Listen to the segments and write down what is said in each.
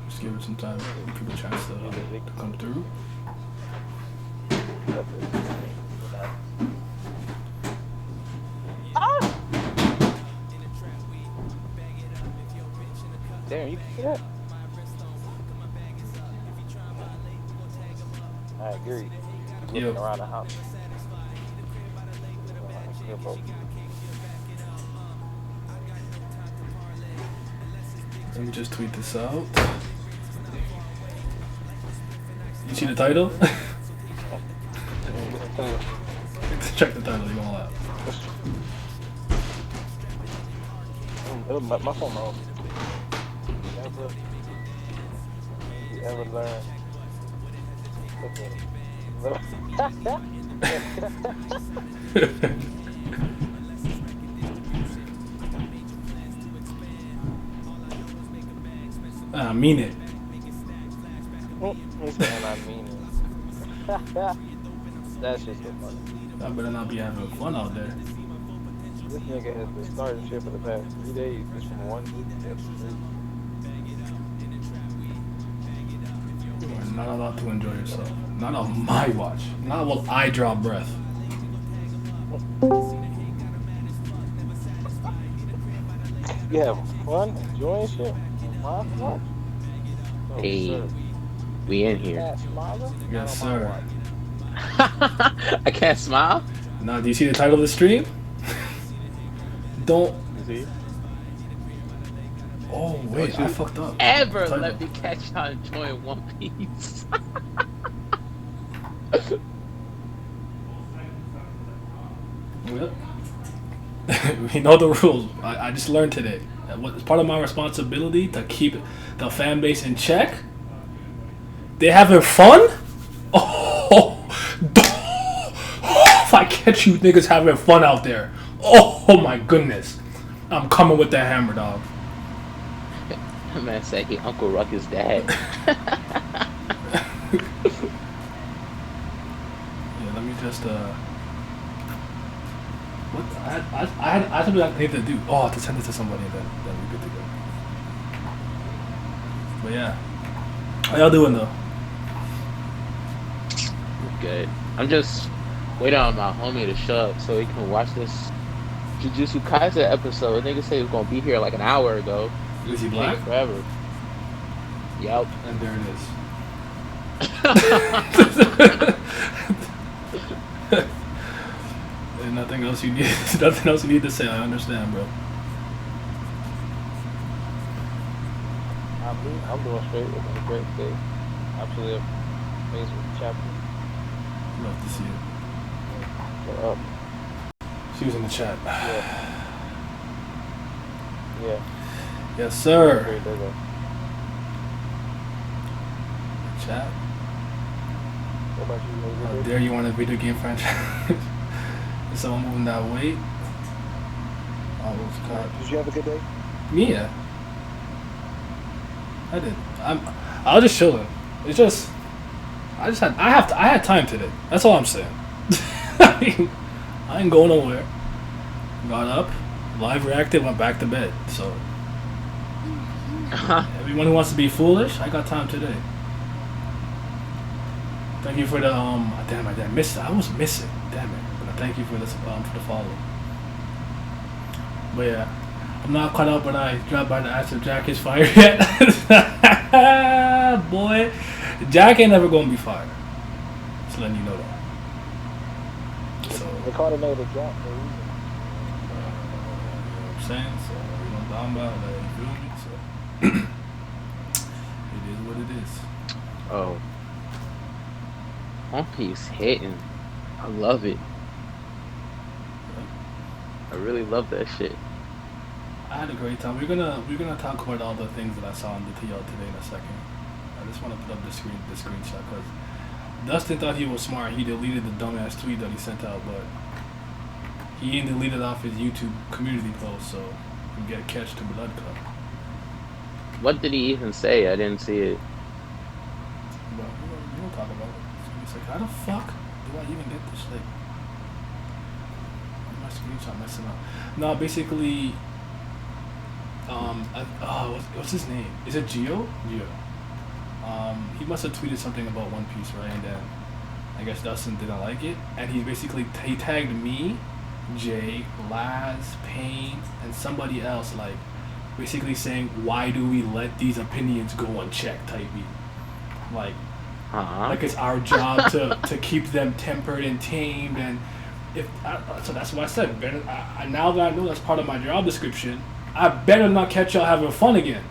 Just give it some time, give people a chance to come through. Damn, you can see that? I agree. Looking Yep. around the house. Let me just tweet this out. You see the title? Check the title, you won't laugh. My phone off. You ever learn? I mean it. He's saying I mean it. That's just so funny. I better not be having fun out there. This nigga has been starting shit for the past 3 days. Just from one week to You are not allowed to enjoy yourself. Not on my watch. Not while I draw breath. You having fun, enjoying shit? My watch? Oh, Hey, sir. we in here. Cat smiling? Yes, Not on my sir. watch. I can't smile. Now, do you see the title of the stream? Don't. You see? Oh, wait, I fucked up. Ever Title. let me catch y'all enjoying One Piece? Yep. We know the rules. I just learned today. It's part of my responsibility to keep the fan base in check. They having fun? Oh, if I catch you niggas having fun out there, oh my goodness, I'm coming with that hammer, dog. The man said he Uncle Ruckus' dad. Yeah, let me just what I something I need to do. Oh, I have to send it to somebody, then we're good to go. But yeah, how y'all doing though? Good. I'm just waiting on my homie to show up so he can watch this Jujutsu Kaisen episode. Nigga said he was gonna be here like an hour ago. Is he Take black? forever. Yep. And there it is. There's nothing else you need. Nothing else you need to say. I understand, bro. I'm doing straight. It's been a great day. Absolutely amazing with the chapter. Love to see it. So, She was in the chat. yeah. Yes, sir. Great day though. Chat. What about you? How How dare you want a video game franchise? Is someone moving that weight? Oh, God. Did you have a good day? Me, yeah. I did. I was just chilling. It's just, I had time today. That's all I'm saying. I ain't going nowhere. Got up, live reacted, went back to bed. So everyone who wants to be foolish, I got time today. Thank you for the damn, I missed it. I was missing. Damn it. But thank you for the follow. But yeah, I'm not caught up when I dropped by the ass of Jack is fired yet. Boy, Jack ain't never gonna be fired. Just letting you know that. So, They called it another drop for a reason. you know what I'm saying? So, you know what I'm talking about? Like, you feel me? So, it is what it is. Oh. One Piece hitting. I love it. I really love that shit. I had a great time. We're gonna talk about all the things that I saw on the TL today in a second. I just want to put up the screenshot because Dustin thought he was smart. He deleted the dumbass tweet that he sent out, but he ain't deleted off his YouTube community post, so he can get catch to blood cup. What did he even say? I didn't see it. But we don't talk about it. So he's like, how the fuck do I even get this? Like, my screenshot messing up. No, basically. What's his name? Is it Gio? Gio. He must have tweeted something about One Piece, right? And then I guess Dustin didn't like it, and he basically he tagged me, Jay, Laz, Payne, and somebody else, like basically saying, "Why do we let these opinions go unchecked?" Type beat, like like it's our job to keep them tempered and tamed, and so that's what I said. Better, now that I know that's part of my job description, I better not catch y'all having fun again.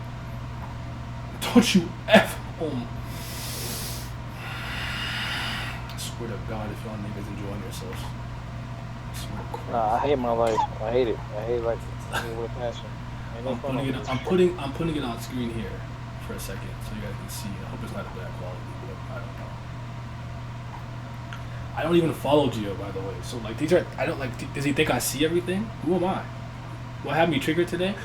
Don't you F home. I swear to God, if y'all niggas enjoying yourselves. I swear to Christ. Nah, I hate my life. I hate it. I hate like with a passion. Ain't no fun on this. I'm putting it on screen here for a second so you guys can see. I hope it's not a bad quality, but I don't know. I don't even follow Gio, by the way. So like these are I don't like. Does he think I see everything? Who am I? What had me triggered today?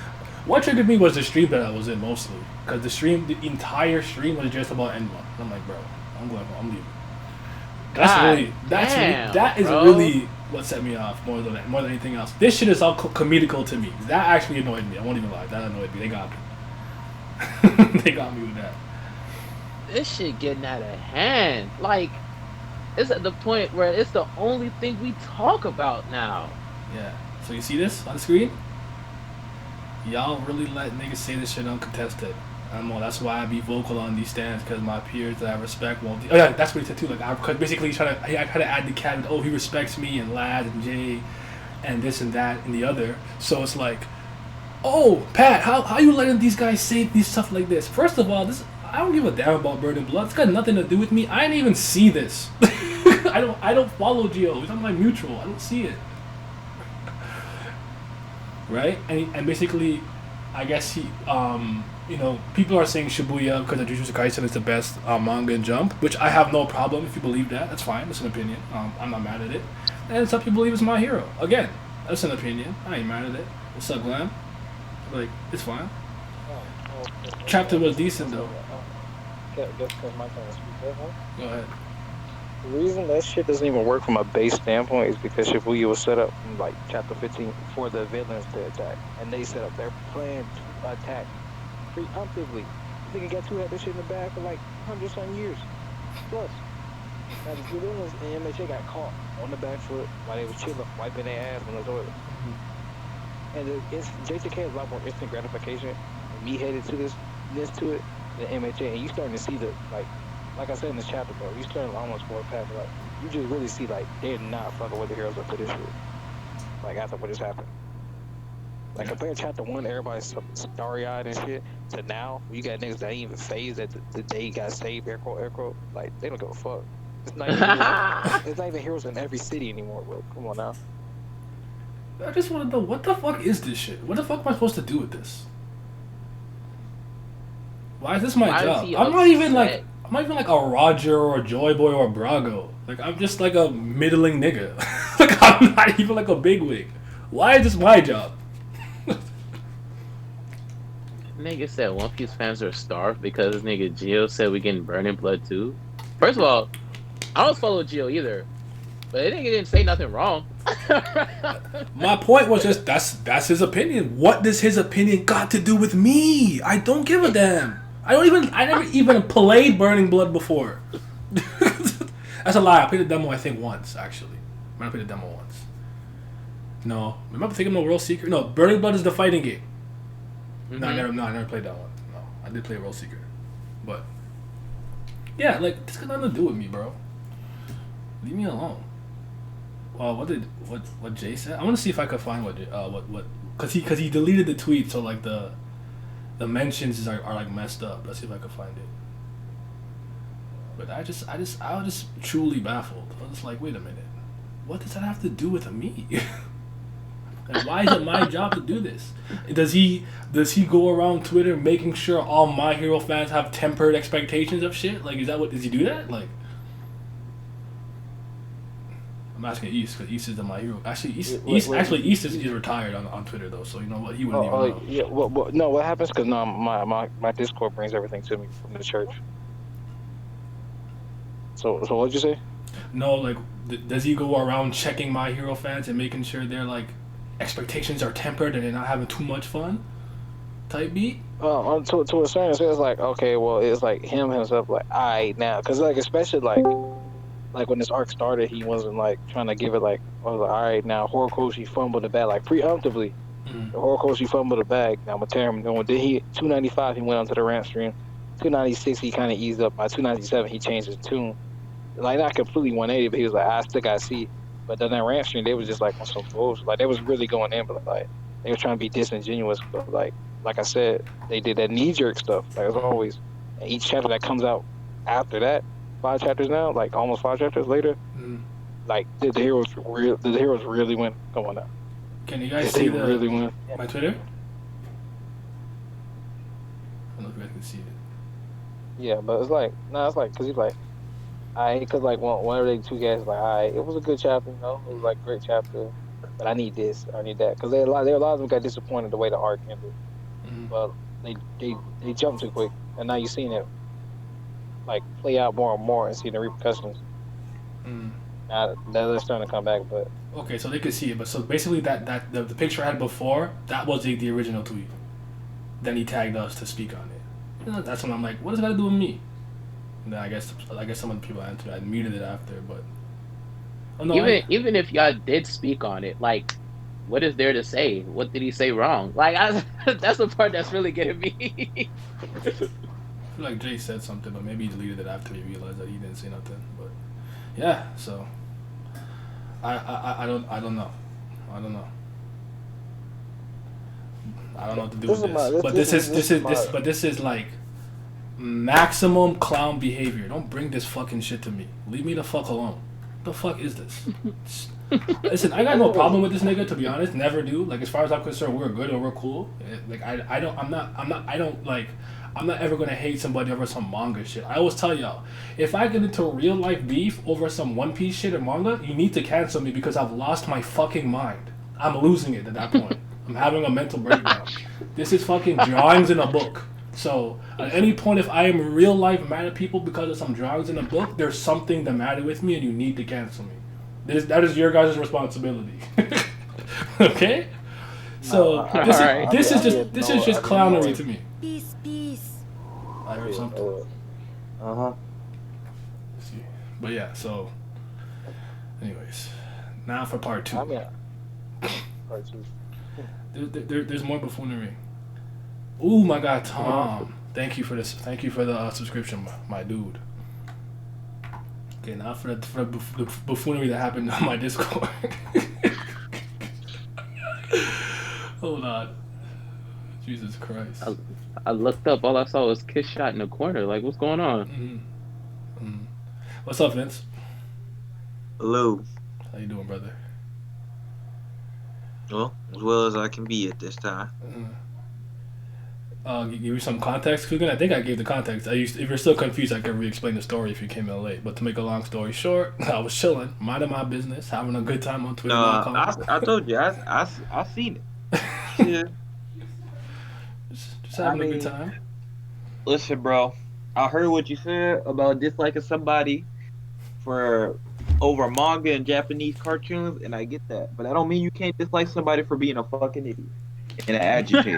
What triggered me was the stream that I was in mostly, because the entire stream was just about N1. I'm like, bro, I'm going home. I'm leaving. That is really what set me off more than anything else. This shit is all comedical to me. That actually annoyed me. I won't even lie. That annoyed me. They got me. They got me with that. This shit getting out of hand. Like, it's at the point where it's the only thing we talk about now. Yeah. So you see this on the screen? Y'all really let niggas say this shit uncontested. I know, that's why I be vocal on these stands, because my peers that I respect won't. Oh yeah, that's what he said too. Like, cause basically I try to add the caveat. Oh, he respects me and Laz and Jay, and this and that and the other. So it's like, oh Pat, how you letting these guys say these stuff like this? First of all, I don't give a damn about Burning Blood. It's got nothing to do with me. I didn't even see this. I don't follow Gio. It's on my mutual. I don't see it. Right? And basically, I guess he, you know, people are saying Shibuya because of Jujutsu Kaisen is the best manga in Jump, which I have no problem if you believe that. That's fine. That's an opinion. I'm not mad at it. And some people believe it's My Hero. Again, that's an opinion. I ain't mad at it. What's up, Glam? Like, it's fine. Chapter was decent, though. Guess because my turn to speak there, huh? Go ahead. The reason that shit doesn't even work from a base standpoint is because Shibuya was set up in like chapter 15 for the villains to attack, and they set up their plan to attack preemptively. I think got had this shit in the bag for like 100-some years plus. Now the villains in MHA got caught on the back foot while they was chilling, wiping their ass on the toilet. And JTK has a lot more instant gratification, and me headed to this to it than MHA, and you starting to see the like I said in this chapter, bro, you starting to almost forward past, like, you just really see, like, they're not fucking with the heroes up to this shit. Like, after what just happened. Like, compare chapter 1, everybody's starry-eyed and shit, to now, you got niggas that ain't even phased that the day got saved, air quote. Like, they don't give a fuck. It's not even heroes in every city anymore, bro. Come on now. I just want to know, what the fuck is this shit? What the fuck am I supposed to do with this? Why is this my job? I'm not even like a Roger or a Joy Boy or a Brago. Like, I'm just like a middling nigga. Like, I'm not even like a bigwig. Why is this my job? Nigga said One Piece fans are starved because this nigga Gio said we getting Burning Blood too. First of all, I don't follow Gio either, but that nigga didn't say nothing wrong. My point was just that's his opinion. What does his opinion got to do with me? I don't give a damn. I never even played Burning Blood before. That's a lie. I played the demo, I think, once, actually. I might have played the demo once. No. Remember thinking of World Seeker? No, Burning Blood is the fighting game. Mm-hmm. No, I never played that one. No, I did play World Seeker. But, yeah, like, this got nothing to do with me, bro. Leave me alone. What Jay said? I want to see if I could find what because he deleted the tweet, so, like, the mentions are like messed up. Let's see if I can find it. But I was just truly baffled. I was just like, wait a minute, what does that have to do with me? And why is it my job to do this? Does he go around Twitter making sure all My Hero fans have tempered expectations of shit? Like, does he do that? Like, I'm asking East, because East is the My Hero. Actually, East is retired on Twitter, though, so you know what? He wouldn't even know. Yeah, well, no, what happens, because no, my Discord brings everything to me from the church. So what'd you say? No, like, does he go around checking My Hero fans and making sure their, like, expectations are tempered and they're not having too much fun? type beat. To a certain extent, it's like, okay, well, it's like him himself, like, alright now, because like especially like when this arc started, he wasn't like trying to give it like, I was like, alright now, Horikoshi fumbled the bag like preemptively. Mm. The Horikoshi fumbled the bag. Now I'm gonna tear him. Then he 295, he went onto the ramp stream. 296, he kind of eased up. By 297, he changed his tune. Like not completely 180, but he was like, I still got C. But then that ramp stream, they was just like on some bullshit. Like they was really going in, but like they were trying to be disingenuous. But like I said, they did that knee jerk stuff. Like as always, and each chapter that comes out after that, 5 chapters now, like almost 5 chapters later, like the heroes really went going up. Can you guys see really went. my Twitter? I don't know if you guys can see it. Yeah, but it's like, cause he's like, cause like whenever they two guys like, it was a good chapter, you know, it was like a great chapter, but I need this, I need that, cause a lot of them got disappointed the way the arc ended, but they jumped too quick, and now you're seeing it like play out more and more and see the repercussions. Now they're starting to come back, but okay, so they could see it, but so basically that the picture I had before, that was the original tweet. Then he tagged us to speak on it. You know, that's when I'm like, what does that got to do with me? And then I guess some of the people answered. I muted it after, but even if y'all did speak on it, like, what is there to say? What did he say wrong? Like, that's the part that's really getting me. I feel like Jay said something, but maybe he deleted it after he realized that he didn't say nothing. But yeah, so I don't know. I don't know what to do with this. But this is like maximum clown behavior. Don't bring this fucking shit to me. Leave me the fuck alone. What the fuck is this? Listen, I got no problem with this nigga, to be honest. Never do. Like, as far as I'm concerned, we're good or we're cool. Like, I'm not ever gonna hate somebody over some manga shit. I always tell y'all, if I get into real life beef over some One Piece shit or manga, you need to cancel me because I've lost my fucking mind. I'm losing it at that point. I'm having a mental breakdown. This is fucking drawings in a book. So at any point, if I am real life mad at people because of some drawings in a book, there's something the matter with me, and you need to cancel me. That is your guys' responsibility. Okay? So this is just clownery to me. Peace. I heard something. See, but yeah. So, anyways, now for part 2. Part 2. There's more buffoonery. Oh my God, Tom! Thank you for this. Thank you for the subscription, my dude. Okay, now for the buffoonery that happened on my Discord. Hold on. Jesus Christ. I looked up. All I saw was Kiss Shot in the corner. Like, what's going on? What's up, Vince? Hello. How you doing, brother? Well, as well as I can be at this time. Give you some context, Coogan. I think I gave the context. If you're still confused, I can re-explain the story if you came in late. But to make a long story short, I was chilling, minding my business, having a good time on Twitter. I told you, I seen it. Yeah. Just having a good time. Listen, bro, I heard what you said about disliking somebody for over manga and Japanese cartoons, and I get that. But that don't mean you can't dislike somebody for being a fucking idiot and an agitator.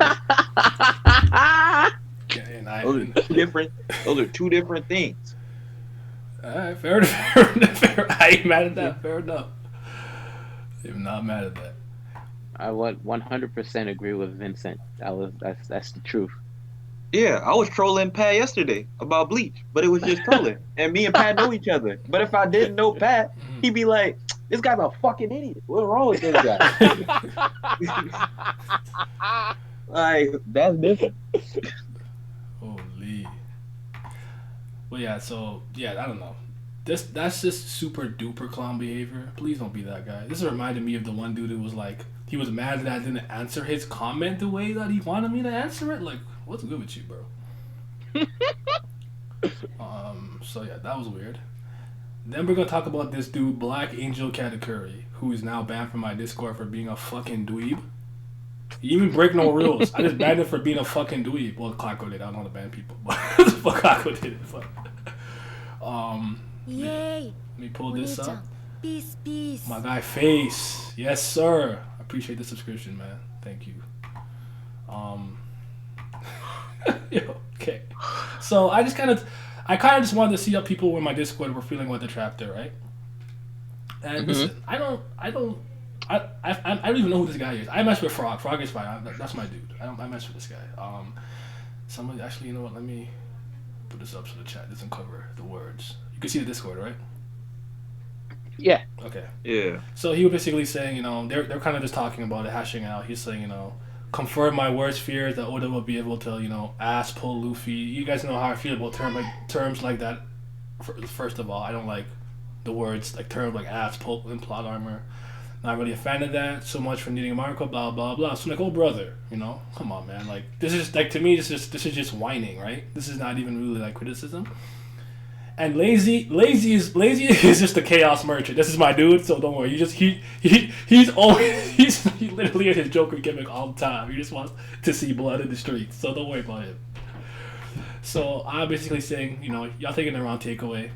Those are two different things. Alright, fair enough. I ain't mad at that. Fair enough. I'm not mad at that. I would 100% agree with Vincent. That's the truth. Yeah, I was trolling Pat yesterday about Bleach, but it was just trolling. And me and Pat know each other. But if I didn't know Pat, he'd be like, this guy's a fucking idiot. What's wrong with this guy? Like, that's different. Holy. Well, yeah, so, yeah, I don't know. That's just super duper clown behavior. Please don't be that guy. This reminded me of the one dude who was like, he was mad that I didn't answer his comment the way that he wanted me to answer it. Like, what's good with you, bro? So yeah, that was weird. Then we're gonna talk about this dude, Black Angel Katakuri, who is now banned from my Discord for being a fucking dweeb. He even break no rules. I just banned him for being a fucking dweeb. Well, Kako did. I don't know how to ban people, but fuck, Kako did it. Fuck. Yay! Let me pull this up. Peace. My guy Face. Yes, sir. I appreciate the subscription, man. Thank you. Yo, okay. So I kind of just wanted to see how people in my Discord were feeling with the chapter, right? And listen, I don't even know who this guy is. I mess with Frog. Frog is fine. That's my dude. I mess with this guy. Somebody actually, you know what? Let me put this up so the chat doesn't cover the words. You can see the Discord, right? Yeah. Okay. Yeah. So he was basically saying, they're kind of just talking about it, hashing out. He's saying, confirm my worst fears that Oda will be able to, ass pull Luffy. You guys know how I feel about terms like that. First of all, I don't like the words like terms like ass pull and plot armor. Not really a fan of that so much for needing a Marco, blah blah blah. So I'm like, oh brother, come on man, like this is like to me this is just whining, right? This is not even really like criticism. And lazy is just a chaos merchant. This is my dude, so don't worry. He's always he literally in his Joker gimmick all the time. He just wants to see blood in the streets, so don't worry about him. So I'm basically saying, y'all taking the wrong takeaway,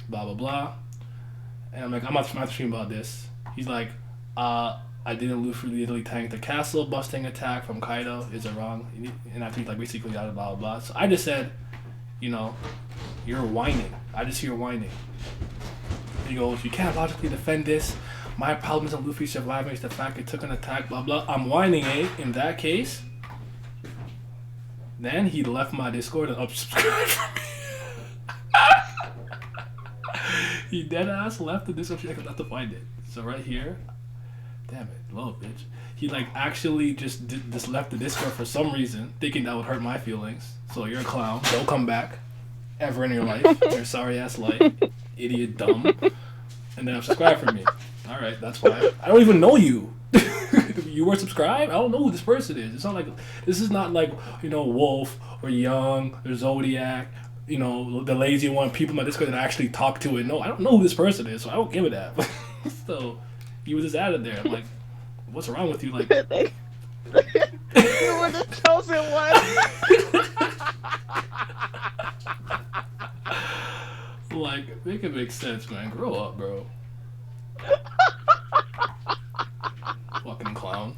blah blah blah. And I'm like, I'm not streaming about this. He's like, I didn't literally tank the castle busting attack from Kaido. Is it wrong? And I think like basically blah blah blah. So I just said, you're whining. I just hear whining. He goes, you can't logically defend this. My problem isn't Luffy surviving, it's the fact it took an attack, blah blah. I'm whining, eh? In that case, then he left my Discord and unsubscribed from me. He deadass left the Discord. I have to find it. So right here, damn it, low bitch. He like actually just left the Discord for some reason, thinking that would hurt my feelings. So you're a clown. Don't come back ever in your life. Your sorry ass life, idiot, dumb. And then unsubscribe from me. All right, that's fine. I don't even know you. You were subscribed? I don't know who this person is. It's not like this is not like Wolf or Young or Zodiac. The lazy one. People in my Discord that I actually talk to and know. I don't know who this person is, so I don't give a damn. So he was just added there. I'm like, what's wrong with you? Like, You were the chosen one. like, make it make sense, man. Grow up, bro. Fucking clown.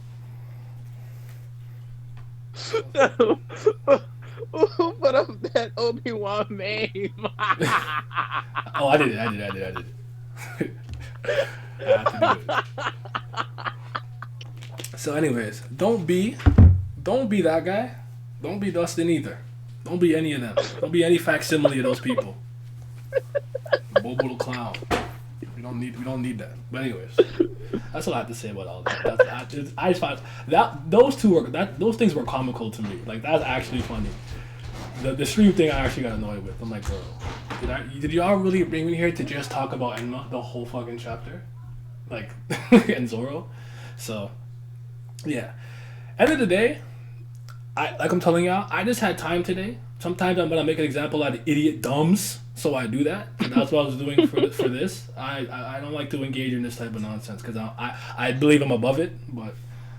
Who put up that Obi-Wan meme? Oh, I did it. I had to do it. So anyways, don't be that guy. Don't be Dustin either. Don't be any of them. Don't be any facsimile of those people. Bobo the clown. We don't need that. But anyways, that's all I have to say about all that. I just found that those things were comical to me. Like that's actually funny. The stream thing I actually got annoyed with. I'm like, bro, did y'all really bring me here to just talk about Enma the whole fucking chapter? Like, and Zoro? So, yeah. End of the day, I'm telling y'all, I just had time today. Sometimes I'm gonna make an example out of idiot dumbs, so I do that. And that's what I was doing for this. I don't like to engage in this type of nonsense because I believe I'm above it. But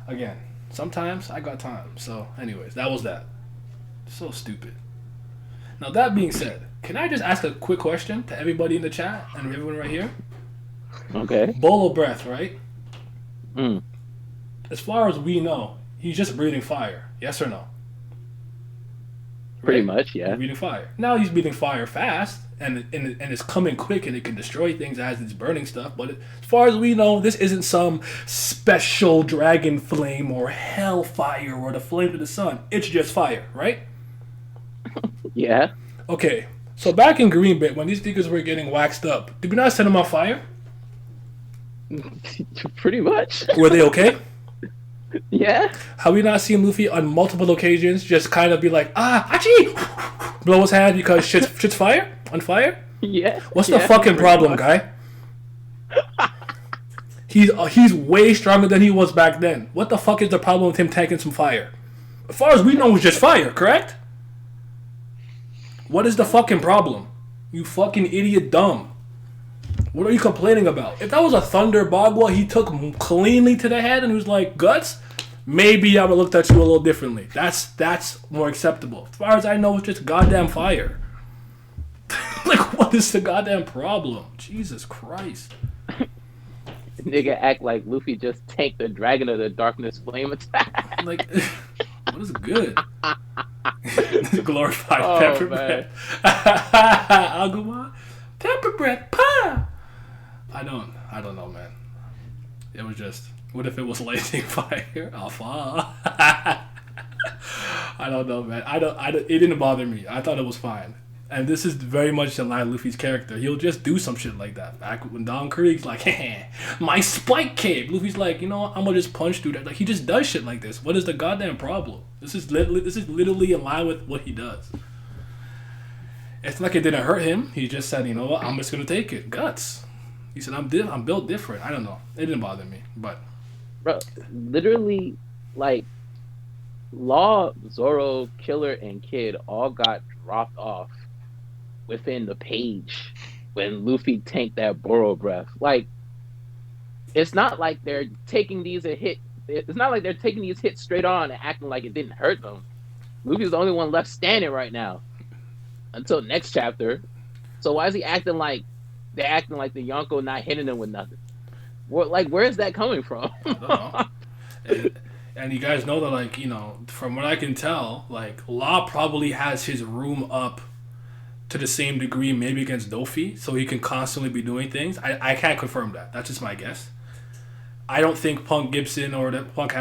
again, sometimes I got time. So, anyways, that was that. So stupid. Now that being said, can I just ask a quick question to everybody in the chat and everyone right here? Okay. Bolo breath, right? Mm. As far as we know, he's just breathing fire. Yes or no? Pretty Right? much, yeah. He's breathing fire. Now he's breathing fire fast, and it's coming quick, and it can destroy things as it's burning stuff. But as far as we know, this isn't some special dragon flame or hellfire or the flame of the sun. It's just fire, right? Yeah. Okay. So back in Greenbit, when these niggas were getting waxed up, did we not set them on fire? Pretty much. Were they okay? Yeah. Have we not seen Luffy on multiple occasions just kind of be like, achie, blow his hand because shit's fire? On fire? Yeah. What's the Yeah, fucking pretty problem, much. guy? He's way stronger than he was back then. What the fuck is the problem with him tanking some fire? As far as we know, it's just fire, correct? What is the fucking problem? You fucking idiot dumb. What are you complaining about? If that was a Thunder Bagua he took cleanly to the head and was like, guts, maybe I would have looked at you a little differently. That's more acceptable. As far as I know, it's just goddamn fire. Like, what is the goddamn problem? Jesus Christ. Nigga act like Luffy just tanked the Dragon of the Darkness flame attack. Like, what is good? Glorified Oh pepper man. bread. Aguma, pepper bread, pa. I don't know, man. It was just. What if it was lighting fire? Alpha. I don't know, man. It didn't bother me. I thought it was fine. And this is very much in line with Luffy's character. He'll just do some shit like that. Back when Don Krieg's like, hey, my spike cape. Luffy's like, you know what? I'm gonna just punch through that. Like he just does shit like this. What is the goddamn problem? This is literally in line with what he does. It's like it didn't hurt him. He just said, you know what? I'm just gonna take it. Guts. He said, I'm built different. I don't know. It didn't bother me, but Bro, literally, like Law, Zoro, Killer, and Kid all got dropped off within the page when Luffy tanked that Boro breath. Like, it's not like they're taking these a hit. It's not like they're taking these hits straight on and acting like it didn't hurt them. Luffy's the only one left standing right now until next chapter. So why is he acting like they're acting like the Yonko not hitting him with nothing? Where is that coming from? I don't know. And, and you guys know that, like, from what I can tell, like, Law probably has his room up to the same degree, maybe against Dofi, so he can constantly be doing things. I can't confirm that. That's just my guess. I don't think Punk Gibson or the Punk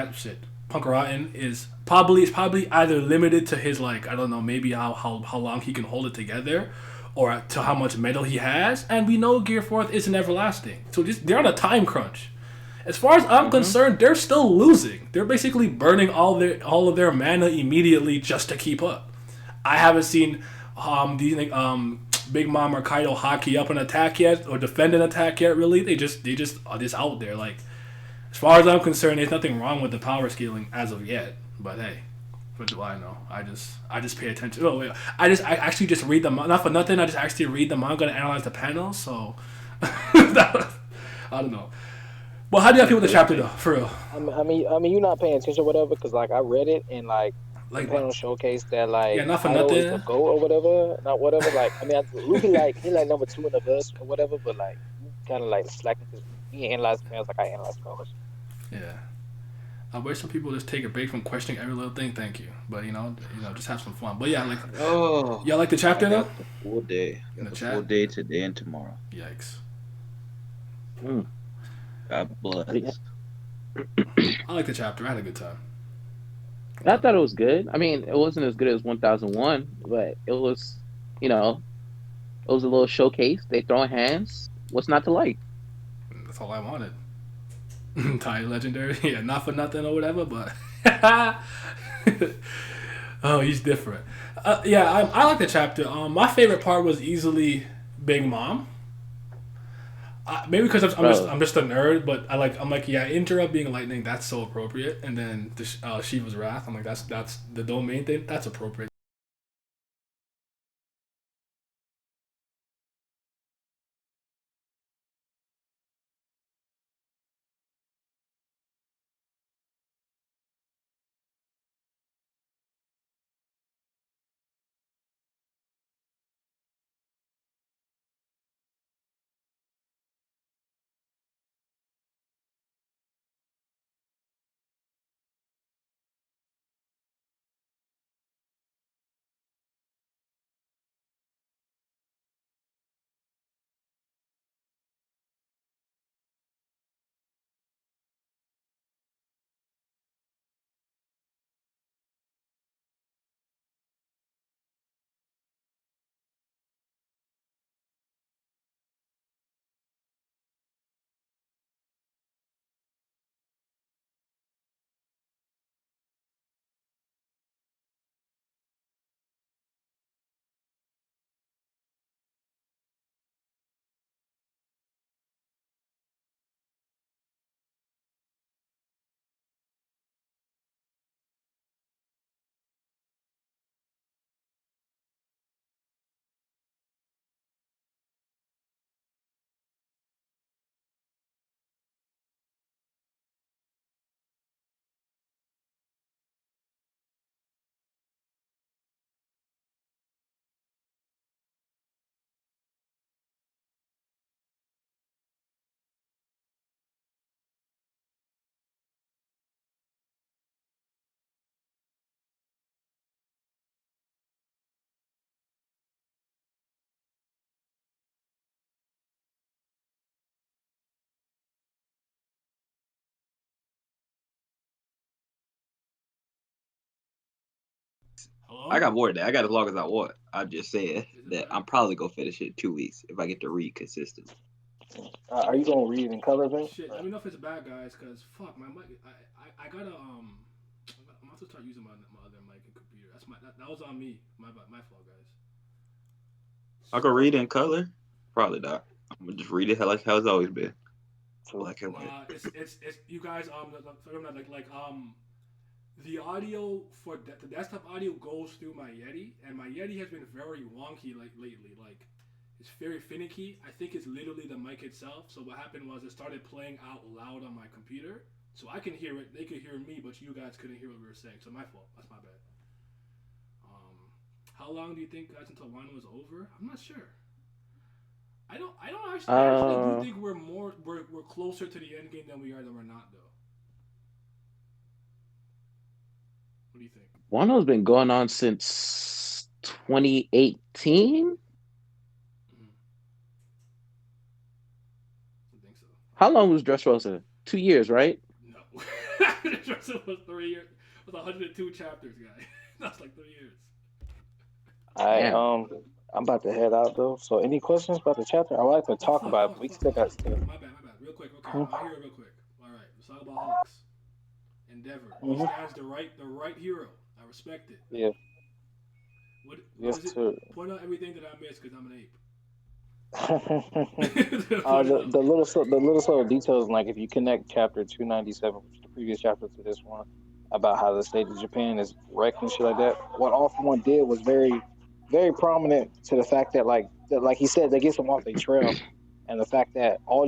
Rotten is probably either limited to his, like, I don't know, maybe how long he can hold it together, or to how much metal he has. And we know Gear Fourth isn't everlasting, so they're on a time crunch. As far as I'm concerned, they're still losing. They're basically burning all of their mana immediately just to keep up. I haven't seen Big Mom or Kaido hockey up an attack yet or defend an attack yet. Really, they just are just out there. Like, as far as I'm concerned, there's nothing wrong with the power scaling as of yet. But hey, what do I know? I just pay attention. Oh wait, I actually just read the not for nothing. I just actually read the manga and analyze the panels. So I don't know. Well, how do you feel with the chapter though? For real, I mean, you're not paying attention or whatever, because like I read it and like the like panel showcase that like yeah, not for Kaido is the nothing. GOAT or whatever, not whatever. Like I mean, Luffy like he like number two in the verse or whatever, but like kind of like slacking because he analyzed panels like I analyze panels. Yeah. I wish some people just take a break from questioning every little thing. Thank you, but just have some fun. But yeah, like Oh, y'all like the I chapter though got the full day. in Got the the full chat. day today and tomorrow. Yikes! Mm. God bless. I like the chapter. I had a good time. I thought it was good. I mean, it wasn't as good as 1001, but it was, it was a little showcase. They throwing hands. What's not to like? That's all I wanted. Thai legendary, yeah, not for nothing or whatever, but oh, he's different. Yeah, I like the chapter. My favorite part was easily Big Mom. Maybe because Bro, I'm just a nerd, but I'm like yeah, interrupt being lightning. That's so appropriate. And then Shiva's wrath. I'm like that's the domain thing. That's appropriate. Hello? I got more than that. I got as long as I want. I'm just saying Is it that bad? I'm probably gonna finish it in 2 weeks if I get to read consistently. Are you gonna read in color then? Shit, let me know if it's bad, guys, cause fuck my mic. I gotta I'm about to start using my other mic and computer. That was on me. My fault, guys. I can read in color. Probably not. I'm gonna just read it how it's always been, So, black and white. It's you guys the audio for the desktop audio goes through my Yeti, and my Yeti has been very wonky lately. Like it's very finicky. I think it's literally the mic itself. So what happened was it started playing out loud on my computer, so I can hear it. They could hear me, but you guys couldn't hear what we were saying. So my fault. That's my bad. How long do you think, guys, until one was over? I'm not sure. I actually do think we're closer to the end game than we're not though. What do you think? Wano's been going on since 2018. I think so. How long was Dressrosa? 2 years, right? No. Dressrosa was 3 years. It was 102 chapters, guy. That's like 3 years. I'm about to head out though. So any questions about the chapter? I like to talk about it. We still got stuff. My bad. Real quick. Okay, I'm out here real quick. All right, let's talk about Hawks. Endeavor. He stands the right hero. I respect it. Yeah. What Yes, is it? sir. Point out everything that I missed because I'm an ape. The little subtle details, like if you connect chapter 297, which is the previous chapter, to this one, about how the state of Japan is wrecked and shit like that. What All For One did was very, very prominent to the fact that like he said, they get them off their trail, and the fact that all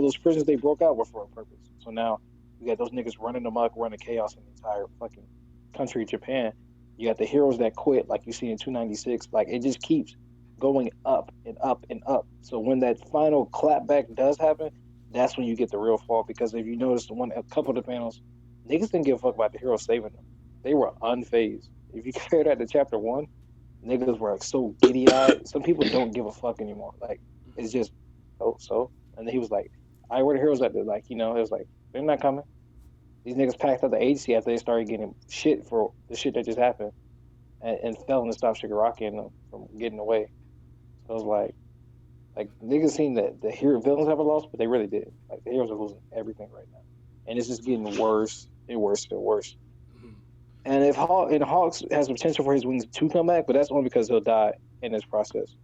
those prisons they broke out were for a purpose. So now you got those niggas running amok, running chaos in the entire fucking country of Japan. You got the heroes that quit, like you see in 296. Like it just keeps going up and up and up. So when that final clapback does happen, that's when you get the real fall. Because if you notice, a couple of the panels, niggas didn't give a fuck about the heroes saving them. They were unfazed. If you compare that to chapter 1, niggas were like so giddy eyed. Some people don't give a fuck anymore. Like it's just so. And then he was like, "I where the heroes at?" Like it was like they're not coming. These niggas packed up the agency after they started getting shit for the shit that just happened, and failing to stop Shigaraki and them from getting away. So it was like niggas seen that the hero villains have a loss, but they really did. Like the heroes are losing everything right now, and it's just getting worse and worse and worse. And Hawks has the potential for his wings to come back, but that's only because he'll die in this process.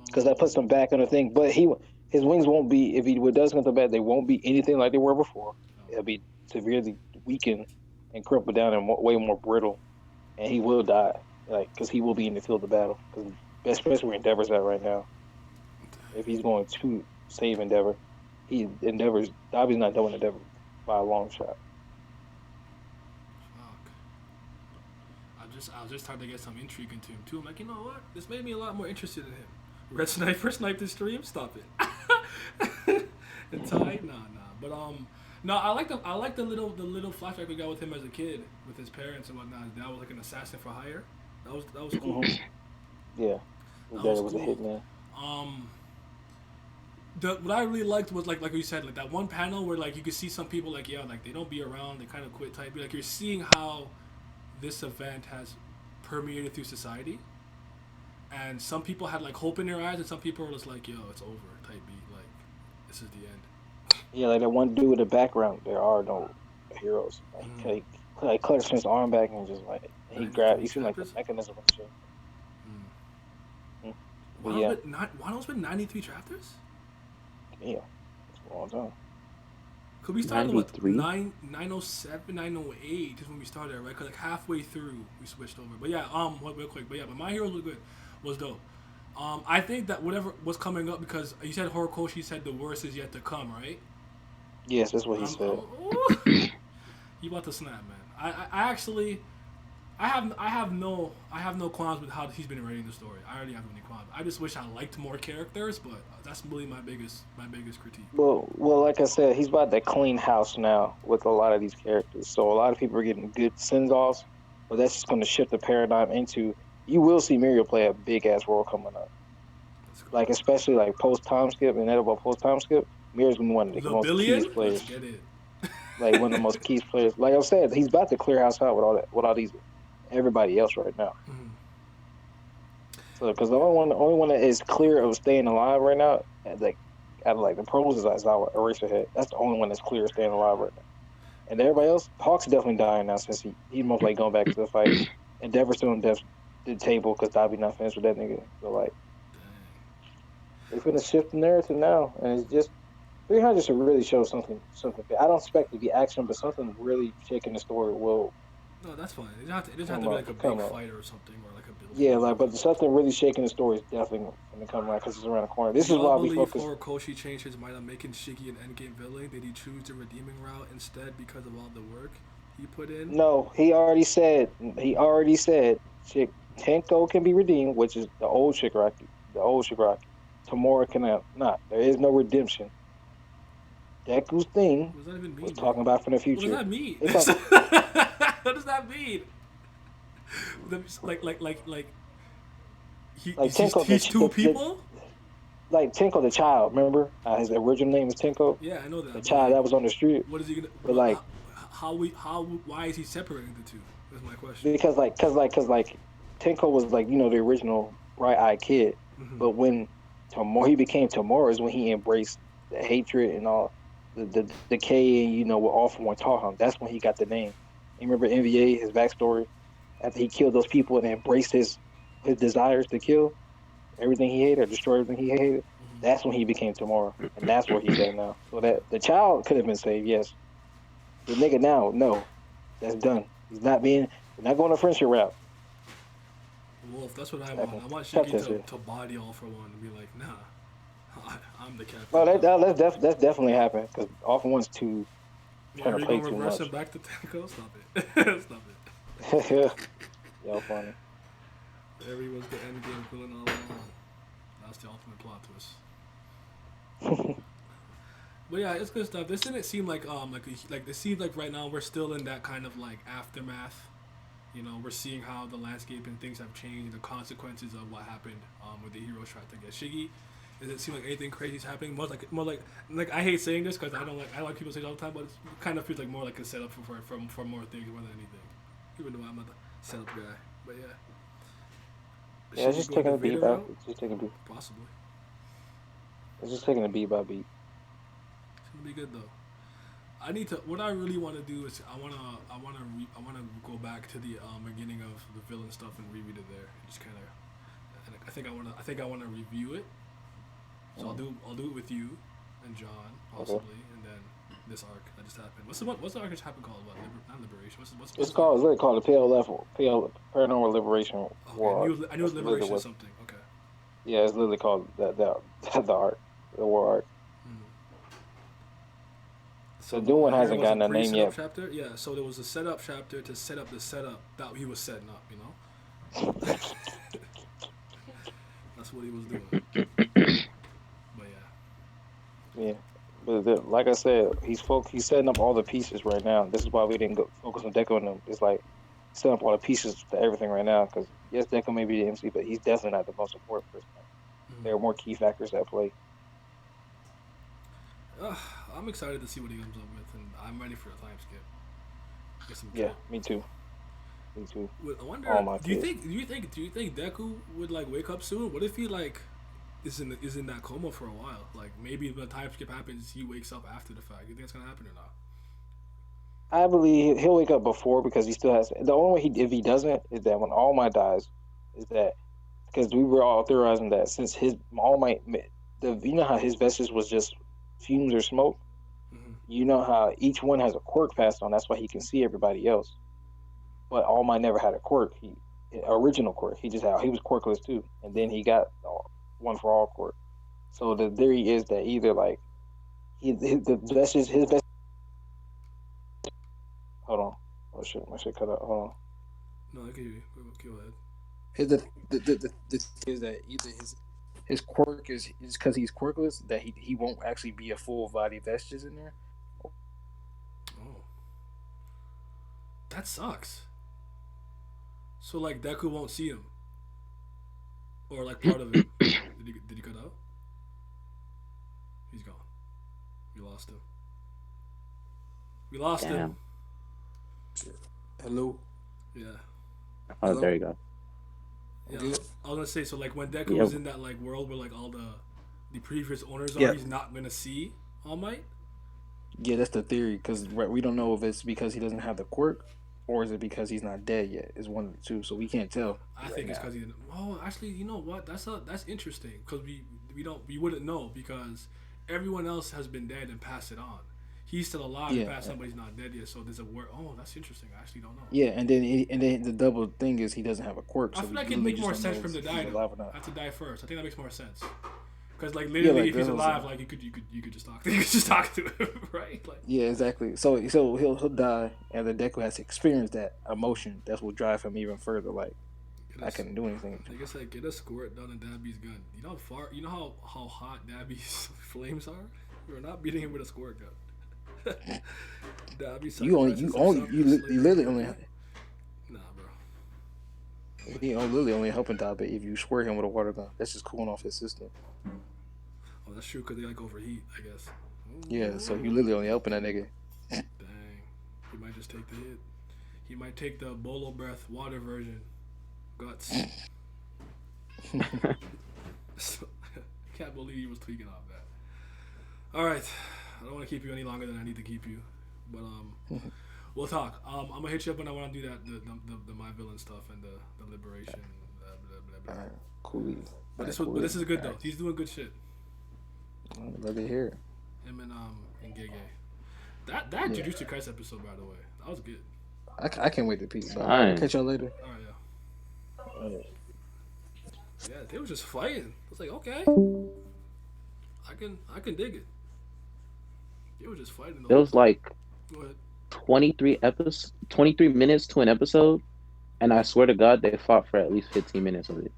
Because that puts him back on the thing. But his wings won't be, if he does come back, they won't be anything like they were before. It'll be severely weakened and crippled down and way more brittle, and he will die, like because he will be in the field of battle. Because especially where Endeavor's at right now. If he's going to save Endeavor, Dobby's not done with Endeavor by a long shot. I was just trying to get some intrigue into him too. I'm like, you know what? This made me a lot more interested in him. Red Sniper sniped the stream. Stop it. And Ty, nah. But no, I like the little flashback we got with him as a kid with his parents and whatnot. His dad was like an assassin for hire. That was cool. Yeah, his dad was a hitman. What I really liked was like you said, like that one panel where like you could see some people like like they don't be around, they kind of quit type. Like you're seeing how this event has permeated through society, and some people had like hope in their eyes, and some people were just like, yo, it's over type beat, like this is the end. Yeah, like that one dude in the background, there are no heroes. Like clutched his arm back and just like he grabbed, you see like the mechanism and shit. Wano's been 93 chapters? Yeah, it's a long time. Could we start with 907, 908 is when we started, right? Cause like halfway through we switched over. But yeah, real quick. But My Heroes was good, was dope. I think that whatever was coming up, because you said Horikoshi said the worst is yet to come, right? Yes, that's what he said. You about to snap, man. I have no qualms with how he's been writing the story. I already have any qualms. I just wish I liked more characters, but that's really my biggest critique. Well, like I said, he's about to clean house now with a lot of these characters. So a lot of people are getting good send-offs, but that's just going to shift the paradigm into. You will see Muriel play a big ass role coming up. Cool. Like especially like post time skip and that about post time skip. Muriel's been one of the most key players. Let's get it. Like one of the most key players. Like I said, he's about to clear house out with all these everybody else right now. Mhm. So, because the only one that is clear of staying alive right now, like out of like the pros is our Eraserhead. That's the only one that's clear of staying alive right now. And everybody else, Hawk's definitely dying now since he's most likely going back to the fight. Endeavor's still on the table because Dobby not finished with that nigga. So like they're gonna shift the narrative now, and it's just 300 should really show something. I don't expect it to be action, but something really shaking the story will No, that's fine. It doesn't have come to be up. like a big Come up. fight or something, or like a build. Yeah, like but something really shaking the story is definitely gonna come out because it's around the corner. This Do is y'all why we believe focus. Horikoshi changed his mind on making Shiggy an endgame villain? Did he choose the redeeming route instead because of all the work he put in? No, he already said. He already said. Chick Tenko can be redeemed, which is the old Shigaraki. The old Shigaraki. Tamura cannot. Not. There is no redemption. Deku's thing What does that even was mean, bro? talking about from the What does future. that mean? It's like What does that mean? Like like Tenko. he's two people? Like Tenko the child. Remember his original name is Tenko. Yeah, I know that. The but child like, that was on the street. what is he gonna? But like Why is he separating the two? That's my question. because Tenko was like the original bright-eyed kid. Mhm. But when Tamura he became Tamura is when he embraced the hatred and all the decay and what all for one taught him. That's when he got the name. You remember NVA, his backstory after he killed those people and embraced his desires to kill everything he hated or destroy everything he hated. That's when he became Tamura, and that's where he's at now. So that the child could have been saved, yes. The nigga now, no, that's done. He's not being. We're not going the friendship route. Well, if that's what I want. I want Step Shiggy this to, way. to body all for one and be like, nah, I'm the captain. No, that's definitely happened because All for One's too Yeah, trying are to you play gonna too reverse much. him back to Tenko? Stop it. Stop it. Y'all funny. Eri was the end game villain all along. That's the ultimate plot twist. But yeah, it's good stuff. This didn't seem like it seems like right now we're still in that kind of like aftermath. We're seeing how the landscape and things have changed, the consequences of what happened with the heroes trying to get Shiggy. Does it seem like anything crazy is happening? More like I hate saying this because I like people say it all the time, but it kind of feels like more like a setup for more things more than anything. Even though I'm not the setup guy, but yeah. Yeah, it's just taking a beat by. It's just taking a beat. Possibly. It's just taking a beat by beat. It's gonna be good though. I need to. What I really want to do is I wanna go back to the beginning of the villain stuff and reread it there. Just kind of. I think I wanna review it. So I'll do it with you and John possibly, and then this arc that just happened. What's the arc that just happened called? What? Not Liberation. What's It's literally called the Paranormal Liberation War. I knew it was Liberation or something. Okay. Yeah, it's literally called the arc, the war arc. So the new one hasn't gotten a name yet. Chapter? Yeah, so there was a setup chapter to set up the setup that he was setting up, That's what he was doing. But yeah. But like I said, he's setting up all the pieces right now. This is why we didn't focus on Deku and them. It's like setting up all the pieces to everything right now. Because yes, Deku may be the MC, but he's definitely not the most important person. There are more key factors at play. I'm excited to see what he comes up with, and I'm ready for a time skip. Get some Yeah, me too. Me too. I wonder. All my Do you kids. think Deku would like wake up soon? What if he like is in that coma for a while? Like maybe when the time skip happens, he wakes up after the fact. You think it's gonna happen or not? I believe he'll wake up before because he still has. The only way if he doesn't is that when All Might dies, is that because we were all theorizing that since his All Might, you know how his vestige was just fumes or smoke. Mm-hmm. You know how each one has a quirk passed on. That's why he can see everybody else. But All Might never had a quirk. Original quirk. He was quirkless too, and then he got one for all quirk. So the theory is that either like the vestige his vestige. Hold on. Oh shit, my shit cut out. Hold on. No, I can hear you. Go ahead. The is that either his quirk is because he's quirkless that he won't actually be a full body vestige in there. Oh, that sucks. So like Deku won't see him, or like part of him. Did he cut out? He's gone. We lost him. We lost him. Damn. Yeah. Oh, Hello? there you go. Yeah, Good? I was gonna say, so like when Deku Yeah. was in that like world where like all the previous owners are, Yeah. he's not gonna see All Might. Yeah, that's the theory because we don't know if it's because he doesn't have the quirk or is it because he's not dead yet. It's one of the two, so we can't tell I right think it's now. because he didn't. Oh, actually, you know what? That's interesting because we wouldn't know because everyone else has been dead and passed it on. He's still alive and Yeah, passed on, but he's not dead yet. So there's a word. Oh, that's interesting. I actually don't know. yeah, and then the double thing is he doesn't have a quirk, I so feel we like it'd literally make just more don't sense know for him to if die he's though. alive or not. Have to die first. I think that makes more sense. Because like Yeah, literally, like if he's that was alive, like you could just talk. You could just talk to him, right? Like yeah, exactly. So he'll die, and then Deku has to experience that emotion. That's what drive him even further. Like get I us. couldn't do anything. Like I said, get a squirt done in Dabby's gun. You know how far? You know how hot Dabby's flames are? We're not beating him with a squirt gun. Dabby You literally only Nah, bro. literally only helping Dabe if you squirt him with a water gun. That's just cooling off his system. Oh, that's true because they like overheat, I guess. Yeah, so you literally only helping that nigga. Dang. He might just take the hit. He might take the Bolo Breath water version. Guts. So, I can't believe he was tweaking off that. Alright. I don't want to keep you any longer than I need to keep you. But we'll talk. I'm gonna hit you up when I want to do that the My Villain stuff and the liberation blah blah blah blah. Alright, cool. But this is good though. He's doing good shit. Love to hear it. Him and Gege. That Jujutsu Kaisen episode, by the way, that was good. I can't wait to peep. But Fine. I'll catch y'all later. Oh yeah. Yeah, they were just fighting. I was like, okay, I can dig it. They were just fighting. It was like Go ahead. 23 minutes to an episode, and I swear to God, they fought for at least 15 minutes of it.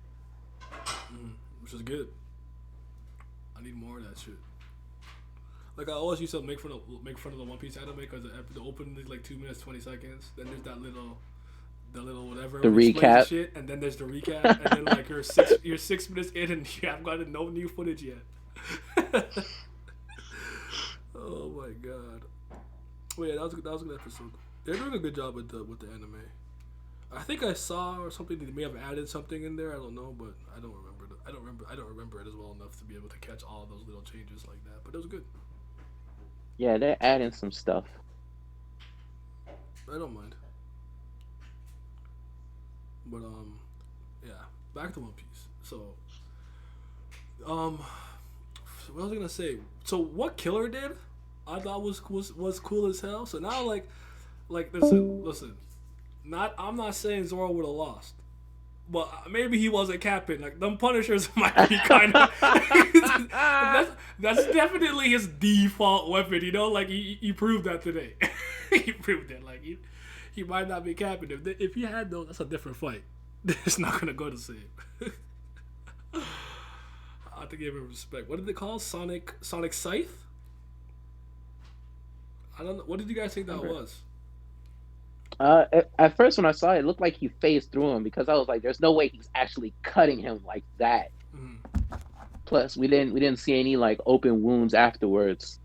Which is good. I need more of that shit. Like I always used to make fun of the One Piece anime because the opening is like 2 minutes 20 seconds. Then there's the little whatever. The which explains recap. the shit, and then there's the recap, and then like you're 6 minutes in and you haven't gotten no new footage yet. Oh my god. Well, yeah, that was a good episode. They're doing a good job with the anime. I think I saw or something. They may have added something in there. I don't know, but I don't remember. I don't remember it as well enough to be able to catch all of those little changes like that. But it was good. Yeah, they're adding some stuff. I don't mind. But yeah. Back to One Piece. So, what was I gonna say? So what Killer did, I thought was cool as hell. So now like listen. I'm not saying Zoro would have lost. But maybe he wasn't capping. Like them Punishers might be kind of. that's definitely his default weapon. You know, like he proved that today. He proved it. Like he might not be capping. If he had those, that's a different fight. It's not gonna go the same. I have to give him respect. What did they call Sonic Scythe? I don't know. What did you guys think that was? At first when I saw it, it looked like he phased through him because I was like, "There's no way he's actually cutting him like that." Plus, we didn't see any like open wounds afterwards.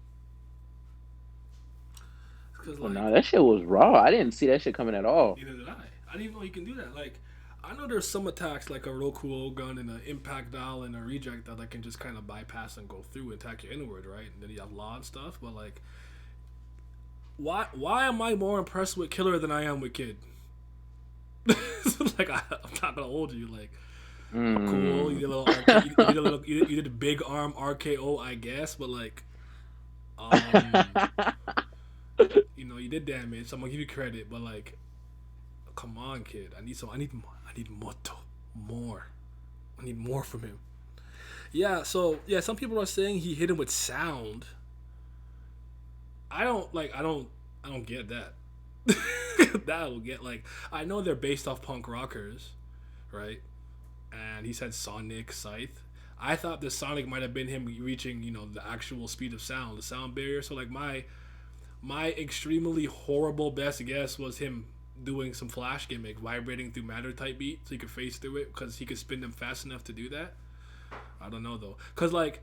But no, that shit was raw. I didn't see that shit coming at all. Neither did I. I didn't even know you can do that. Like, I know there's some attacks like a Roku gun and an impact dial and a reject that can just kind of bypass and go through and attack your inward, right? And then you have law and stuff, but like. Why am I more impressed with Killer than I am with Kid? Like I'm not gonna hold you. Like cool, you did a big arm RKO, I guess, but like, you did damage. So I'm gonna give you credit, but like, come on, Kid. I need more. I need more from him. Yeah. So yeah, some people are saying he hit him with sound. I don't get that. That I will get. Like, I know they're based off punk rockers, right? And he said Sonic Scythe. I thought the Sonic might have been him reaching, the actual speed of sound, the sound barrier. So like my extremely horrible best guess was him doing some flash gimmick, vibrating through matter type beat, so he could phase through it because he could spin them fast enough to do that. I don't know though, cause like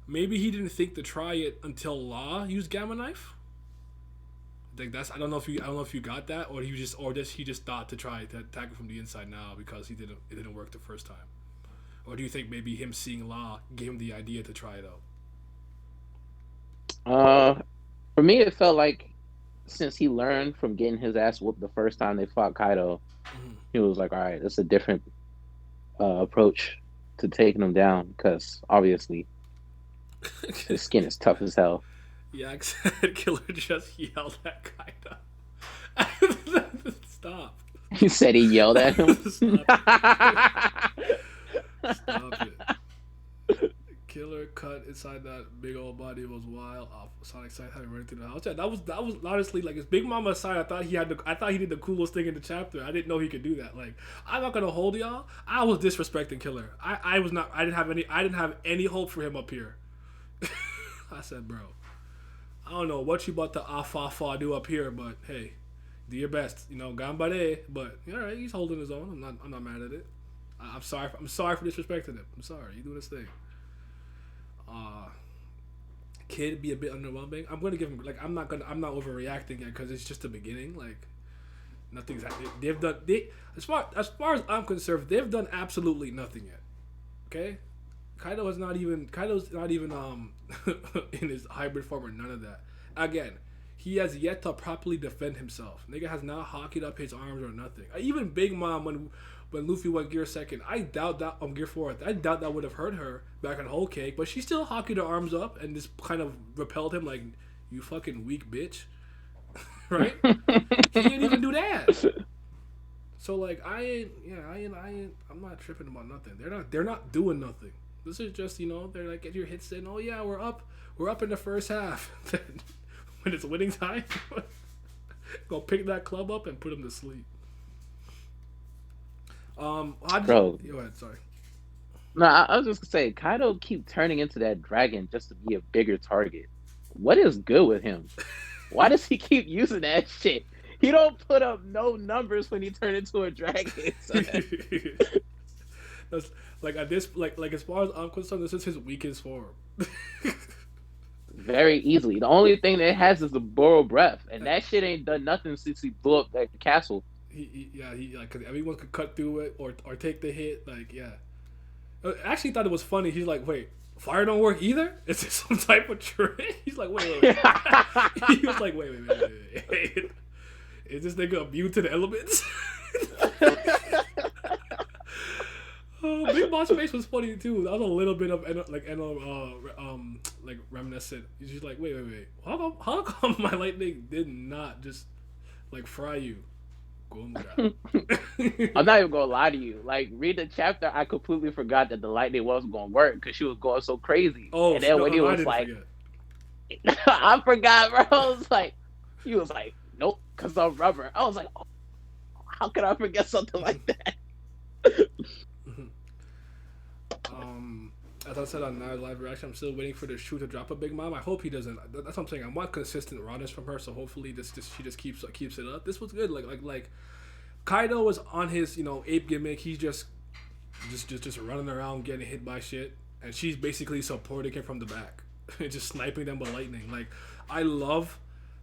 maybe he didn't think to try it until Law used Gamma Knife. Like that's I don't know if you got that or he just thought to try to attack it from the inside now because it didn't work the first time. Or do you think maybe him seeing Law gave him the idea to try it out? For me, it felt like since he learned from getting his ass whooped the first time they fought Kaido, he was like, all right, that's a different approach to taking him down because obviously his skin is tough as hell. Yeah, Killer just yelled at Kaido. Stop. He said he yelled at him. Stop it. Killer cut inside that big old body was wild. Sonic Side having running through the house. Yeah, that was honestly like his Big Mama side. I thought he did the coolest thing in the chapter. I didn't know he could do that. Like I'm not gonna hold y'all. I was disrespecting Killer. I was not. I didn't have any hope for him up here. I said, bro, I don't know what you about to afa do up here, but hey, do your best. You know, gambare. But all right, he's holding his own. I'm not mad at it. I'm sorry for disrespecting him. I'm sorry. He's doing his thing. Kid be a bit underwhelming. I'm gonna give him I'm not overreacting yet because it's just the beginning. Like nothing's as far as I'm concerned, they've done absolutely nothing yet. Okay, Kaido's not even in his hybrid form or none of that. Again, he has yet to properly defend himself. Nigga has not hockeyed up his arms or nothing. Even Big Mom when Luffy went Gear 2nd, I doubt that Gear 4th. I doubt that would have hurt her back on Whole Cake, but she still hockeyed her arms up and just kind of repelled him like, you fucking weak bitch. Right? He didn't even do that. So like I'm not tripping about nothing. They're not doing nothing. This is just, they're like get your hits in. Oh yeah, we're up in the first half. When it's winning time, go pick that club up and put him to sleep. Bro. Go ahead, sorry. No, I was just gonna say, Kaido keep turning into that dragon just to be a bigger target. What is good with him? Why does he keep using that shit? He don't put up no numbers when he turns into a dragon. That's like at this like as far as I'm concerned, this is his weakest form. Very easily. The only thing that it has is the borrow breath, and that shit ain't done nothing since he blew up that castle. He because everyone could cut through it or take the hit. Like, yeah. I actually thought it was funny. He's like, wait, fire don't work either? Is this some type of trick? He's like, wait. He was like, wait. Is this nigga immune to the elements? Big Boss face was funny too. That was a little bit of reminiscent. He's just like, wait. How come my lightning did not just like fry you? I'm not even gonna lie to you. Like, read the chapter, I completely forgot that the lightning wasn't gonna work because she was going so crazy. Oh, and then when he was like, I forgot, bro. He was like, nope, because I'm rubber. I was like, oh, how could I forget something like that? As I said on our live reaction, I'm still waiting for the shoe to drop a Big Mom. I hope he doesn't. That's what I'm saying. I want consistent rawness from her, so hopefully she just keeps it up. This was good. Like Kaido was on his ape gimmick. He's just running around getting hit by shit, and she's basically supporting him from the back, just sniping them with lightning. Like I love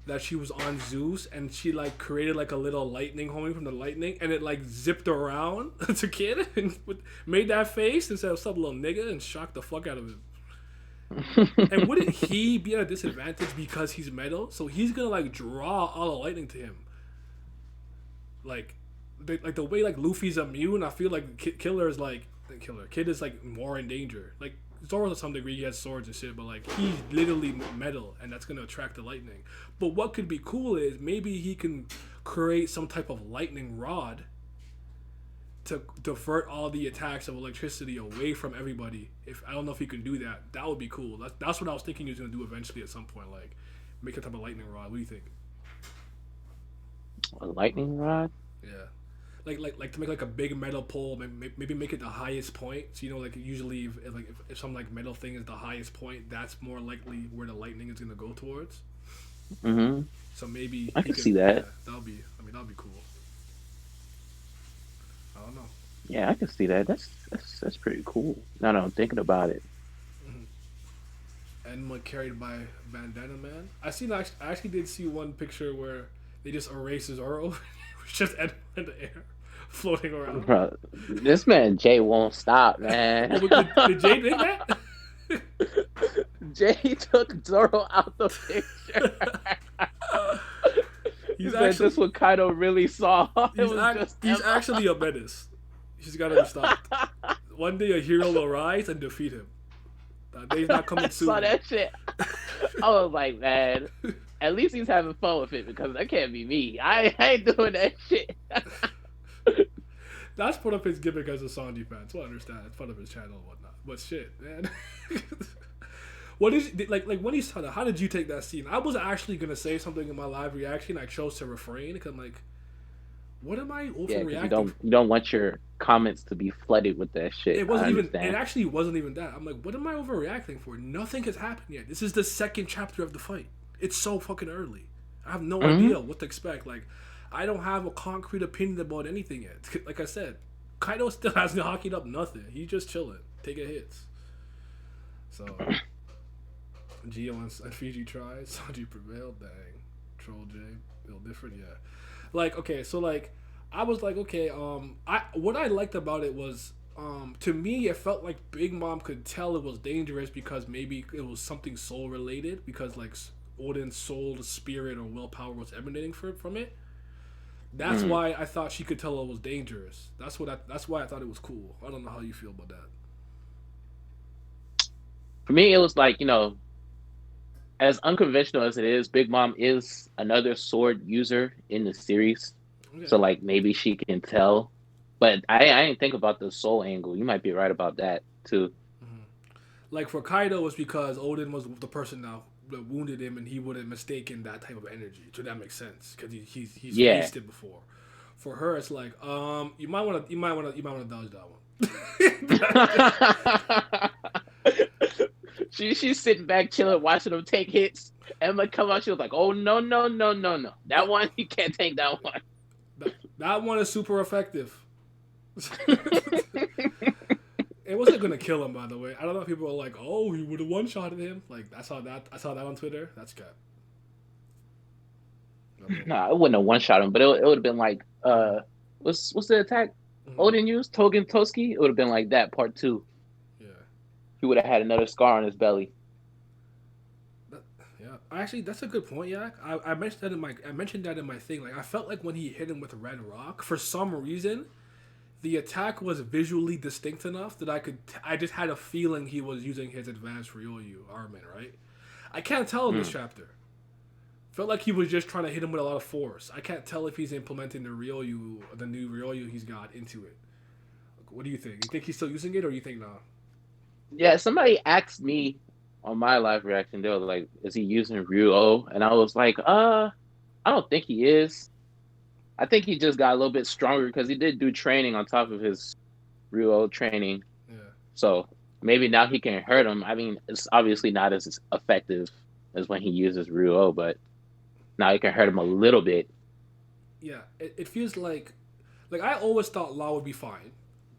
that she was on Zeus and she like created like a little lightning homing from the lightning and it like zipped around to Kid and made that face and said, "What's up, little nigga?" and shocked the fuck out of him. And wouldn't he be at a disadvantage because he's metal? So he's gonna like draw all the lightning to him. Like the way like Luffy's immune, I feel like Kid is like more in danger. Like Zoro to some degree, he has swords and shit, but like he's literally metal, and that's gonna attract the lightning. But what could be cool is maybe he can create some type of lightning rod to divert all the attacks of electricity away from everybody. If I don't know if he can do that, that would be cool. That's what I was thinking he was gonna do eventually at some point, like make a type of lightning rod. What do you think? A lightning rod? Yeah. Like to make like a big metal pole, maybe make it the highest point. So like usually if some like metal thing is the highest point, that's more likely where the lightning is gonna go towards. Mm-hmm. So maybe I can see that. Yeah, that'll be cool. I don't know. Yeah, I can see that. That's pretty cool. Now that I'm thinking about it. Mm-hmm. Enma carried by Bandana Man. I actually did see one picture where they just erased Zoro. It's just Enma in the air, floating around. Bro, this man Jay won't stop, man. Oh, did Jay think that? Jay took Zoro out the picture. He's He said actually this what Kaido really saw. he's actually a menace. He's got to be stopped. One day a hero will rise and defeat him. That day's not coming I soon. saw that shit. I was like, man, at least he's having fun with it because that can't be me. I ain't doing that shit. That's part of his gimmick as a Sanji fan, so I understand. It's part of his channel and whatnot. But shit, man. What is like when he saw that? How did you take that scene? I was actually gonna say something in my live reaction. I chose to refrain because I'm like, what am I Yeah, overreacting? because you don't want your comments to be flooded with that shit. It wasn't I even. understand. It actually wasn't even that. I'm like, what am I overreacting for? Nothing has happened yet. This is the second chapter of the fight. It's so fucking early. I have no idea what to expect. Like, I don't have a concrete opinion about anything yet. Like I said, Kaido still hasn't hockeyed up nothing. He's just chilling, taking hits. So, Gio and Fiji tried. Sanji prevailed. Dang, Troll J, feel different. Yeah, like okay, so like. I was like, okay, what I liked about it was, to me, it felt like Big Mom could tell it was dangerous because maybe it was something soul related because like Odin's soul, spirit, or willpower was emanating from it. That's why I thought she could tell it was dangerous. That's why I thought it was cool. I don't know how you feel about that. For me, it was like, as unconventional as it is, Big Mom is another sword user in the series. Okay. So, like, maybe she can tell. But I didn't think about the soul angle. You might be right about that, too. Like, for Kaido, it's because Odin was the person that wounded him, and he would have mistaken that type of energy. So that makes sense, because he's faced it before. For her, it's like, you might want to dodge that one. She's sitting back, chilling, watching them take hits. Emma come out, she was like, "Oh no. That one, you can't take that one." That one is super effective. It wasn't gonna kill him, by the way. I don't know if people are like, "Oh, he would have one-shotted him." Like I saw that on Twitter. That's cap. Nah, it wouldn't have one-shot him, but it would have been like, what's the attack Odin used? Togen Toski? It would have been like that, part 2. Yeah. He would have had another scar on his belly. Yeah, actually, that's a good point. Yeah, I mentioned that in my thing. Like, I felt like when he hit him with Red Rock, for some reason, the attack was visually distinct enough that I just had a feeling he was using his advanced Ryoyu Armin. Right? I can't tell in this chapter. Felt like he was just trying to hit him with a lot of force. I can't tell if he's implementing the new Ryoyu he's got into it. What do you think? You think he's still using it, or you think not? Yeah, somebody asked me on my live reaction, they were like, "Is he using Ryuo?" And I was like, I don't think he is. I think he just got a little bit stronger because he did do training on top of his Ryuo training. Yeah. So maybe now he can hurt him. I mean, it's obviously not as effective as when he uses Ryuo, but now he can hurt him a little bit. Yeah, it feels like I always thought Law would be fine.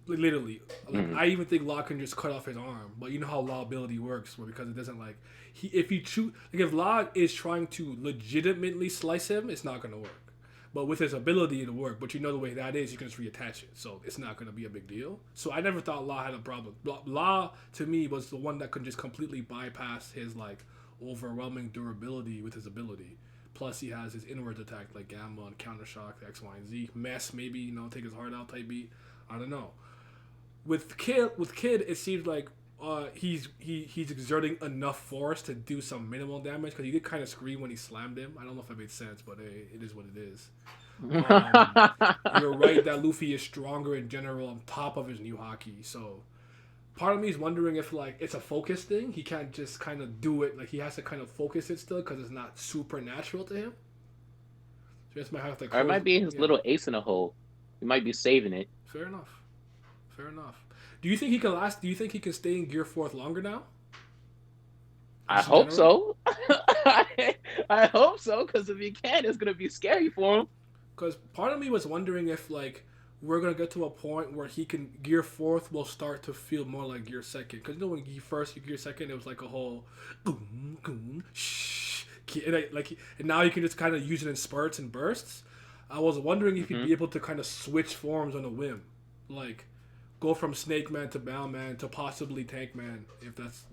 Like, literally. Like, I even think Law can just cut off his arm. But you know how Law ability works, where because it doesn't like if Law is trying to legitimately slice him, it's not gonna work. But with his ability, it'll work. But you know the way that is, you can just reattach it, so it's not gonna be a big deal. So I never thought Law had a problem. Law to me was the one that could just completely bypass his like overwhelming durability with his ability. Plus, he has his inwards attack like Gamma and Counter Shock, X, Y, and Z. Mess, maybe, take his heart out type beat. I don't know. With Kid, it seems like he's exerting enough force to do some minimal damage because he did kind of scream when he slammed him. I don't know if that made sense, but it is what it is. You're right that Luffy is stronger in general on top of his new haki. So part of me is wondering if like it's a focus thing. He can't just kind of do it. Like he has to kind of focus it still because it's not supernatural to him. So just might have to. Or it might be his little ace in a hole. He might be saving it. Fair enough. Do you think he can last? Do you think he can stay in Gear 4th longer now? I hope so. I hope so, because if he can, it's gonna be scary for him. Because part of me was wondering if like we're gonna get to a point where he can Gear Fourth will start to feel more like Gear Second. Because you know when Gear Second, it was like a whole boom, boom, shh, and now you can just kind of use it in spurts and bursts. I was wondering if you'd be able to kind of switch forms on a whim, like go from Snake Man to Bow Man to possibly Tank Man. If that's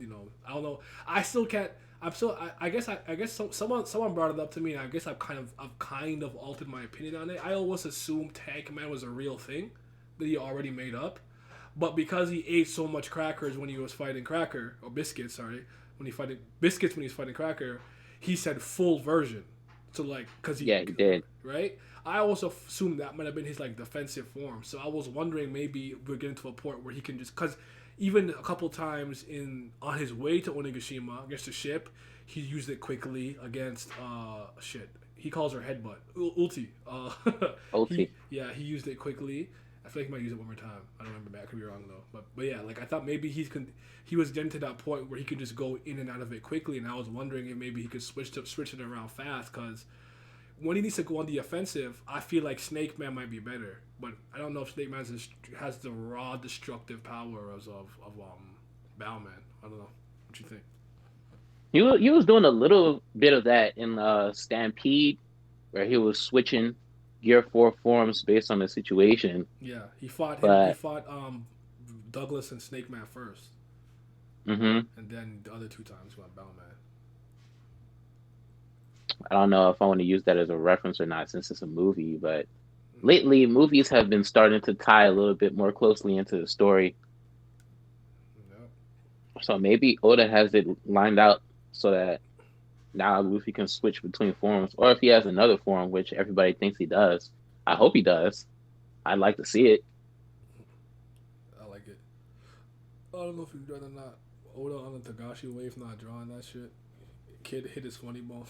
I don't know. I still can't. I'm still. I guess. I guess someone brought it up to me, and I guess I've kind of altered my opinion on it. I always assumed Tank Man was a real thing that he already made up, but because he ate so much crackers when he was fighting Cracker or biscuits, sorry, when he was fighting Cracker, he said full version. So like, cause he did. Right. I also assumed that might have been his like defensive form. So I was wondering maybe we're getting to a point where he can just cause. Even a couple times on his way to Onigashima against the ship, he used it quickly against he calls her headbutt ulti. Ulti. He used it quickly. I feel like he might use it one more time. I don't remember. I could be wrong though. But yeah, like I thought maybe he was getting to that point where he could just go in and out of it quickly, and I was wondering if maybe he could switch it around fast because when he needs to go on the offensive, I feel like Snake Man might be better. But I don't know if Snake Man has the raw destructive power of Bow Man. I don't know. What you think? He was doing a little bit of that in Stampede, where he was switching Gear 4 forms based on the situation. Yeah, he fought Douglas and Snake Man first. Mm-hmm. And then the other two times went Bow Man. I don't know if I want to use that as a reference or not since it's a movie, but lately movies have been starting to tie a little bit more closely into the story. Yep. So maybe Oda has it lined out so that now Luffy can switch between forms, or if he has another form, which everybody thinks he does. I hope he does. I'd like to see it. I like it. I don't know if you'd rather not. Oda on the Tagashi wave not drawing that shit. Kid hit his funny bone.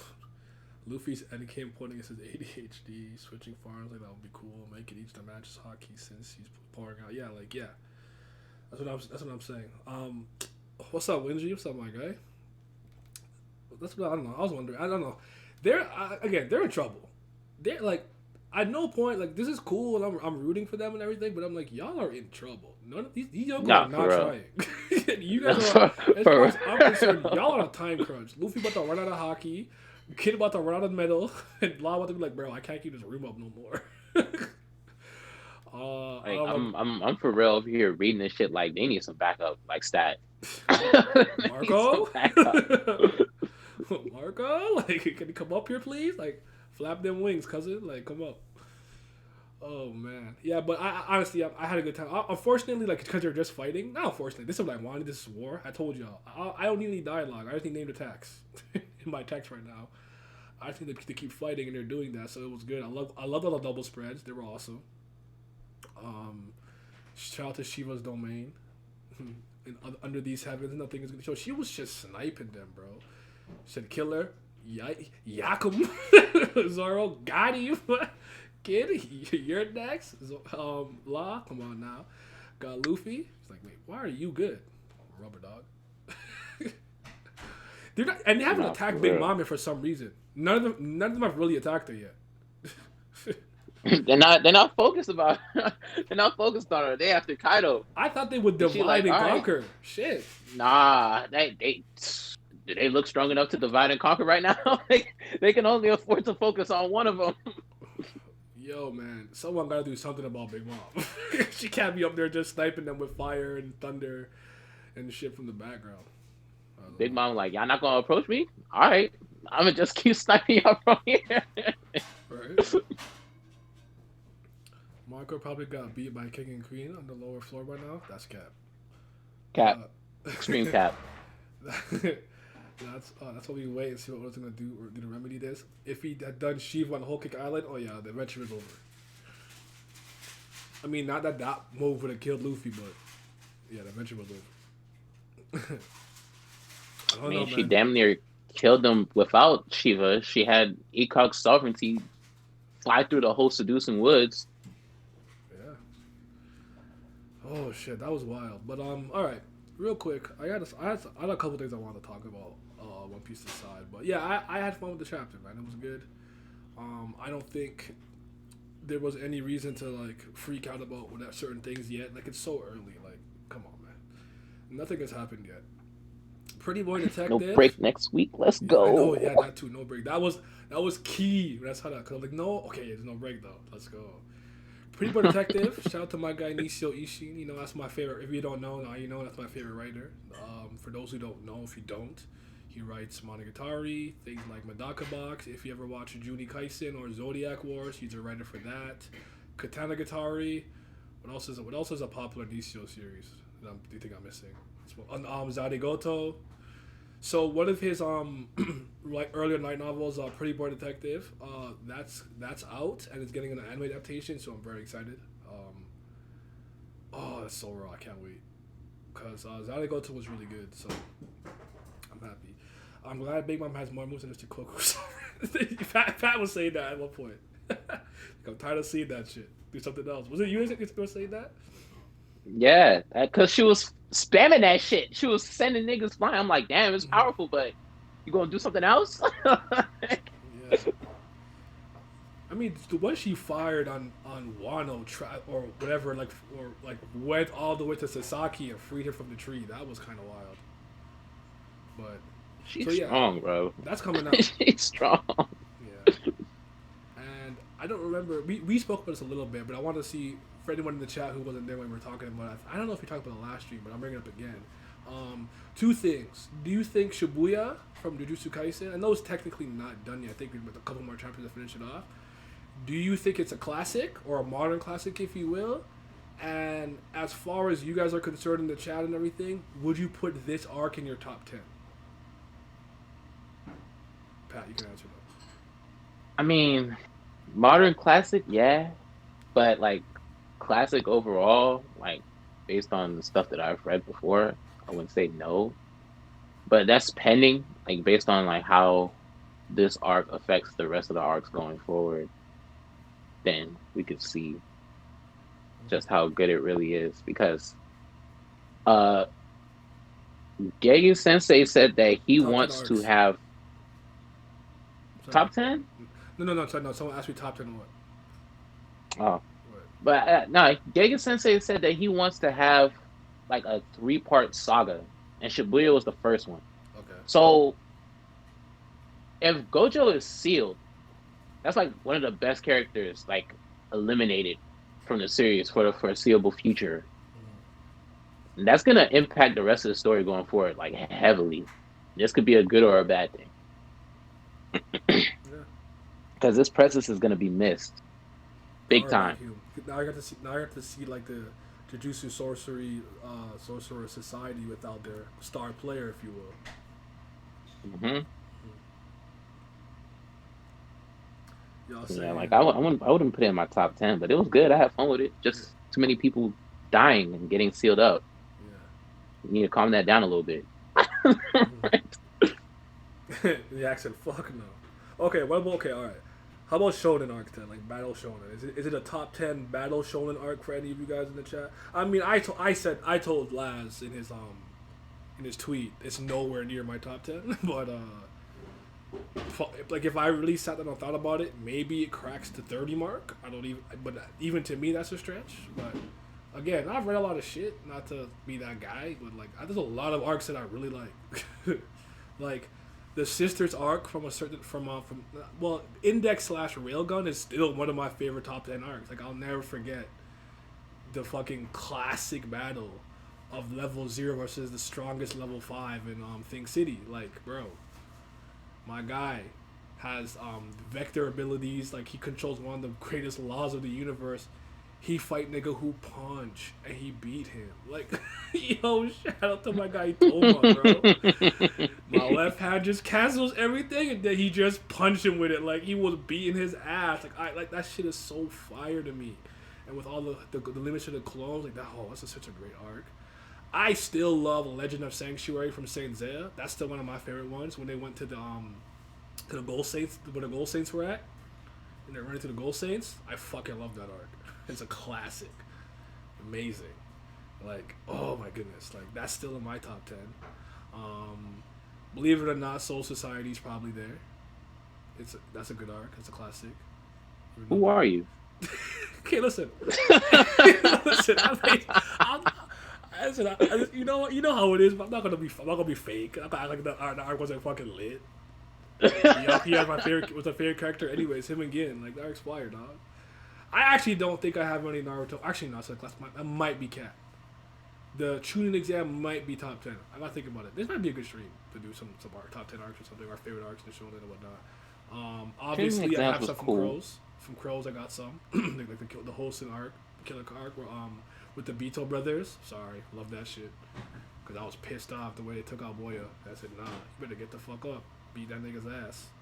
Luffy's endgame pointing at his ADHD, switching farms, like that would be cool. Make it each the matches hockey since he's pouring out. Yeah, like yeah. That's what I'm saying. What's up, Wingy? What's up, my guy? That's what I don't know. I was wondering. I don't know. They're in trouble. They're like, at no point like this is cool and I'm rooting for them and everything, but I'm like y'all are in trouble. None of these young guys are not trying. You guys are, as far as I'm concerned, y'all are on a time crunch. Luffy about to run out of hockey. Kid about to run out of the medal, and Law about to be like, bro, I can't keep this room up no more. I'm for real over here reading this shit like they need some backup, like stat. Marco, Marco, like, can you come up here, please? Like, flap them wings, cousin. Like, come up. Oh man, yeah, but I honestly, I had a good time. Unfortunately, like, because they're just fighting. Not unfortunately, this is what I wanted. This is war. I told y'all. I don't need any dialogue. I just need named attacks in my text right now. I think they keep fighting and they're doing that, so it was good. I loved all the double spreads. They were awesome. Shout out to Shiva's domain. And under these heavens, nothing is gonna show. She was just sniping them, bro. She said, "Killer, Yakum, Zoro, got you, kid. You're next." Law, come on now. Got Luffy. He's like, wait, why are you good? Rubber dog. They're not, and they haven't attacked Big Mama for some reason. None of them have really attacked her yet. They're not focused about. They're not focused on her. They after Kaido. I thought they would divide and conquer. Right. Shit. Nah, they do they look strong enough to divide and conquer right now? They can only afford to focus on one of them. Yo, man, someone gotta do something about Big Mom. She can't be up there just sniping them with fire and thunder and shit from the background. Big Mom like, y'all not gonna approach me? All right, I'm gonna just keep sniping y'all from here. Right. Marco probably got beat by King and Queen on the lower floor by now. That's cap. Cap. Extreme cap. That's what we wait and see what we're gonna do or to remedy this. If he had done Shiva on Whole Cake Island, oh yeah, the adventure is over. I mean, not that move would have killed Luffy, but yeah, the adventure was over. I mean, she damn near killed him without Shiva. She had Ikog's sovereignty fly through the whole seducing woods. Yeah. Oh shit, that was wild. But all right, real quick, I had a couple things I wanted to talk about. One Piece aside, but yeah, I had fun with the chapter, man. It was good. I don't think there was any reason to like freak out about certain things yet. Like it's so early. Like, come on, man. Nothing has happened yet. Pretty Boy No Detective. break next week. Let's Yeah, go. I know. Yeah, that too. No break. That was key. That's how that. Cause like no. Okay, there's no break though. Let's go. Pretty Boy Detective. Shout out to my guy Nishio Ishin. You know that's my favorite. If you don't know, now you know that's my favorite writer. For those who don't know, if you don't, he writes Monogatari, things like Medaka Box. If you ever watch Juni Kaisen or Zodiac Wars, he's a writer for that. Katana Gatari. What else is a popular Nishio series that do you think I'm missing? Zarigoto. So one of his like earlier light novels, Pretty Boy Detective, that's out and it's getting an anime adaptation, so I'm very excited. Oh, that's so raw! I can't wait because Zarigoto was really good, so I'm happy. I'm glad Big Mom has more moves than Mr. Koku. Pat was saying that at one point. I'm tired of seeing that shit. Do something else. Was it you that was saying that? Yeah, because she was spamming that shit. She was sending niggas flying. I'm like, damn, it's powerful, but you gonna do something else? Yeah. I mean, the way she fired on Wano or whatever, like went all the way to Sasaki and freed her from the tree. That was kind of wild. But She's so, yeah, strong, bro. that's coming out. She's strong. Yeah. And I don't remember. We spoke about this a little bit, but I want to see for anyone in the chat who wasn't there when we were talking about it. I don't know if we talked about it last stream, but I'm bringing it up again. Two things. Do you think Shibuya from Jujutsu Kaisen? I know it's technically not done yet. I think we've got a couple more chapters to finish it off. Do you think it's a classic or a modern classic, if you will? And as far as you guys are concerned in the chat and everything, would you put this arc in your top 10? Pat, you can answer that. I mean, modern classic, yeah, but like classic overall, like based on the stuff that I've read before, I wouldn't say no. But that's pending, like based on like how this arc affects the rest of the arcs going forward. Then we could see just how good it really is because Gege Sensei said that he Top 10 wants to arcs. have Sorry. top 10. No. Sorry, no. Someone asked me top 10 what? Oh, What? but no, Gege Sensei said that he wants to have like a 3-part saga, and Shibuya was the first one. Okay. So if Gojo is sealed, that's like one of the best characters like eliminated from the series for the foreseeable future. And that's gonna impact the rest of the story going forward like heavily. This could be a good or a bad thing. Yeah. Because this presence is gonna be missed, big time. Now I got to see. Now I got to see like the Jujutsu Sorcerer Society without their star player, if you will. hmm Y'all saying? Yeah, like I wouldn't put it in my top 10, but it was good. I had fun with it. Just too many people dying and getting sealed up. Yeah. You need to calm that down a little bit. The accent, fuck no. Okay, what about all right. How about Shonen arc then, like Battle Shonen? Is it a top 10 Battle Shonen arc for any of you guys in the chat? I mean, I told Laz in his tweet, it's nowhere near my top 10, but like if I really sat down and thought about it, maybe it cracks the 30 mark. But even to me that's a stretch. But again, I've read a lot of shit, not to be that guy, but like there's a lot of arcs that I really like. Like the Sisters arc from Index / Railgun is still one of my favorite top 10 arcs. Like I'll never forget the fucking classic battle of level 0 versus the strongest level 5 in Think City. Like, bro, my guy has vector abilities. Like he controls one of the greatest laws of the universe. He fight nigga who punch and he beat him. Like, yo, shout out to my guy Toma, bro. My left hand just cancels everything, and then he just punched him with it like he was beating his ass. Like that shit is so fire to me. And with all the limits of the clones, like that, that's such a great arc. I still love Legend of Sanctuary from Saint Seiya. That's still one of my favorite ones. When they went to the Gold Saints, where the Gold Saints were at, and they're running to the Gold Saints. I fucking love that arc. It's a classic. Amazing. Like, oh my goodness. Like, that's still in my top 10. Believe it or not, Soul Society's probably there. That's a good arc. It's a classic. Who are you? Okay, listen. Listen, you know what? You know how it is. But I'm not gonna be fake. I'm not gonna act like the arc wasn't fucking lit. He has my favorite was a favorite character anyways. Him and Gin, like the arc's fire, dog. I actually don't think I have any Naruto. Actually, no, so that might be cap. The Chunin exam might be top 10. I'm not thinking about it. This might be a good stream to do some top 10 arcs or something. Our favorite arcs in Shonen and whatnot. Obviously, I have some from Crows. From Crows, I got some like the Holson arc, Killer arc, with the Beto brothers. Sorry, love that shit. Cause I was pissed off the way they took out Boya. I said, nah, you better get the fuck up, beat that nigga's ass.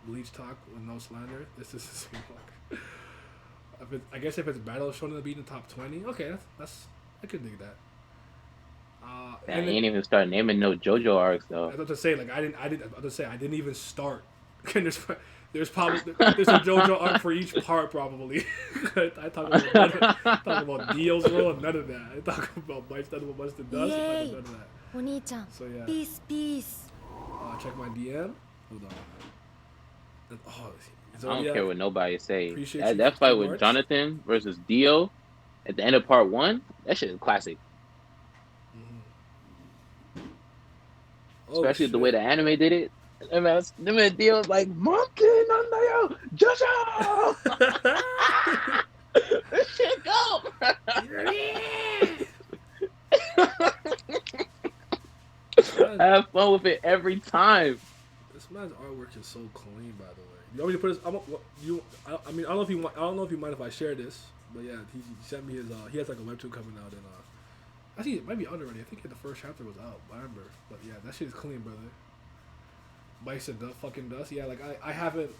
Bleach talk with no slander. This is the same arc. I guess if it's Battle Shonen to be in the top 20, okay, that's I could dig that. And you ain't even start naming no JoJo arcs though. I was about to say I didn't even start. There's probably there's a JoJo arc for each part probably. I talk about Dio's role and none of that. I talk about Bites, none about the Dust, and none of that. お兄ちゃん So yeah. ピースピース Check my DM. Hold on. Oh, I don't care what nobody say. Appreciate That you fight for with March. Jonathan versus Dio at the end of part 1, that shit is classic. Oh, Especially shit. the way the anime did it. Them and Dio was like, Monkey, no, JoJo! This shit go! I have fun with it every time. This man's artwork is so clean, by the way. You want me to put his? I don't know if you mind if I share this, but yeah, he sent me his. He has like a webtoon coming out, and I think it might be out already. I think the first chapter was out. I remember, but yeah, that shit is clean, brother. Bites and fucking dust. Yeah, like I haven't.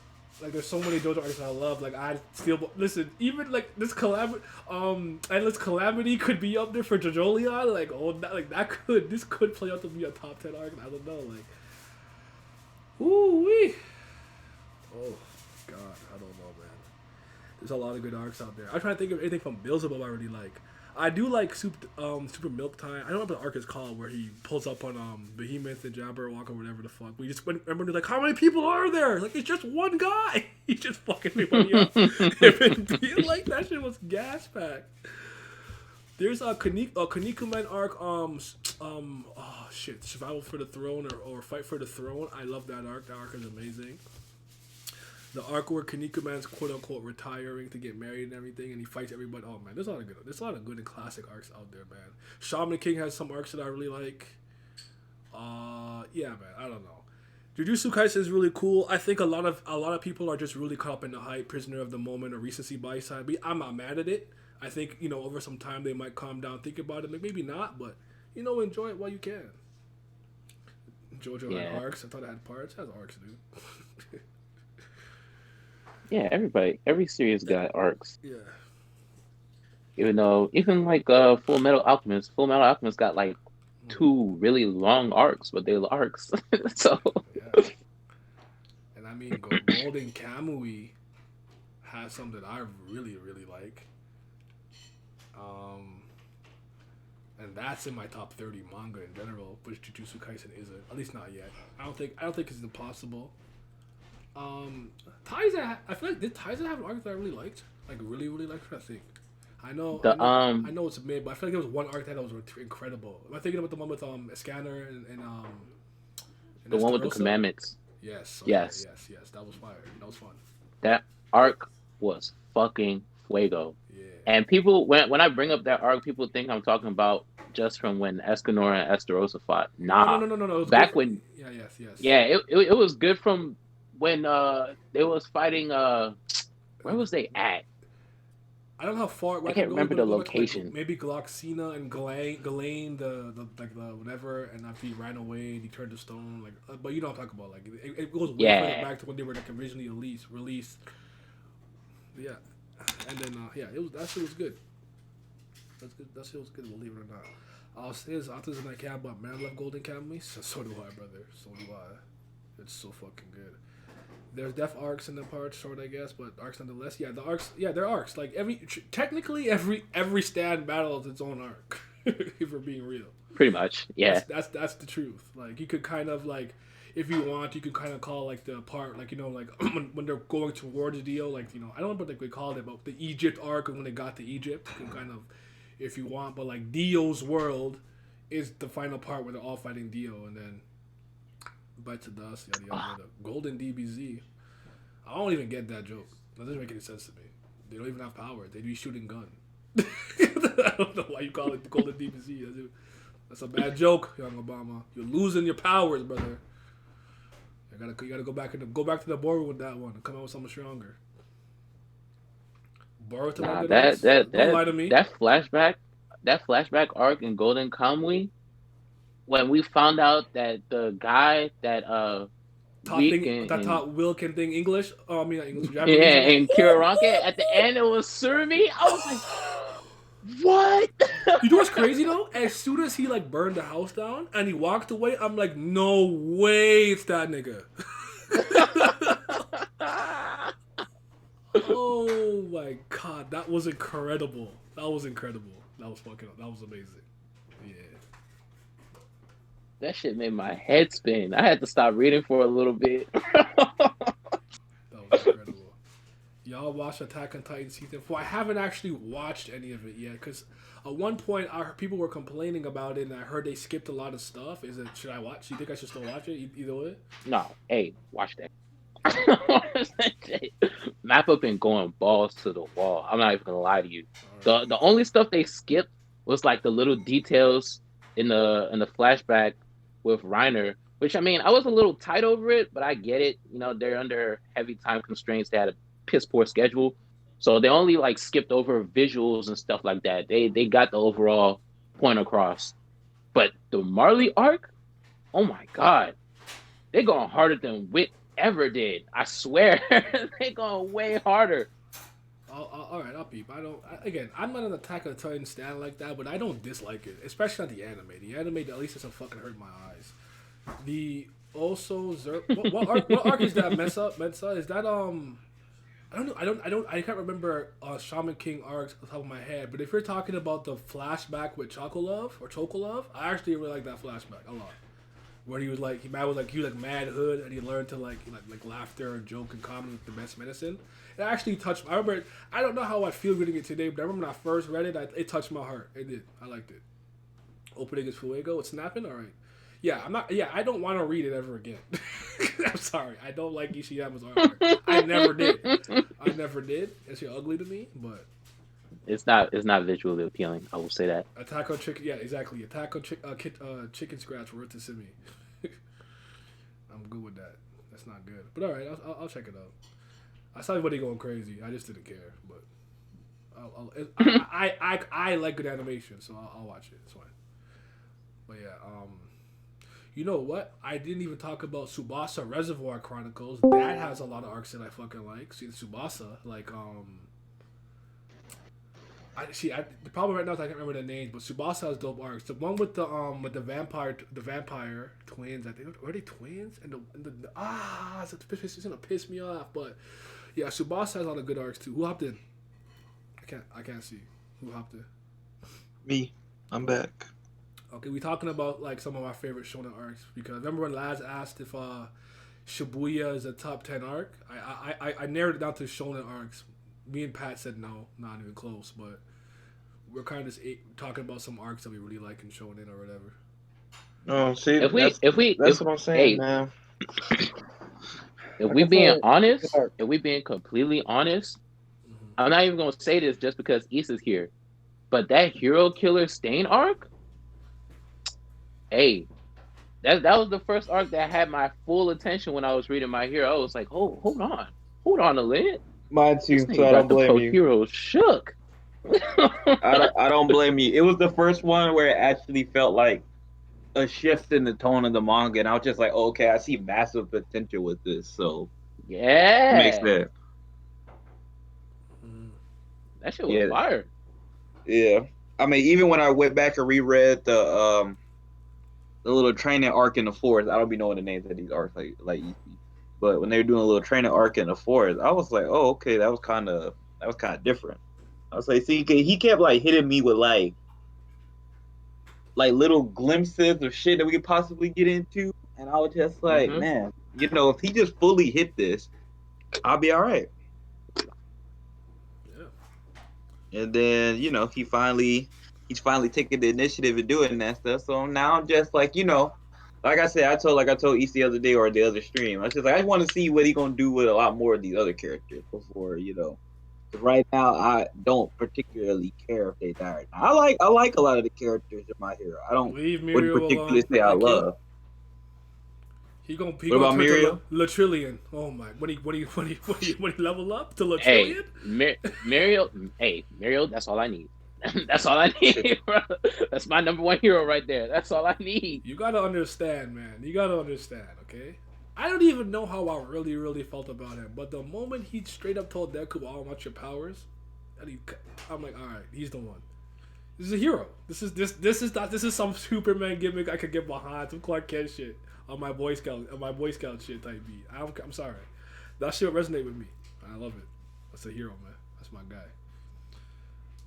Like there's so many JoJo arcs I love. Like I still listen. Even like this Endless Calamity could be up there for JoJolion. Like this could play out to be a top 10 arc. I don't know. Like, ooh wee. Oh god, I don't know, man. There's a lot of good arcs out there. I'm trying to think of anything from Beelzebub I really like. I do like Super Milk Time. I don't know what the arc is called where he pulls up on Behemoth and Jabberwock or whatever the fuck. We just remember like, how many people are there? Like it's just one guy. He's just fucking everybody up. Like that shit was gas packed. There's a Kinnikuman arc. Oh shit, Survival for the Throne or Fight for the Throne. I love that arc. That arc is amazing. The arc where Kinnikuman's quote unquote retiring to get married and everything, and he fights everybody. Oh man, there's a lot of good and classic arcs out there, man. Shaman King has some arcs that I really like. Yeah, man, I don't know. Jujutsu Kaisen is really cool. I think a lot of people are just really caught up in the hype, prisoner of the moment, or recency bias side. But I'm not mad at it. I think over some time they might calm down, think about it. Maybe not, but enjoy it while you can. JoJo had arcs. I thought it had parts. It has arcs, dude. Yeah, every series got arcs. Yeah. Even like Full Metal Alchemist got like 2 really long arcs, but they're arcs. So. Yeah. And I mean, Golden Kamui has something I really, really like. And that's in my top 30 manga in general, which Jujutsu Kaisen isn't. At least not yet. I don't think it's impossible. Taiza, I feel like did Taiza have an arc that I really liked? Like really, really liked. I think. I know it's mid, but I feel like there was one arc that was incredible. Am I thinking about the one with Scanner and the one with the commandments? Yes. Okay, yes. That was fire. That was fun. That arc was fucking fuego. Yeah. And people, when I bring up that arc, people think I'm talking about just from when Escanor and Estarossa fought. Nah. No. Back when. Yeah. Yes. Yeah, it was good from when they was fighting. Where was they at? I don't know how far. I can't remember the location. Like maybe Gloxina and Ghislaine, the whatever, and after he ran away, and he turned to stone. Like, but you know what I'm talking about. Like, it goes way further back to when they were like originally released. But yeah, and then that shit was good. That's good. That shit was good. Believe it or not. I'll say this: authors in that camp, but man, I love Golden Kamuy. So do I, brother. So do I. It's so fucking good. There's def arcs in the part, short I guess, but arcs nonetheless. Yeah, the arcs. Yeah, they're arcs. Like technically every stand battle is its own arc. if we're being real. Pretty much, yeah. That's the truth. Like you could kind of like, if you want, you can kind of call like the part like like when they're going towards Dio, like I don't know what they called it, but the Egypt arc when they got to Egypt, you can kind of, if you want, but like Dio's world is the final part where they're all fighting Dio, and then Bites of Dust, yada yada yada. Golden DBZ. I don't even get that joke. That doesn't make any sense to me. They don't even have power. They be shooting gun. I don't know why you call it the Golden DBZ. That's a bad joke, young Obama. You're losing your powers, brother. You gotta go back to the board with that one and come out with something stronger. Boruto, Nah, don't lie to me. that flashback arc in Golden Kamuy, when we found out that the guy that taught Will can think English. Oh, I mean not English, Japanese. Yeah, and Kiraranke at the end it was Surumi. I was like, what? You know what's crazy though? As soon as he like burned the house down and he walked away, I'm like, no way, it's that nigga. Oh my god, that was incredible. That was amazing. Yeah. That shit made my head spin. I had to stop reading for a little bit. That was incredible. Y'all watched Attack on Titan season 4. I haven't actually watched any of it yet because at one point I heard people were complaining about it, and I heard they skipped a lot of stuff. Should I watch? Do you think I should still watch it? Either way. No, hey, watch that. Mappa been going balls to the wall. I'm not even gonna lie to you. The only stuff they skipped was like the little details in the flashback with Reiner, which I mean I was a little tight over it, but I get it. They're under heavy time constraints. They had a piss poor schedule, so they only like skipped over visuals and stuff like that. They got the overall point across. But the Marley arc, oh my god, they're going harder than Wit ever did. I swear, they're going way harder. All right, I'll peep. I'm not an Attack on Titan stan like that, but I don't dislike it, especially not the anime. The anime at least doesn't fucking hurt my eyes. What arc is that? Mensa? Is that I can't remember Shaman King arcs off the top of my head, but if you're talking about the flashback with Chocolove, I actually really like that flashback a lot. Where he was like, he was mad hood, and he learned to like laughter and joke and comedy with the best medicine. It actually touched. I remember. I don't know how I feel reading it today, but I remember when I first read it, it touched my heart. It did. I liked it. Opening is Fuego. It's snapping. All right. Yeah, I'm not. Yeah, I don't want to read it ever again. I'm sorry. I don't like Ishiyama's artwork. I never did. It's ugly to me, but it's not visually appealing. I will say that. Attack on Chicken. Yeah, exactly. Attack on Chicken Scratch worth to me. I'm good with that. That's not good. But all right, I'll check it out. I saw everybody going crazy. I just didn't care. But I like good animation, so I'll watch it. It's fine. But yeah, you know what? I didn't even talk about Tsubasa Reservoir Chronicles. That has a lot of arcs that I fucking like. See, Tsubasa, like the problem right now is I can't remember the names, but Tsubasa has dope arcs. The one with the vampire twins, I think, are they twins? And it's gonna piss me off, but yeah, Tsubasa has a lot of good arcs too. Who hopped in? I can't see who hopped in. Me, I'm back. Okay, we talking about like some of our favorite shonen arcs because remember when Laz asked if Shibuya is a top 10 arc? I narrowed it down to shonen arcs. Me and Pat said no, not even close, but we're kind of just talking about some arcs that we really like in shonen or whatever. No, see, that's what I'm saying, man. If we being completely honest, I'm not even gonna say this just because Issa's here, but that Hero Killer Stain arc, hey, that was the first arc that had my full attention when I was reading My Hero. I was like, hold on a minute. Mine too, so I don't blame you. Hero shook. I don't blame you. It was the first one where it actually felt like a shift in the tone of the manga, and I was just like, okay, I see massive potential with this. So yeah, it makes sense. That shit was fire. Yeah, I mean, even when I went back and reread the little training arc in the forest, I don't be knowing the names of these arcs like you see. But when they were doing a little training arc in the forest, I was like, oh, okay, that was kind of different. I was like, see, he kept like hitting me with like like little glimpses of shit that we could possibly get into, and I was just like, Mhm. man, if he just fully hit this, I'll be all right. Yeah. And then he's finally taking the initiative and doing that stuff. So now I'm just like, like I said, I told East the other day or the other stream. I was just like, I want to see what he's gonna do with a lot more of these other characters before. 'Cause right now I don't particularly care if they die or not. I like a lot of the characters in My Hero. I don't Leave wouldn't Muriel particularly alone. say I Thank you. love. He What gonna about turn Muriel? to Latrillion. Oh my! When he level up to Hey, Latrillion? Muriel, that's all I need. That's all I need, bro. That's my number one hero right there. That's all I need. You gotta understand, man. You gotta understand, okay? I don't even know how I really, really felt about him, but the moment he straight up told Deku, "I want your powers," I'm like, all right, he's the one. This is a hero. This is some Superman gimmick I could get behind, some Clark Kent shit on my Boy Scout shit type beat. I'm sorry, that shit resonate with me. I love it. That's a hero, man. That's my guy.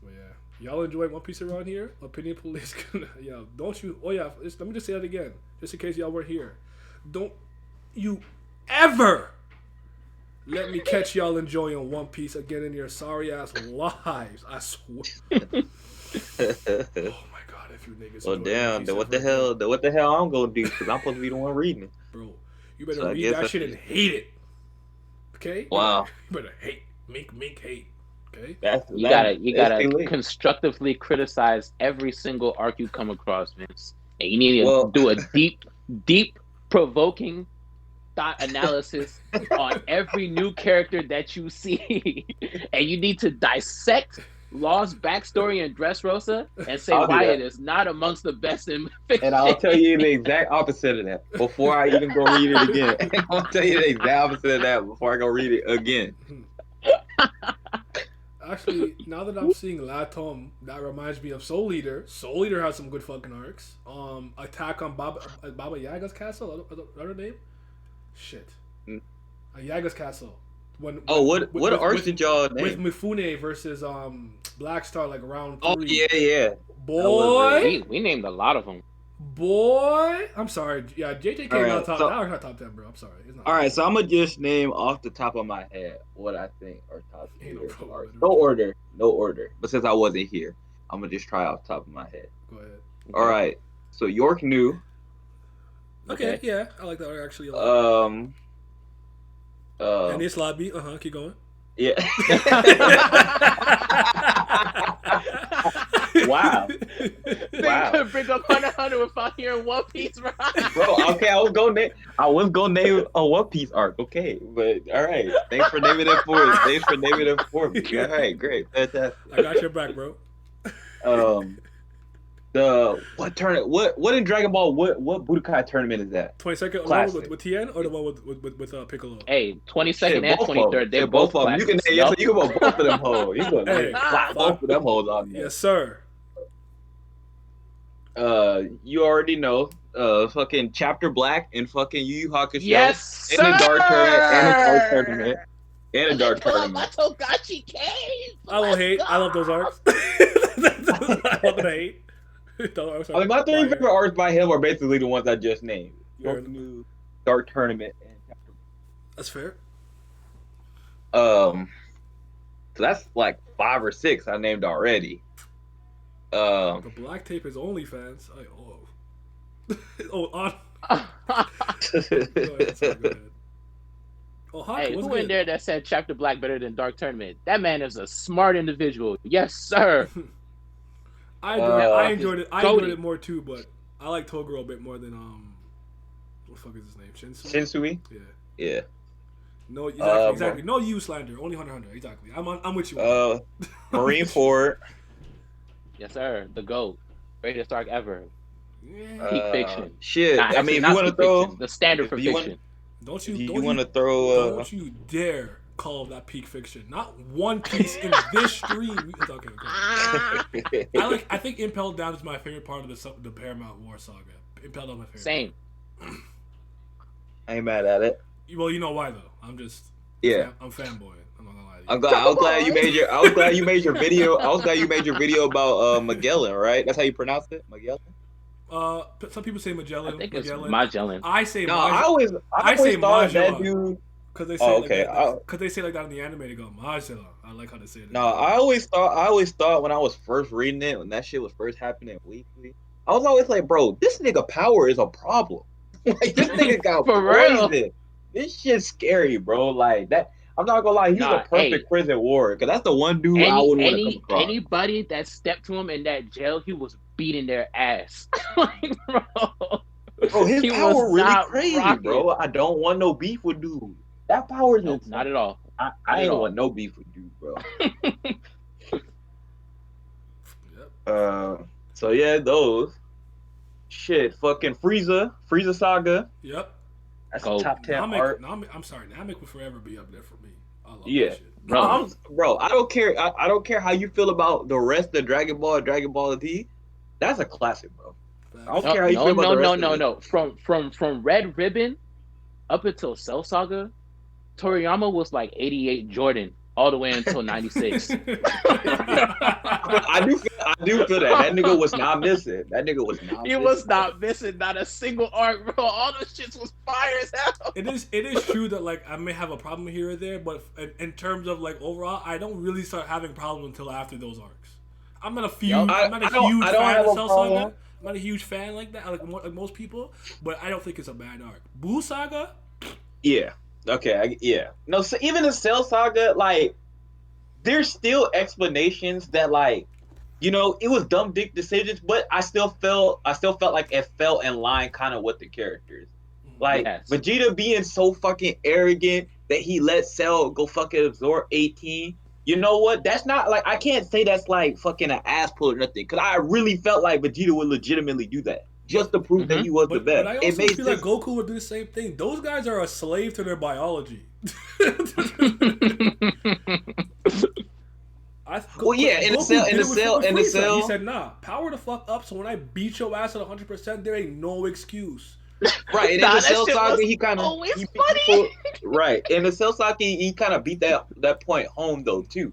But yeah, y'all enjoy One Piece around here? Opinion Police, yo, don't you? Oh yeah, let me just say that again, just in case y'all weren't here. Don't you ever let me catch y'all enjoying One Piece again in your sorry ass lives. I swear. Oh my god, if you niggas. Well, enjoy One damn. Piece Then what ever the again. hell? Then what the hell I'm gonna do? Because I'm supposed to be the one reading it. Bro, you better So I read guess that I- shit and hate it. Okay? Wow. You better hate. Mink hate. Okay? You gotta constructively criticize every single arc you come across, Vince. And you need to Well- do a deep, provoking thought analysis on every new character that you see. And you need to dissect Law's backstory in Dressrosa and say I'll do why that. it is not amongst the best in fiction. And I'll tell you the exact opposite of that before I even go read it again. I'll tell you the exact opposite of that before I go read it again. Actually, now that I'm seeing Latom, that reminds me of Soul Eater. Soul Eater has some good fucking arcs. Attack on Baba Yaga's castle. Other name? Shit. Mm. Yaga's castle. What Arcs did y'all name? with Mifune versus Black Star, like round 3. Oh yeah. Boy, we named a lot of them. boy. I'm sorry. Yeah, JJK Alright, not top. so- that was not top 10, bro. I'm sorry. It's not All right, top so I'm gonna just name off the top of my head what I think are top Ain't no tier problem, arcs. literally. No order. But since I wasn't here, I'm gonna just try off the top of my head. 10. Go ahead. All right. So York New. Okay, yeah, I like that arc actually a lot. And this lobby, keep going. Yeah. Wow. Wow. Couldn't bring up Hunter x Hunter without hearing One Piece, right? Bro, okay, I was gonna name a One Piece arc, okay, but all right. Thanks for naming it for me. All right, great, fantastic. I got your back, bro. What in Dragon Ball? What Budokai tournament is that? 22nd, the one Classic. with Tien or the one with Piccolo? Hey, 22nd Shit, and both of them. 23rd, they're Shit, both of them. You can classics. yeah, so Yup. you can put both of them hoes. You can Hey, slap both of them hoes on there. Yes, sir. You already know. Fucking Chapter Black and fucking Yu Yu Hakusho. Yes, sir. And a dark tournament. And a dark Pull out tournament. my Togashi cave. I don't hate. I love those arcs. I love that I hate. Those arcs are I mean, my three fire. favorite arcs by him are basically the ones I just named. Fair York New, Dark Tournament, and Chapter That's fair. So that's like 5 or 6 I named already. The black tape is OnlyFans. On. Go ahead, sorry, go ahead. Oh, Hawk, Hey, what's who in good? there that said Chapter Black better than Dark Tournament? That man is a smart individual. Yes, sir. I enjoyed it. I enjoyed Cody. it more too, but I like Toguro a bit more than what the fuck is his name? Shinsu. Shinsui? Yeah. Yeah. No, exactly. No you slander. Only Hunter. Exactly. I'm with you. Marine Ford. Yes, sir. The GOAT. Greatest arc ever. Yeah. Peak fiction. Shit. Nah, I actually, mean, if not you want to peak throw, fiction, the standard for if you want- fiction. Don't if you you want to throw, don't you dare call that peak fiction. Not One Piece in this stream. Okay. I think Impel Down is my favorite part of the Paramount War saga. Impel Down is my favorite. Same. I ain't mad at it. Well, you know why though. I'm just Yeah. I'm fanboying. I'm not gonna lie to you. I was glad you made your. I was glad you made your video. I was glad you made your video about Magellan. Right? That's how you pronounce it, Magellan. Some people say Magellan. I think it's Magellan. Magellan. I say No, Magellan. I always say thought that Magellan. dude. Because they say Oh, like okay. that. Because they say like that in the anime. They go Magellan. I like how they say it. No, I always thought when I was first reading it, when that shit was first happening weekly, I was always like, bro, this nigga power is a problem. Like this nigga got For real. poison. This shit's scary, bro. Like that. I'm not gonna lie, he's a perfect prison warrior. Cause that's the one dude I would want to come across. Anybody that stepped to him in that jail, he was beating their ass. Like, bro, his power really crazy, bro. I don't want no beef with dude. That power is not at all. I ain't want no beef with dude, bro. So yeah, those. Shit, fucking Frieza Saga. Yep. That's top 10 art. I'm sorry, Namek will forever be up there for me. I love that shit. Bro, I don't care. I don't care how you feel about the rest of Dragon Ball and Dragon Ball Z. That's a classic, bro. I don't care how you feel about the rest of it. From Red Ribbon up until Cell Saga, Toriyama was like 88 Jordan all the way until 96. I do feel that. That nigga was not missing. He was not missing not a single arc, bro. All those shits was fire as hell. It is true that like I may have a problem here or there, but in terms of like overall, I don't really start having problems until after those arcs. I'm not a huge fan of Cell Saga. I'm not a huge fan like that, like most people, but I don't think it's a bad arc. Buu Saga? Yeah. Okay, yeah. No, so even the Cell Saga, like, there's still explanations that, like, you know, it was dumb dick decisions, but I still felt like it fell in line kind of with the characters. Like, Vegeta being so fucking arrogant that he let Cell go fucking absorb 18. You know what? That's not, like, I can't say that's, like, fucking an ass pull or nothing, because I really felt like Vegeta would legitimately do that. Just to prove that he was the best. But I also feel like Goku would do the same thing. Those guys are a slave to their biology. In the cell. He said, "Nah, power the fuck up. So when I beat your ass at 100%, there ain't no excuse." Right, and in the Cell Saga, he kind of right. In the Cell Saga, he kind of beat that point home though too.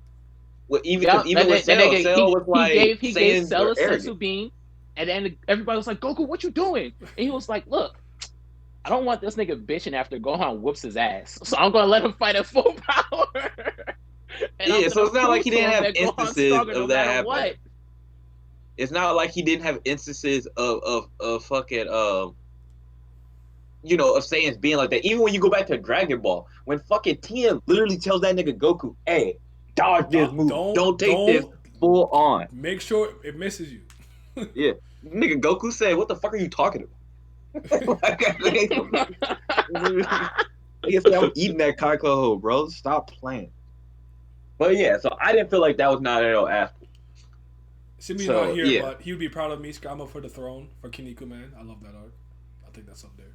Well, even with Cell was like he gave Cell a sensu bean. And then everybody was like, Goku, what you doing? And he was like, look, I don't want this nigga bitching after Gohan whoops his ass. So I'm going to let him fight at full power. So it's not like he didn't have instances of that happening. It's not like he didn't have instances of fucking, you know, of Saiyans being like that. Even when you go back to Dragon Ball, when fucking Tien literally tells that nigga Goku, hey, dodge this move. Don't take this full on. Make sure it misses you. Yeah. Nigga, Goku said, what the fuck are you talking about? I'm eating that Kaikaho, bro. Stop playing. But yeah, so I didn't feel like that was not at all ass. Simi's not here, but he would be proud of me. Scramble for the throne for Kinnikuman, man. I love that arc. I think that's up there.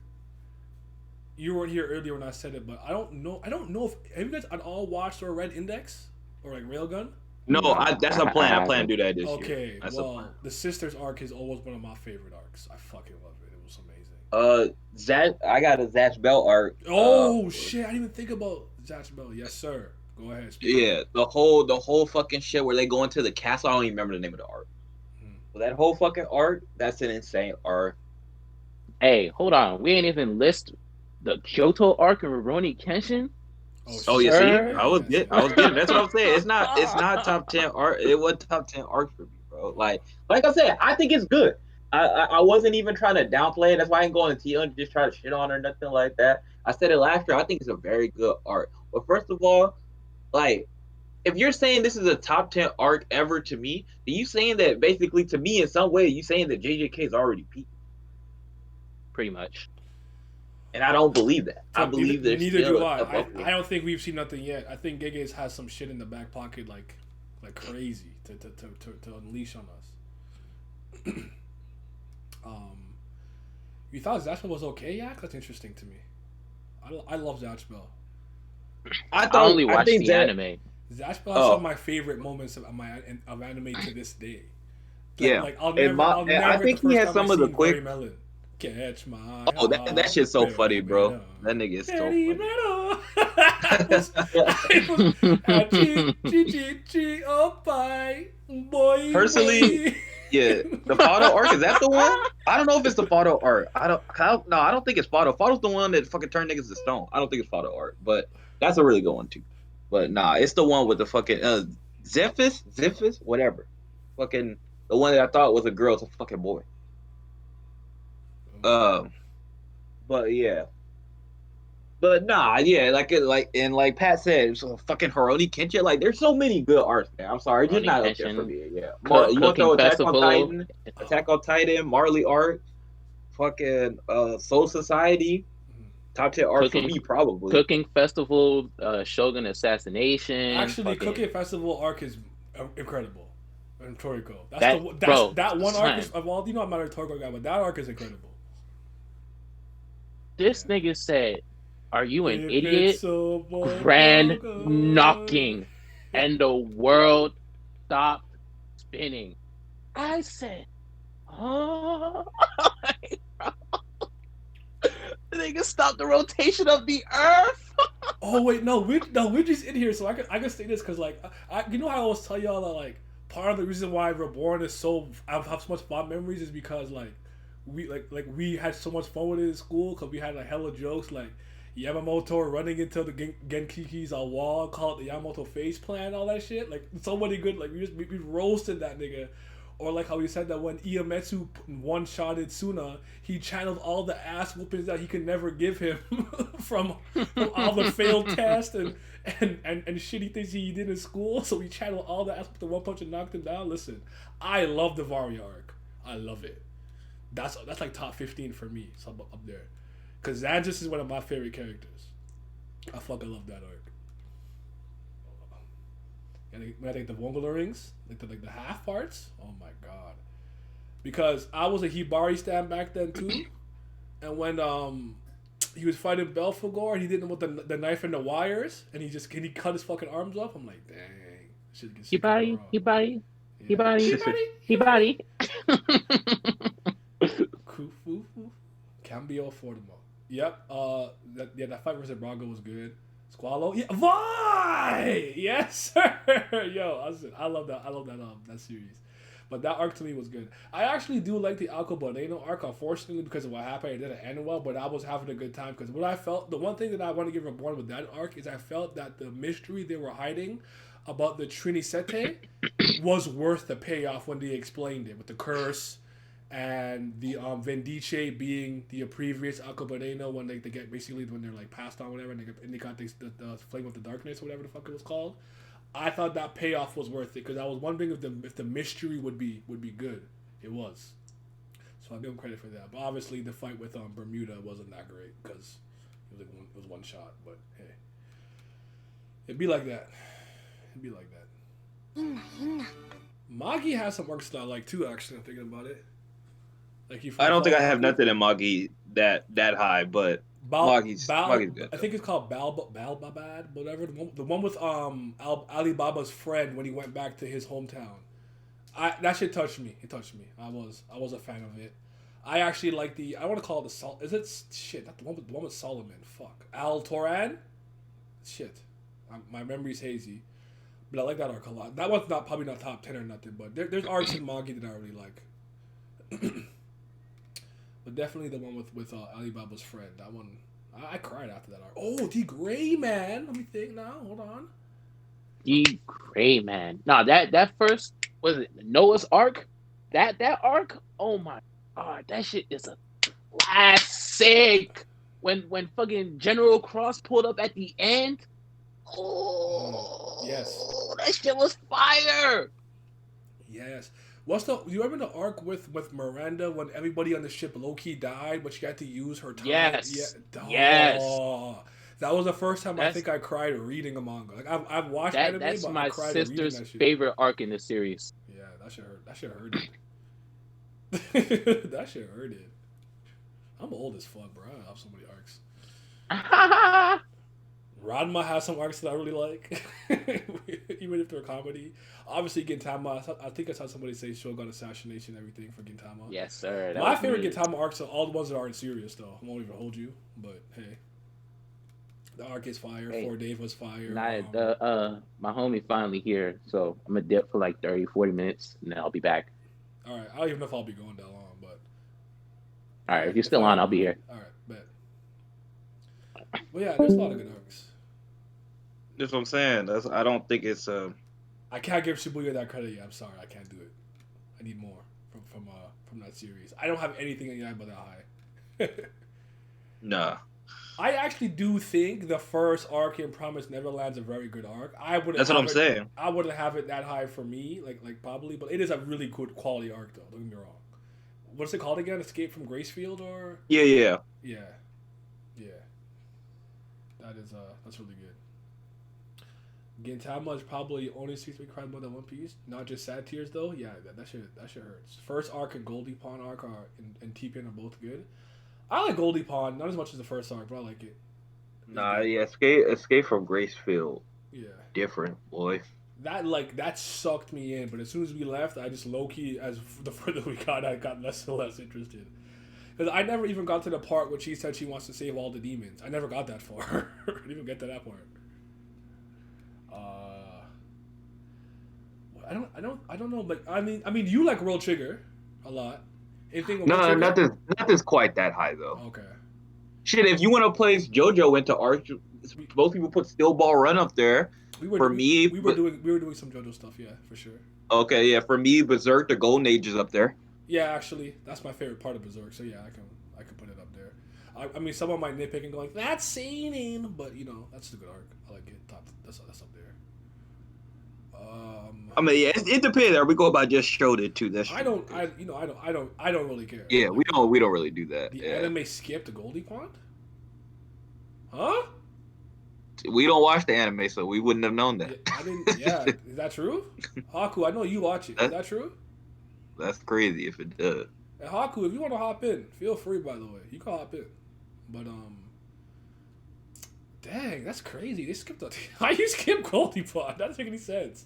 You weren't here earlier when I said it, but I don't know if have you guys at all watched or read Index or like Railgun? No, that's a plan. I plan to do that this year. Okay, well, the Sisters arc is always one of my favorite arcs. I fucking love it. It was amazing. I got a Zatch Bell arc. Oh shit! I didn't even think about Zatch Bell. Yes, sir. Go ahead. Yeah, the whole fucking shit where they go into the castle. I don't even remember the name of the arc. But that whole fucking arc, that's an insane arc. Hey, hold on. We ain't even list the Kyoto arc and Rurouni Kenshin. Oh yeah, see, I was getting. That's what I'm saying. It's not top 10 art. It was top 10 arcs for me, bro. Like I said, I think it's good. I wasn't even trying to downplay it. That's why I didn't go on TL and just try to shit on or nothing like that. I said it last year. I think it's a very good art. But first of all, like, if you're saying this is a top 10 arc ever to me, are you saying that basically to me in some way you saying that JJK is already peaked? Pretty much. And I don't believe that. I believe there's neither do I. I don't think we've seen nothing yet. I think Gege's has some shit in the back pocket like crazy to unleash on us. You thought Zatch Bell was okay, Yak? That's interesting to me. I love Zatch Bell. I only watched the anime. Zatch Bell has some of my favorite moments of anime to this day. I'll never I think he has some of the quick. Catch my that shit's so funny, bro. That nigga is so funny. Boy. Personally, Yeah, the Fado arc, is that the one? I don't know if it's the Fado arc. No, I don't think it's Fado. Fado's the one that fucking turned niggas to stone. I don't think it's Fado arc, but that's a really good one too. But nah, it's the one with the fucking Zephyrs, whatever. Fucking the one that I thought was a girl, it's a fucking boy. But yeah. But nah, yeah, like Pat said, it's a fucking Haroni Kenshin. Like, there's so many good arcs, man. I'm sorry, it's just Rurouni not up there for Kenshin, me. Yeah, you want to Cooking throw Festival. Attack on Titan, Marley arc, fucking Soul Society, top 10 arc for Cooking- me probably. Cooking Festival, Shogun Assassination. Actually, fucking- Cooking Festival arc is incredible. And Toriko. That one arc is, well, you know I'm not a Toriko guy, but that arc is incredible. This nigga said, "Are you an If idiot?" it's so Grand good. knocking, and the world stopped spinning. I said, "Oh." The nigga stopped the rotation of the earth. Oh wait, no, Widget's in here, so I can say this because like you know how I always tell y'all that like part of the reason why Reborn is so I have so much fond memories is because like we had so much fun with it in school because we had like hella jokes like Yamamoto running into the Genkiki's wall, call it the Yamamoto face plan, all that shit. Like so many good like we roasted that nigga. Or like how he said that when Iemetsu one-shotted Suna, he channeled all the ass whoopings that he could never give him from all the failed tests and shitty things he did in school. So he channeled all the ass with the one punch and knocked him down. Listen, I love the Varia arc. I love it. That's like top 15 for me. So I'm up there. Because Zanjus is one of my favorite characters. I fucking love that arc. And when I think the Wongler rings, like the half parts, oh my god! Because I was a Hibari stan back then too, and when he was fighting Belphegor and he did it with the knife and the wires, and he cut his fucking arms off. I'm like, dang, shit gets sick Hibari. Kufu, Cambio Fortimo. Yep. That fight versus Braga was good. Squalo, yeah, why? Yes, sir. Yo, I love that series. But that arc to me was good. I actually do like the Alco Boneno arc, unfortunately, because of what happened. It didn't end well, but I was having a good time because what I felt, the one thing that I want to give Reborn with that arc is I felt that the mystery they were hiding about the Trinisete was worth the payoff when they explained it with the curse and the Vendice being the previous Alco Boneno when they get basically when they're like passed on whatever and they got the Flame of the Darkness or whatever the fuck it was called. I thought that payoff was worth it because I was wondering if the mystery would be good. It was, so I give him credit for that. But obviously the fight with Bermuda wasn't that great because it was one shot. But hey, it'd be like that. Magi has some arcs that I like too. Actually, I'm thinking about it. Like I don't think I have nothing in Magi that high, but Magi's good. I think it's called Balbabad, whatever. The one with Alibaba's friend when he went back to his hometown. That shit touched me. It touched me. I was a fan of it. I actually like I want to call it is it shit? Not the one with Solomon. Fuck. Al Toran. Shit. My memory's hazy. But I like that arc a lot. That one's probably not top 10 or nothing, but there's arcs in Magi that I really like. But definitely the one with Alibaba's friend. That one, I cried after that arc. Oh, the Gray Man. Let me think now. Hold on. The Gray Man. No, that first was it Noah's Ark. That arc. Oh my god, that shit is a classic. When fucking General Cross pulled up at the end. Oh yes, that shit was fire. Yes. Do you remember the arc with Miranda when everybody on the ship low-key died, but she had to use her time? Yes. Yeah. Yes. Oh, that was the first time I think I cried reading a manga. Like I've watched that. anime, That's but my I cried sister's that shit. favorite arc in the series. Yeah, that shit hurt it. That shit hurt it. I'm old as fuck, bro. I have so many arcs. Ranma has some arcs that I really like, even if they're comedy. Obviously, Gintama. I think I saw somebody say Shogun Assassination, everything for Gintama. Yes, sir. My favorite Gintama arcs are all the ones that aren't serious, though. I won't even hold you, but hey, the arc is fire. Hey, For Dave was fire. My homie finally here, so I'm gonna dip for like 30, 40 minutes, and then I'll be back. All right. I don't even know if I'll be going that long, but All right, if you're still on, I'll be here. all right, bet. Well, yeah, there's a lot of good arcs. That's what I'm saying. I don't think it's I can't give Shibuya that credit yet. I'm sorry, I can't do it. I need more from that series. I don't have anything in Yaiba that high. nah. I actually do think the first arc in Promised Neverland's a very good arc. That's what I'm saying. I wouldn't have it that high for me, like probably, but it is a really good quality arc though. Don't get me wrong. What's it called again? Escape from Gracefield or? Yeah. Yeah. That's really good. Gintama is probably only seems to be crying more than One Piece. Not just Sad Tears though. Yeah, that shit hurts. First arc and Goldie Pond arc and T-Pin are both good. I like Goldie Pond, not as much as the first arc, but I like it. Nah, yeah, Escape from Gracefield. Yeah. Different, boy. That sucked me in, but as soon as we left, I just low key, as the further we got, I got less and less interested. Because I never even got to the part where she said she wants to save all the demons. I never got that far. I didn't even get to that part. I don't know. Like I mean, you like World Trigger a lot. Anything? No, nothing's quite that high though. Okay. Shit, if you want to place JoJo into arc, most people put Steel Ball Run up there. We were doing some JoJo stuff, yeah, for sure. Okay, yeah, for me, Berserk, the Golden Age is up there. Yeah, actually, that's my favorite part of Berserk. So yeah, I can put it up there. I mean, someone might nitpick and go like, "That's seinen," but that's a good arc. I like it. That's up there. I mean, yeah, it depends. Are we going by just showed it too? That's true. I don't really care. Yeah, we don't really do that. The anime skipped the Goldie Pond? Huh? We don't watch the anime, so we wouldn't have known that. Yeah, is that true? Haku, I know you watch it. Is that true? That's crazy if it does. And Haku, if you want to hop in, feel free. By the way, you can hop in. But dang, that's crazy. They skipped how you skip Goldie Pond? That doesn't make any sense.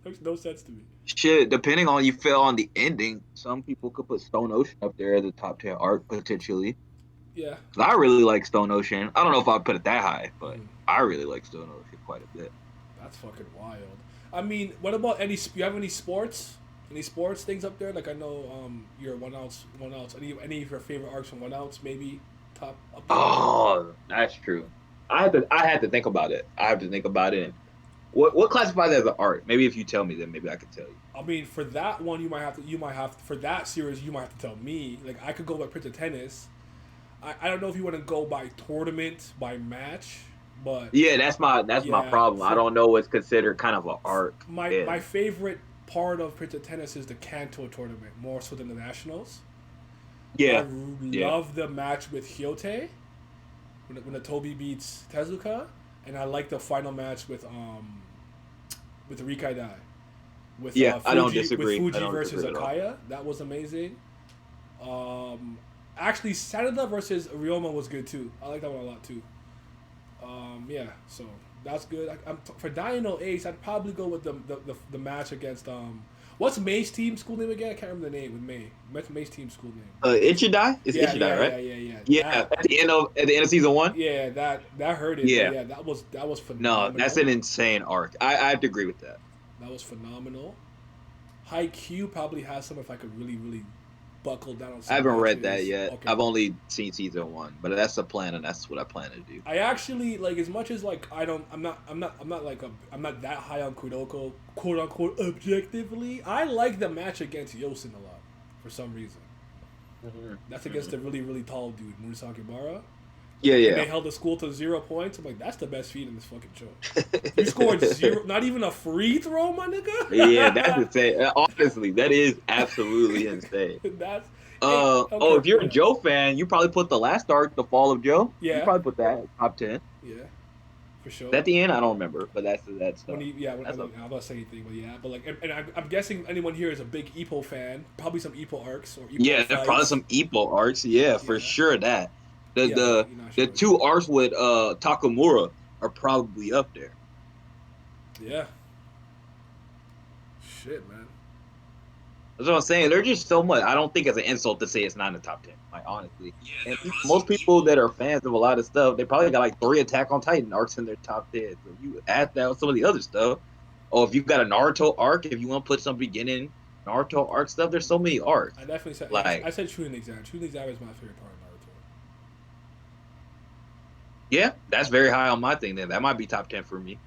Makes no sense to me. Shit, depending on you feel on the ending, some people could put Stone Ocean up there as a top 10 arc potentially. Yeah. I really like Stone Ocean. I don't know if I'd put it that high, but I really like Stone Ocean quite a bit. That's fucking wild. I mean, what about you have any sports? Any sports things up there? Like I know your one outs. Any of your favorite arcs from one outs maybe top up there? Oh, that's true. I had to think about it. I have to think about it. What classifies as an art? Maybe if you tell me, then maybe I could tell you. I mean, for that one, you might have to for that series, you might have to tell me. Like, I could go by Prince of Tennis. I don't know if you want to go by tournament, by match, but yeah, that's my problem. I don't know what's considered kind of an arc. My favorite part of Prince of Tennis is the Kanto tournament, more so than the nationals. Yeah, I love the match with Hyote when the Toby beats Tezuka, and I like the final match with Rikai Dai. Fuji, I don't disagree. With Fuji versus Akaya, that was amazing. Actually, Sanada versus Ryoma was good too. I like that one a lot too. Yeah, so that's good. For Dino Ace, I'd probably go with the match against what's May's team school name again? I can't remember the name with May. What's May's team school name? Ichidai? It's Ichidai, right? Yeah. At the end of season 1. Yeah, that hurt it. Yeah, that was phenomenal. No, that's an insane arc. I have to agree with that. That was phenomenal. Haikyuu probably has some if I could really, really buckle down on some I haven't matches. read that yet. Okay. I've only seen season 1, but that's the plan, and that's what I plan to do. I actually like as much as like I'm not that high on Kuroko, quote unquote objectively. I like the match against Yosin a lot for some reason. Mm-hmm. That's against the really, really tall dude, Murasaki Bara. Yeah. And they held the school to 0 points. I'm like, that's the best feat in this fucking show. You scored 0, not even a free throw, my nigga. Yeah, that's insane. Honestly, that is absolutely insane. That's. If you're a Joe fan, you probably put the last arc, The Fall of Joe. Yeah. You probably put that top 10. Yeah, for sure. Is that the end? I don't remember, but that's stuff. I'm not saying anything, but yeah, but like, and I'm guessing anyone here is a big Ippo fan. Probably some Ippo arcs or Ippo yeah, there's probably some Ippo arcs. Yeah, for sure that. The sure. 2 arcs with Takamura are probably up there. Yeah. Shit, man. That's what I'm saying. There's just so much. I don't think it's an insult to say it's not in the top 10. Like, honestly. And most people that are fans of a lot of stuff, they probably got like 3 Attack on Titan arcs in their top 10. So you add that with some of the other stuff. Or if you've got a Naruto arc, if you want to put some beginning Naruto arc stuff. There's so many arcs. I definitely said. Like, I said Chunin exam. Chunin exam is my favorite part of Naruto. yeah, that's very high on my thing. Then that might be top 10 for me.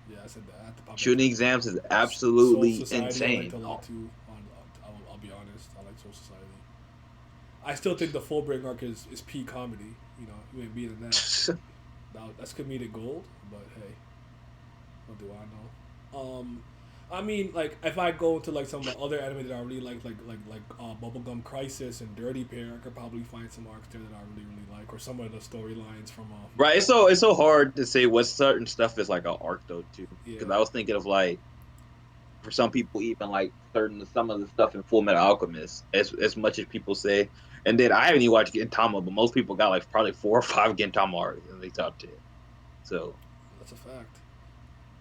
Yeah, I said that. I have to pop it. Shooting exams is Soul absolutely Society, I insane. liked a lot too. I'll be honest. I like Soul Society. I still think the Fullbring arc is peak comedy. You know, you ain't beating that. That's comedic gold. But hey, what do I know? I mean, like if I go into like some of the other anime that I really like Bubblegum Crisis and Dirty Pair, I could probably find some arcs there that I really like, or some of the storylines from. Right, it's so hard to say what certain stuff is like an arc though too. Because Yeah. I was thinking of like for some people even like some of the stuff in Full Metal Alchemist as much as people say. And then I haven't even watched Gintama, but most people got like probably 4 or 5 Gintama arcs in the top 10. So That's a fact.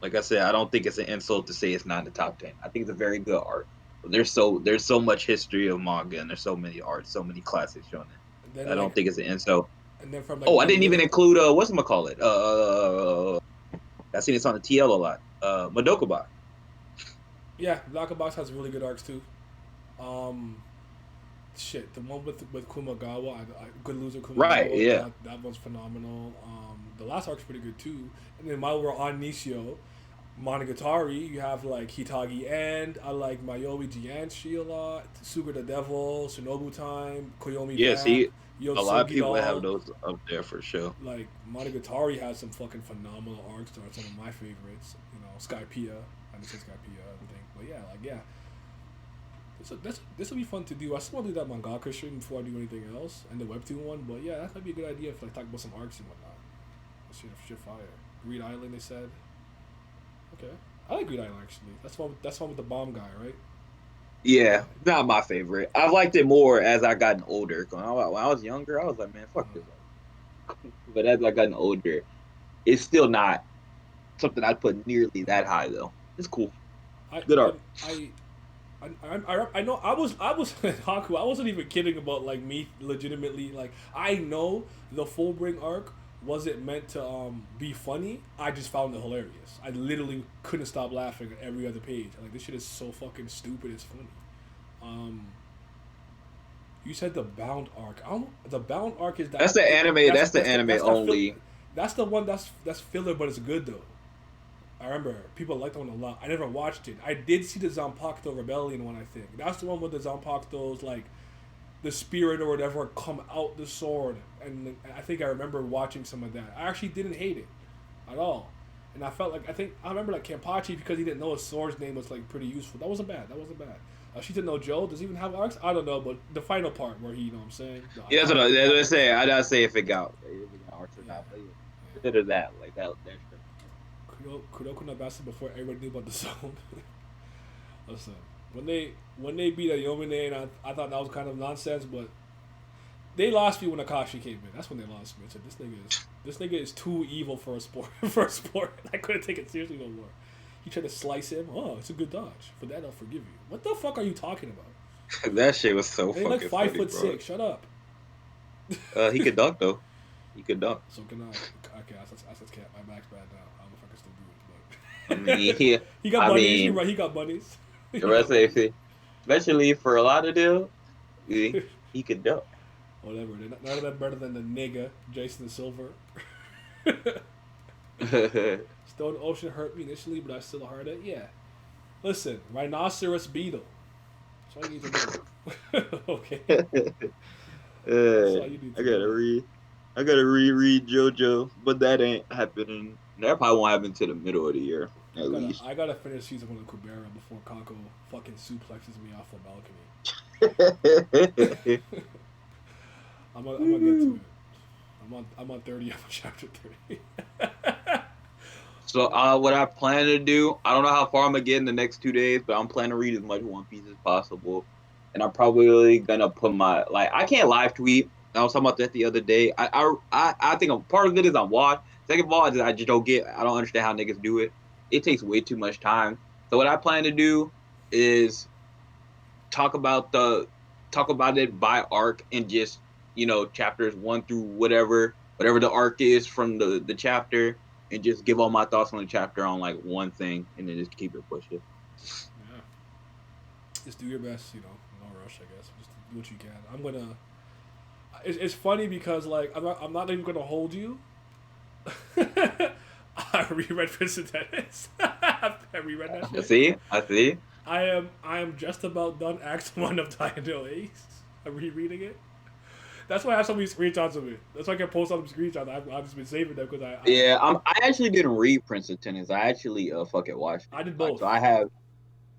like I said, I don't think it's an insult to say it's not in the top 10. I think it's a very good arc. But there's so much history of manga and there's so many arts, so many classics shown And in. then I don't think it's an insult. And then from like. Oh, I didn't even include whatchamacallit. I seen this on the TL a lot. Madoka. Yeah, Box has really good arcs too. Shit, the one with Kumagawa, Good Loser Kumagawa. Right, yeah. That one's phenomenal. The last arc's pretty good too. And then while we're on Nishio, Monogatari, you have like Hitagi End. I like Mayoi Jianshi a lot. Suga the Devil, Shinobu Time, Koyomi. Yeah, Back, see, a Yotsugi lot of people Doll. have those up there for sure. Like Monogatari has some fucking phenomenal arcs that are some of my favorites. You know, Skypiea. I didn't say Skypiea, I don't think, but yeah, like yeah. This will be fun to do. I still want to do that mangaka stream before I do anything else, and the webtoon one. But yeah, that might be a good idea if I talk about some arcs and whatnot. Shit fire. Greed Island, they said. Okay, I like Greed Island actually. That's one with the bomb guy, right? Yeah, not my favorite. I've liked it more as I gotten older. When I was younger, I was like, man, fuck this. But as I gotten older, it's still not something I'd put nearly that high though. It's cool. Good art. I know I was Haku. I wasn't even kidding about like me legitimately like I know the Fullbring arc wasn't meant to be funny. I just found it hilarious. I literally couldn't stop laughing at every other page. Like this shit is so fucking stupid. It's funny. You said the Bound arc. The Bound arc is that. That's the anime. That's the anime only. That's the one that's filler, but it's good though. I remember people liked that one a lot. I never watched it. I did see the Zanpakuto Rebellion one, I think. That's the one with the Zanpakuto's, like, the spirit or whatever come out the sword. And I think I remember watching some of that. I actually didn't hate it at all. And I felt like, I remember, like, Kenpachi, because he didn't know his sword's name was, like, pretty useful. That wasn't bad. Shita no Joe, does he even have arcs? I don't know, but the final part where he, you know what I'm saying? Yeah, that's what I say. I gotta say if it got arcs or not. But consider that. Like, that's Kuroko no Basa before everybody knew about the zone. Listen, when they beat Ayomine, and I thought that was kind of nonsense, but they lost me when Akashi came in. That's when they lost me. I said this nigga is too evil for a sport. I couldn't take it seriously no more. He tried to slice him. Oh, it's a good dodge. For that, I'll forgive you. What the fuck are you talking about? That shit was so fucking. Like 5'6". Shut up. He could dunk though. He could dunk. So can I? Okay, I said cat. My back's bad now. I don't know if I can still do it, I mean, he got bunnies. You're right. He got bunnies. The rest of it, especially for a lot of them, he could dunk. Whatever. None of them better than the nigga Jason the Silver. Stone Ocean hurt me initially, but I still heard it. Yeah. Listen, Rhinoceros Beetle. That's all you need to know. Okay. I gotta reread JoJo, but that ain't happening. That probably won't happen to the middle of the year. I gotta finish season 1 of Kubera before Kako fucking suplexes me off a balcony. I'm gonna get to it. I'm on 30. I'm on chapter 30. So what I plan to do, I don't know how far I'm gonna get in the next 2 days, but I'm planning to read as much One Piece as possible. And I'm probably gonna put I can't live tweet. I was talking about that the other day. I think a part of it is I'm watching. Second of all, I just don't understand how niggas do it. It takes way too much time. So what I plan to do is talk about it by arc and just, chapters 1 through whatever the arc is from the chapter, and just give all my thoughts on the chapter on like one thing, and then just keep it pushing. Just do your best, you know. No rush, I guess. Just do what you can. I'm gonna. It's funny because like I'm not even gonna hold you. I reread Prince of Tennis. I reread that shit. I see. I am just about done Act 1 of Diagonal Ace. I'm rereading it. That's why I have so many screenshots of it. That's why I can post all them screenshots. I've just been saving them because Yeah, I actually didn't read Prince of Tennis. I actually fucking watched it. I did Like, both.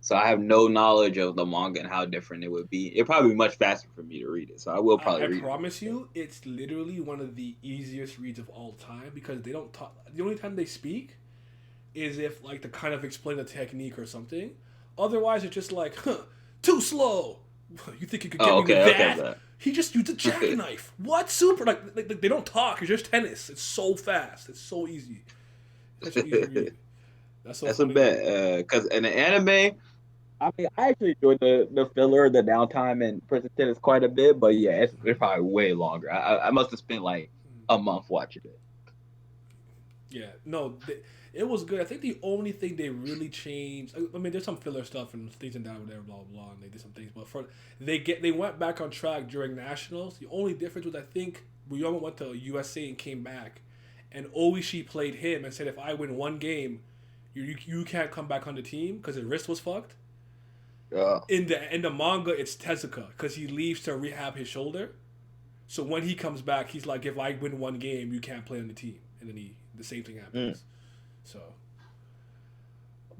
so I have no knowledge of the manga and how different it would be. It'd probably be much faster for me to read it. So I will probably I read promise you, it's literally one of the easiest reads of all time because they don't talk. The only time they speak is if like to kind of explain the technique or something. Otherwise, it's just like, too slow. You think you could get me with that? Okay. He just used a jackknife. What? Super? Like they don't talk. It's just tennis. It's so fast. It's so easy. That's an easy read. That's a funny. bet. Because in the anime, I mean, I actually enjoyed the filler, the downtime, and Prince of Tennis quite a bit. But yeah, it's probably way longer. I must have spent like a month watching it. Yeah, no, it was good. I think the only thing they really changed. I mean, there's some filler stuff and things and that, whatever, blah blah, and they did some things. But they went back on track during nationals. The only difference was I think Ryoma went to USA and came back, and Oishi played him and said, if I win one game, you can't come back on the team because his wrist was fucked. Yeah. In the manga, it's Tezuka because he leaves to rehab his shoulder. So when he comes back, he's like, if I win one game, you can't play on the team, and then the same thing happens. So,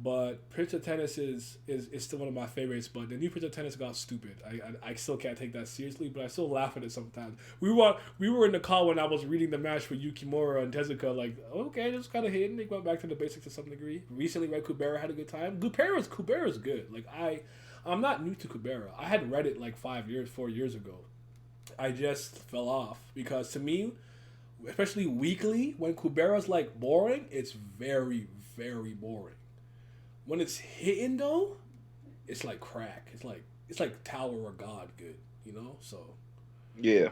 but Prince of Tennis is still one of my favorites. But the new Prince of Tennis got stupid. I still can't take that seriously, but I still laugh at it sometimes. We were in the car when I was reading the match with Yukimura and Tezuka. Like, okay, just kind of hidden. They went back to the basics to some degree. Recently read Kubera, had a good time. Kubera's good. Like I'm not new to Kubera. I had read it like 4 years ago. I just fell off because to me, especially weekly, when Kubera's like boring, it's very, very boring. When it's hitting though, it's like crack. It's like Tower of God good, you know? So yeah.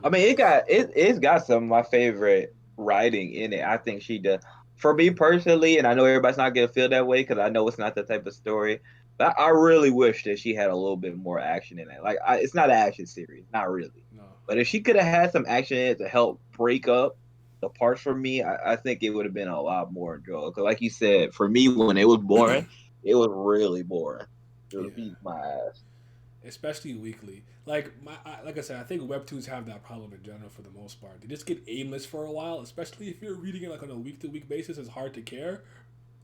I mean, it's got some of my favorite writing in it. I think she does. For me personally, and I know everybody's not gonna feel that way because I know it's not that type of story. But I really wish that she had a little bit more action in it. Like, it's not an action series, not really. no. But if she could have had some action in it to help break up the parts for me, I think it would have been a lot more enjoyable. Because, like you said, for me, when it was boring, it was really boring. It would beat my ass. Especially weekly. Like I said, I think webtoons have that problem in general for the most part. They just get aimless for a while, especially if you're reading it like on a week to week basis. It's hard to care.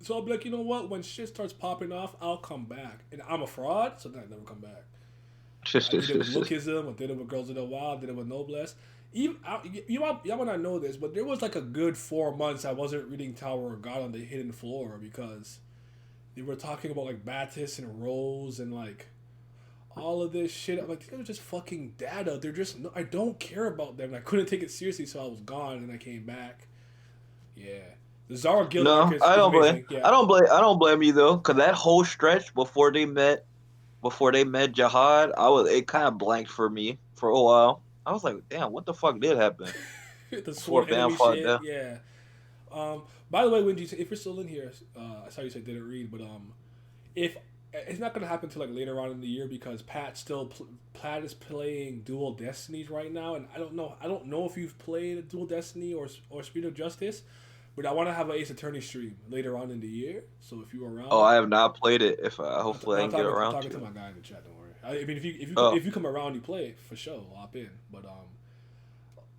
So I'll be like, you know what? When shit starts popping off, I'll come back. And I'm a fraud, so then I never come back. I did it with Lookism, I did it with Girls of the Wild, I did it with Noblesse. Even y'all might not know this, but there was like a good 4 months I wasn't reading Tower of God on the Hidden Floor because they were talking about like Batis and Rose and like all of this shit. I'm like, these are just fucking data. They're just I don't care about them. And I couldn't take it seriously, so I was gone and I came back. Yeah. The Zara Guild arc is amazing. Yeah. I don't blame you though, because that whole stretch before they met Jihad, it kind of blanked for me for a while. I was like, damn, what the fuck did happen? The sword enemy shit. Yeah. By the way, Wendy, if you're still in here, I saw you said didn't read, but if it's not gonna happen till like later on in the year because Pat is playing Dual Destinies right now, and I don't know if you've played Dual Destiny or Speed of Justice. But I want to have an Ace Attorney stream later on in the year. So if you're around, I have not played it. If hopefully I can get around. I'm talking to my guy in the chat. Don't worry. I mean, if you come around, you play it, for sure. I'll hop in. But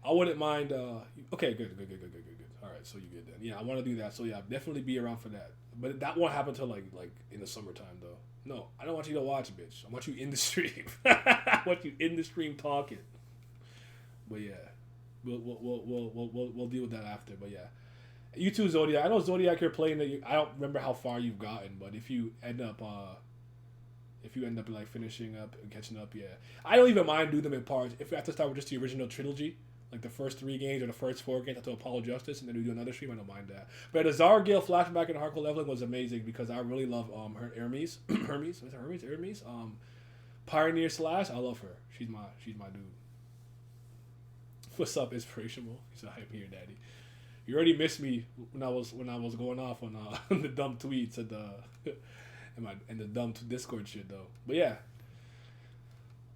I wouldn't mind. Okay, good. All right, so you good then? Yeah, I want to do that. So yeah, definitely be around for that. But that won't happen till like in the summertime though. No, I don't want you to watch, bitch. I want you in the stream. I want you in the stream talking. But yeah, we'll deal with that after. But yeah. You too, Zodiac. I know Zodiac, you're playing it. I don't remember how far you've gotten, but if you end up like finishing up and catching up, yeah, I don't even mind doing them in parts. If we have to start with just the original trilogy, like the first 3 games or the first 4 games after Apollo Justice, and then we do another stream, I don't mind that. But the Zara Gale flashback in Hardcore Leveling was amazing because I really love her Hermes. Hermes. Pioneer Slash. I love her. She's my dude. What's up, Inspirational? He's like, I'm here, daddy. You already missed me when I was going off on the dumb tweets and the dumb Discord shit though. But yeah.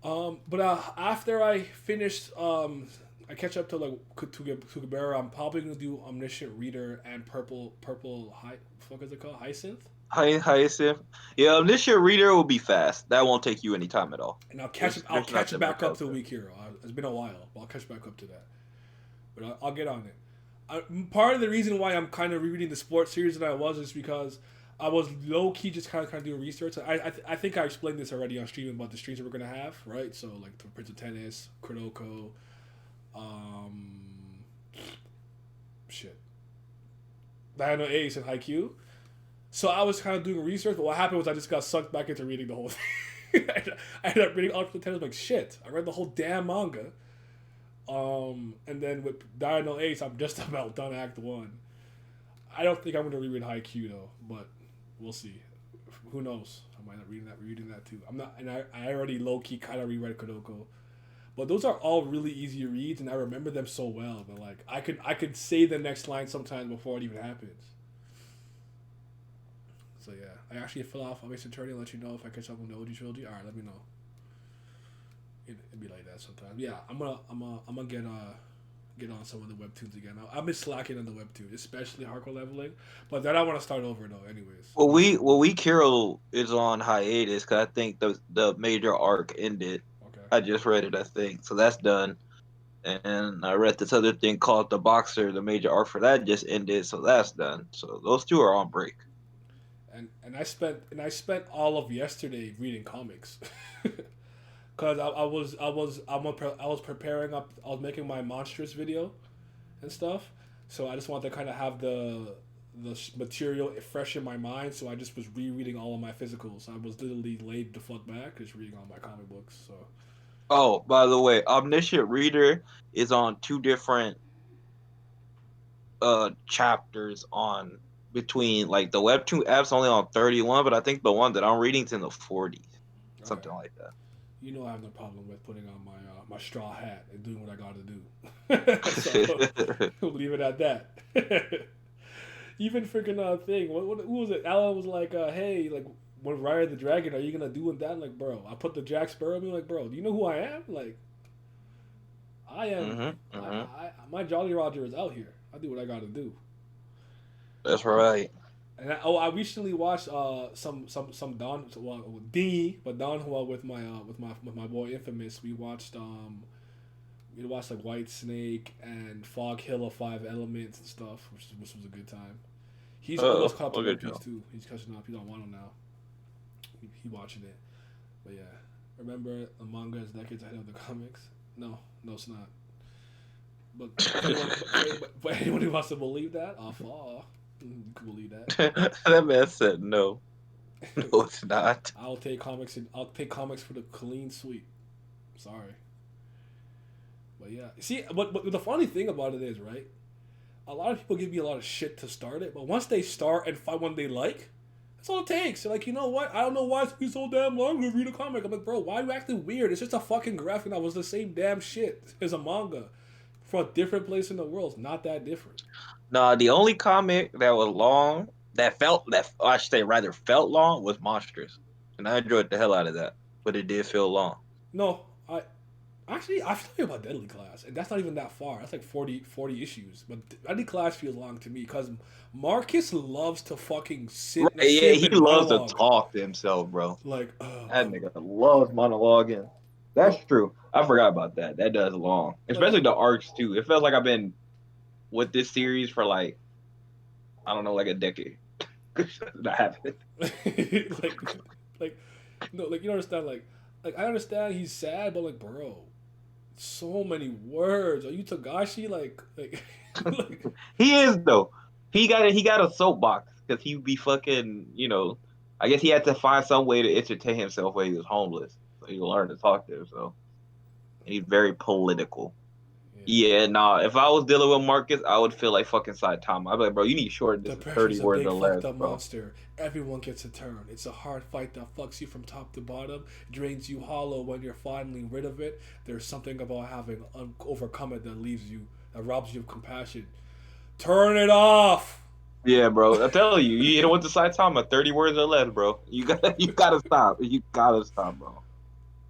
But after I finished, I catch up to like Kugabera. I'm probably gonna do Omniscient Reader and Purple fuck is it called? Hyacinth. Hyacinth. Yeah, Omniscient Reader will be fast. That won't take you any time at all. And I'll catch back up to Weak Hero. It's been a while, but I'll catch back up to that. But I'll get on it. Part of the reason why I'm kind of rereading the sports series that I was is because I was low key just kind of doing research. I think I explained this already on streaming about the streams that we're gonna have, right? So like the Prince of Tennis, Kuroko, Diana Ace and Haikyuu. So I was kind of doing research, but what happened was I just got sucked back into reading the whole thing. I ended up reading Ultra Tennis like shit. I read the whole damn manga. And then with Diana Ace, I'm just about done Act 1. I don't think I'm gonna reread Haikyuu though, but we'll see. Who knows? I might not reading that too. I'm not, and I already low key kind of reread Kuroko. But those are all really easy reads, and I remember them so well. But like, I could say the next line sometimes before it even happens. So yeah, I actually fill off Ace Attorney and let you know if I catch up on the OG trilogy. All right, let me know. It'd be like that sometimes. Yeah, I'm gonna get on some of the webtoons again. I've been slacking on the webtoon, especially hardcore leveling. But then I want to start over though. Anyways. Well, Weak Hero is on hiatus because I think the major arc ended. Okay. I just read it, I think, so that's done. And I read this other thing called The Boxer. The major arc for that just ended, so that's done. So those two are on break. And I spent all of yesterday reading comics. Cause I was preparing up. I was making my monstrous video, and stuff. So I just wanted to kind of have the material fresh in my mind. So I just was rereading all of my physicals. I was literally laid the fuck back just reading all my comic books. So. Oh, by the way, Omniscient Reader is on 2 different chapters on between like the webtoon app's only on 31, but I think the one that I'm reading is in the 40s, something like that. You know I have no problem with putting on my straw hat and doing what I got to do. So we'll leave it at that. Even freaking thing. Who was it? Alan was like, "Hey, like when Ride the Dragon, are you gonna do that?" I'm like, bro, I put the Jack Sparrow in me. Like, bro, do you know who I am? Like, I am. My Jolly Roger is out here. I do what I got to do. That's right. And I recently watched some Don Dingy, but Don with my boy Infamous. We watched like White Snake and Fog Hill of 5 Elements and stuff, which was a good time. He's almost caught up to One Piece too. He's catching up. He's on Wano now. He watching it. But yeah, remember the manga is decades ahead of the comics. No, it's not. But anyone who wants to believe that, you can believe that. That man said no. No, it's not. I'll take comics for the clean sweep. Sorry. But yeah. See, but the funny thing about it is, right? A lot of people give me a lot of shit to start it, but once they start and find one they like, that's all it takes. They're like, you know what? I don't know why it's been so damn long to read a comic. I'm like, bro, why are you acting weird? It's just a fucking graphic novel. It's the same damn shit as a manga. From a different place in the world. It's not that different. Nah, the only comic that was long, felt long, was Monstrous. And I enjoyed the hell out of that. But it did feel long. No, I've told you about Deadly Class, and that's not even that far. That's like 40 issues. But Deadly Class feels long to me because Marcus loves to fucking sit. Right, yeah, he loves to talk to himself, bro. Like, that nigga loves monologuing. That's true. I forgot about that. That does long. Especially the arcs, too. It feels like I've been with this series for like, I don't know, like a decade. That happened. like, no, like, you don't understand, like, I understand he's sad, but, like, bro, so many words. Are you Togashi? Like he is, though. He got a soapbox, because he be fucking, I guess he had to find some way to entertain himself while he was homeless. So he learned to talk to himself. And he's very political. Yeah, nah. If I was dealing with Marcus, I would feel like fucking Saitama. I'd be like, bro, you need to shorten this to 30 words or less, bro. Monster. Everyone gets a turn. It's a hard fight that fucks you from top to bottom, drains you hollow when you're finally rid of it. There's something about having overcome it that robs you of compassion. Turn it off. Yeah, bro. I tell you, you hit it with the Saitama, 30 words or less, bro. You gotta stop. You gotta stop, bro.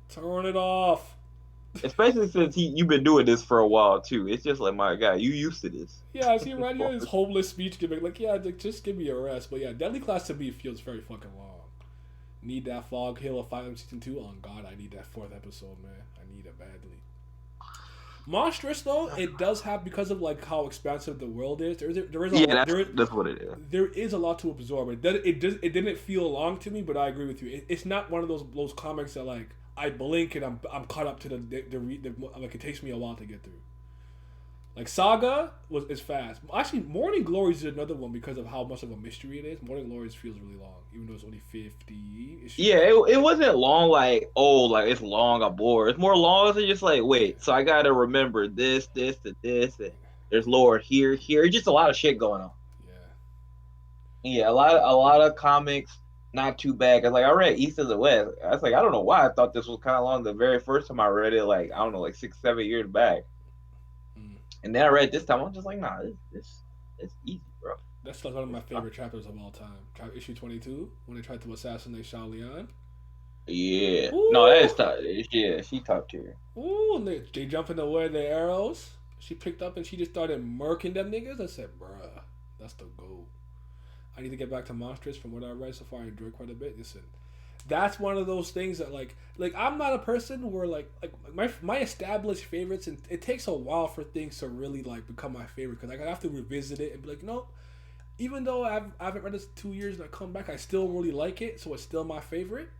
Turn it off. Especially since you've been doing this for a while too. It's just like, my God, you used to this. Yeah, I see right here his homeless speech gimmick. Like, yeah, just give me a rest. But yeah, Deadly Class to me feels very fucking long. Need that Fog Hill of Fire season 2. Oh god, I need that fourth episode, man. I need it badly. Monstrous though, it does have, because of like how expansive the world is. There is a Yeah, lot, that's what it is. there is a lot to absorb. It didn't feel long to me, but I agree with you. It's not one of those comics that like I blink and I'm caught up to the like it takes me a while to get through. Like Saga is fast. Actually, Morning Glories is another one because of how much of a mystery it is. Morning Glories feels really long, even though it's only 50 issues. Yeah, it wasn't long like, oh, like it's long, I'm bored. It's more long as just like, wait, so I gotta remember this, and this, and there's lore here. It's just a lot of shit going on. Yeah. Yeah, a lot of comics, not too bad. Cause like I read East of the West. I was like, I don't know why I thought this was kind of long the very first time I read it. Like I don't know, like 6, 7 years back. And then I read it this time. I'm just like, nah, it's easy, bro. That's like one of my favorite chapters of all time. Issue 22, when they tried to assassinate Shao Lian. Yeah. Ooh. No, that is top. Yeah, she top tier. Ooh, and they jumping away the arrows. She picked up and she just started murking them niggas. I said, bruh, that's the goal. I need to get back to Monstrous. From what I read so far, I enjoyed quite a bit. Listen, that's one of those things that like I'm not a person where like my established favorites, and it takes a while for things to really like become my favorite, because like I have to revisit it and be like, no, even though I haven't read this 2 years and I come back, I still really like it, so it's still my favorite.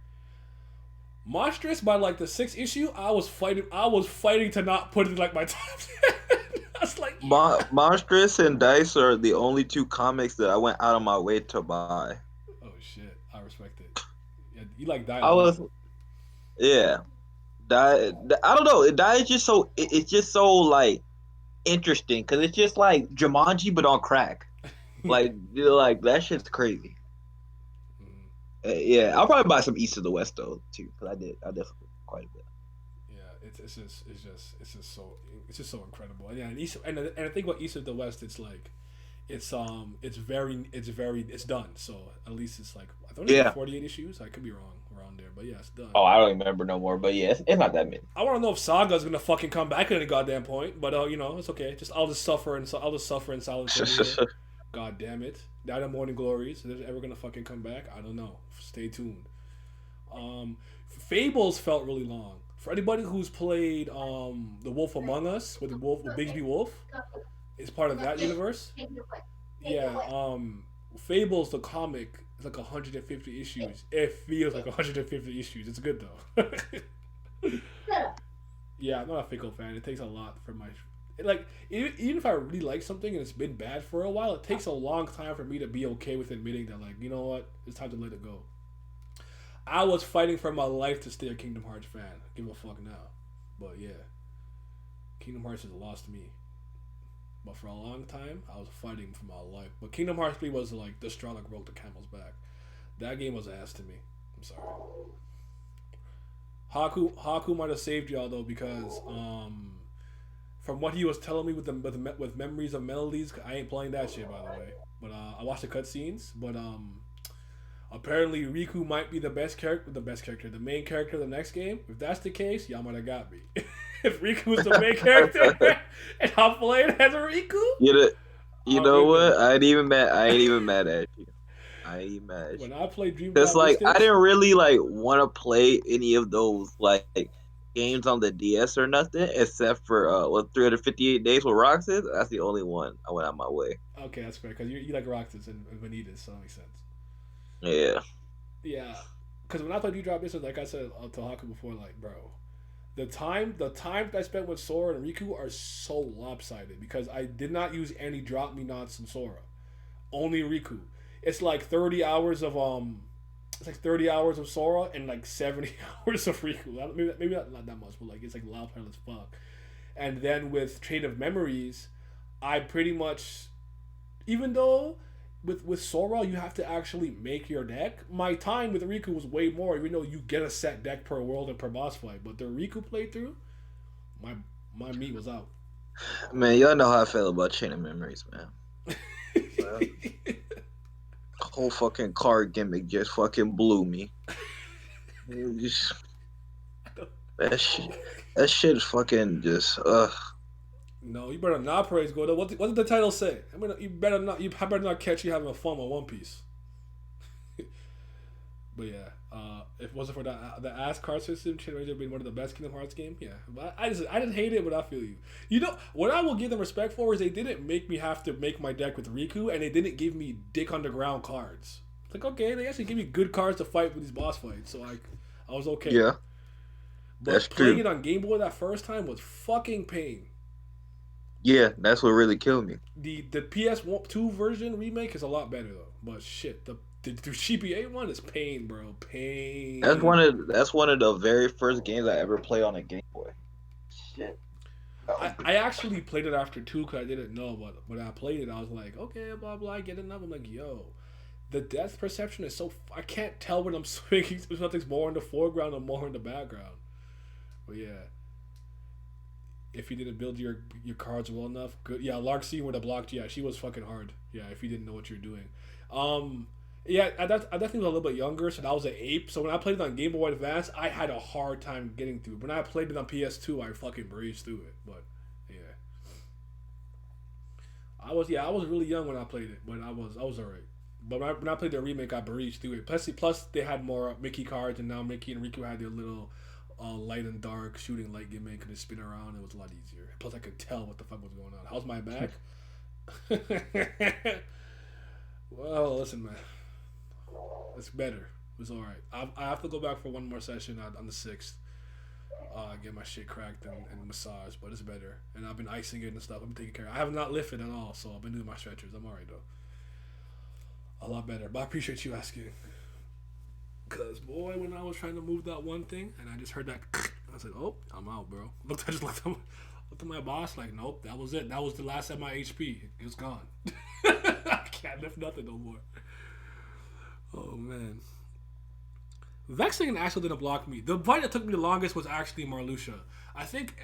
Monstrous, by like the 6th issue, I was fighting to not put it in like my top 10. I was like, Monstrous and Dice are the only 2 comics that I went out of my way to buy. oh shit, I respect it. Yeah, you like Die. I was, yeah. Die. I don't know. Die is just so. It's just so like interesting because it's just like Jumanji but on crack. Like that shit's crazy. Yeah, I'll probably buy some East of the West though too, because I definitely quite a bit. Yeah, it's just so incredible. And yeah, and I think about East of the West, it's like, it's done. So at least it's like, I thought it was 48 issues. I could be wrong around there, but yeah, it's done. Oh, I don't remember no more, but yeah, it's not that many. I want to know if Saga's gonna fucking come back at any goddamn point, but you know, it's okay. I'll just suffer in solitude. God damn it. Night of Morning Glories. Is it ever gonna fucking come back? I don't know. Stay tuned. Fables felt really long. For anybody who's played The Wolf Among Us with Bigsby Wolf, is part of that universe. Yeah, Fables the comic is like 150 issues. It feels like 150 issues. It's good though. Yeah, I'm not a Fickle fan. It takes a lot for my like, even if I really like something and it's been bad for a while, it takes a long time for me to be okay with admitting that, like, you know what, it's time to let it go. I was fighting for my life to stay a Kingdom Hearts fan. Give a fuck now. But yeah, Kingdom Hearts has lost me. But for a long time, I was fighting for my life. But Kingdom Hearts 3 was like the straw that broke the camel's back. That game was ass to me. I'm sorry. Haku might have saved y'all though, because from what he was telling me with Memories of Melodies, I ain't playing that shit, by the way. But I watched the cutscenes. But apparently Riku might be the main character of the next game. If that's the case, y'all might have got me. If Riku was the main character and I'm playing as a Riku, you know what? I ain't even mad at you. I ain't mad at you. When I played Dream Cause like I didn't really like want to play any of those like games on the DS or nothing, except for 358 Days with Roxas. That's the only one I went out my way. Okay, that's fair, because you like Roxas and Vanitas, so that makes sense. Yeah. Yeah, because when I played Drop Distance, like I said to Haku before, like, bro, the time I spent with Sora and Riku are so lopsided, because I did not use any Drop Me Nots in Sora, only Riku. It's like 30 hours of Sora and like 70 hours of Riku. Maybe not that much, but like it's like lopsided as fuck. And then with Chain of Memories, I pretty much, even though with Sora you have to actually make your deck, my time with Riku was way more, even though you get a set deck per world and per boss fight. But the Riku playthrough, my meat was out. Man, y'all know how I feel about Chain of Memories, man. whole fucking card gimmick just fucking blew me. It just that shit. That shit is fucking just No, you better not praise Godo. What did the title say? I mean, you better not. You better not catch you having fun with One Piece. But yeah, if it wasn't for the ass card system, Chain Ranger being one of the best Kingdom Hearts games. Yeah, but I didn't hate it, but I feel you. You know what I will give them respect for is they didn't make me have to make my deck with Riku, and they didn't give me dick on the ground cards. It's like, okay, they actually give me good cards to fight with these boss fights, so I was okay. yeah. But That's playing true. it on Game Boy that first time was fucking pain. Yeah, that's what really killed me. The PS2 version remake is a lot better though. But shit, the GBA one is pain, bro. Pain. That's one of the very first games I ever played on a Game Boy. Shit. I actually played it after 2 because I didn't know, but when I played it, I was like, okay, blah blah, I get enough. I'm like, yo, the depth perception is so I can't tell when I'm swinging. If something's more in the foreground or more in the background. But yeah, if you didn't build your cards well enough, good. Yeah, Lark C with a blocked. Yeah, she was fucking hard. Yeah, if you didn't know what you're doing. Yeah, I definitely was a little bit younger, so that was an ape. So when I played it on Game Boy Advance, I had a hard time getting through. When I played it on PS2, I fucking breezed through it. But yeah, I was really young when I played it, but I was alright. But when I played the remake, I breezed through it. Plus they had more Mickey cards, and now Mickey and Riku had their little light and dark shooting light gimmick, and it spin around. It was a lot easier. Plus I could tell what the fuck was going on. How's my back? Well, listen, man. It's better. It was alright. I have to go back for one more session on the 6th. Get my shit cracked and massaged, but it's better. And I've been icing it and stuff. I'm taking care of it. I have not lifted at all, so I've been doing my stretchers. I'm alright, though. A lot better. But I appreciate you asking. Because, boy, when I was trying to move that one thing, and I just heard that, I said, oh, I'm out, bro. I just looked at my boss like, nope, that was it. That was the last of my HP. It was gone. I can't lift nothing no more. Oh, man. Vexing and Axel didn't block me. The fight that took me the longest was actually Marluxia. I think,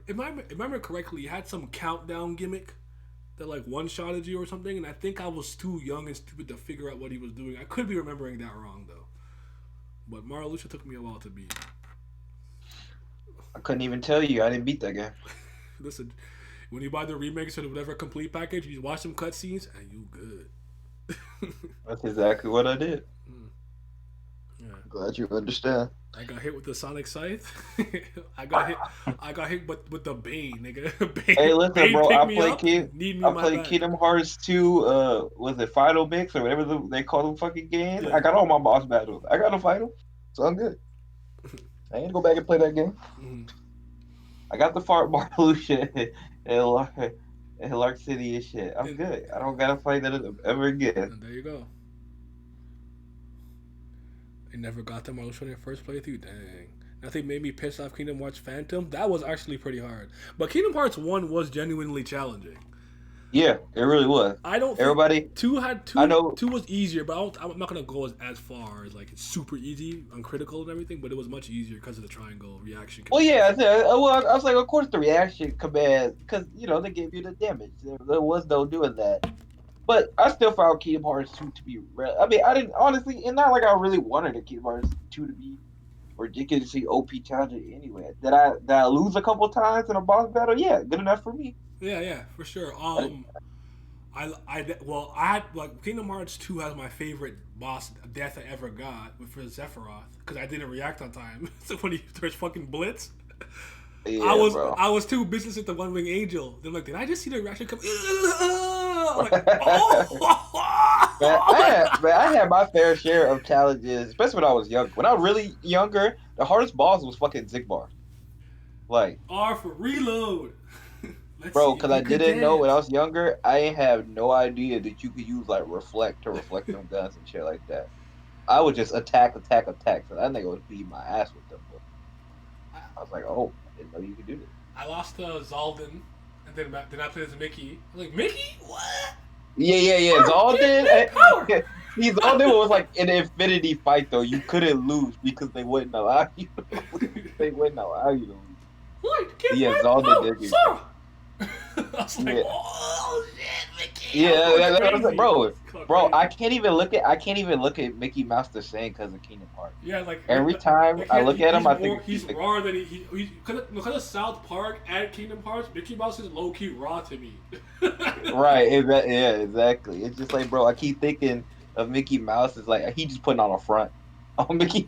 if I remember correctly, he had some countdown gimmick that like one-shotted you or something, and I think I was too young and stupid to figure out what he was doing. I could be remembering that wrong, though. But Marluxia took me a while to beat. I couldn't even tell you. I didn't beat that game. Listen, when you buy the remakes or whatever complete package, you watch some cutscenes, and you good. That's exactly what I did. Yeah. Glad you understand. I got hit with the Sonic Scythe. I got hit with the Bane, nigga. Bane, Hey, listen, Bane bro. picked I me played up, need me in my bag. Kingdom Hearts 2. Was it Final Mix or whatever they call them fucking games? Yeah. I got all my boss battles. I got to fight them, so I'm good. I ain't go back and play that game. Mhm. I got the fart Marluxia and Lark City and shit. I'm good. I don't gotta fight that ever again. And there you go. I never got to Marluxia in your first playthrough. Dang. Nothing made me piss off Kingdom Hearts Phantom. That was actually pretty hard. But Kingdom Hearts 1 was genuinely challenging. Yeah, it really was. I don't think Everybody, 2 had 2. I know- 2 was easier, but I'm not gonna go as far as like it's super easy, uncritical and everything. But it was much easier because of the triangle reaction. Well, yeah, I was like, of course, the reaction command, because they gave you the damage. There was no doing that. But I still found Kingdom Hearts 2 to be I mean, I didn't honestly, and not like I really wanted a Kingdom Hearts 2 to be ridiculously OP challenging anyway. Did I lose a couple times in a boss battle? Yeah, good enough for me. Yeah, for sure. I had like Kingdom Hearts 2 has my favorite boss death I ever got for Sephiroth because I didn't react on time. So when he throws fucking blitz, Yeah, I bro. was too busy with the One Wing Angel. They're like, did I just see the reaction come? I'm like, oh! I had my fair share of challenges, especially when I was young. When I was really younger, the hardest boss was fucking Zigbar. Like, R for reload. Let's bro, see because if I you can didn't know when I dance. was younger, I ain't have no idea that you could use like reflect to reflect them guns and shit like that. I would just attack. So that nigga was beating my ass with them. But I was like, oh, I didn't know you could do this. I lost to Zaldin, and then I played as Mickey. I'm like, Mickey? What? Yeah. Power, give me Zaldin. power. He's Zaldin was like an infinity fight though. You couldn't lose because they wouldn't allow you to lose. They wouldn't allow you to lose. What? Give Yeah, me Zaldin power, did. Sora. I was like, Yeah. oh shit, Mickey. Yeah, That's that's what I'm saying, crazy. bro. It's going Bro, crazy. I can't even look at Mickey Mouse the same because of Kingdom Hearts. Yeah, like Every time I look at him, I think he's raw than he because of South Park and Kingdom Hearts. Mickey Mouse is low key raw to me. right. Yeah, exactly. It's just like, bro, I keep thinking of Mickey Mouse as like he just putting on a front on Mickey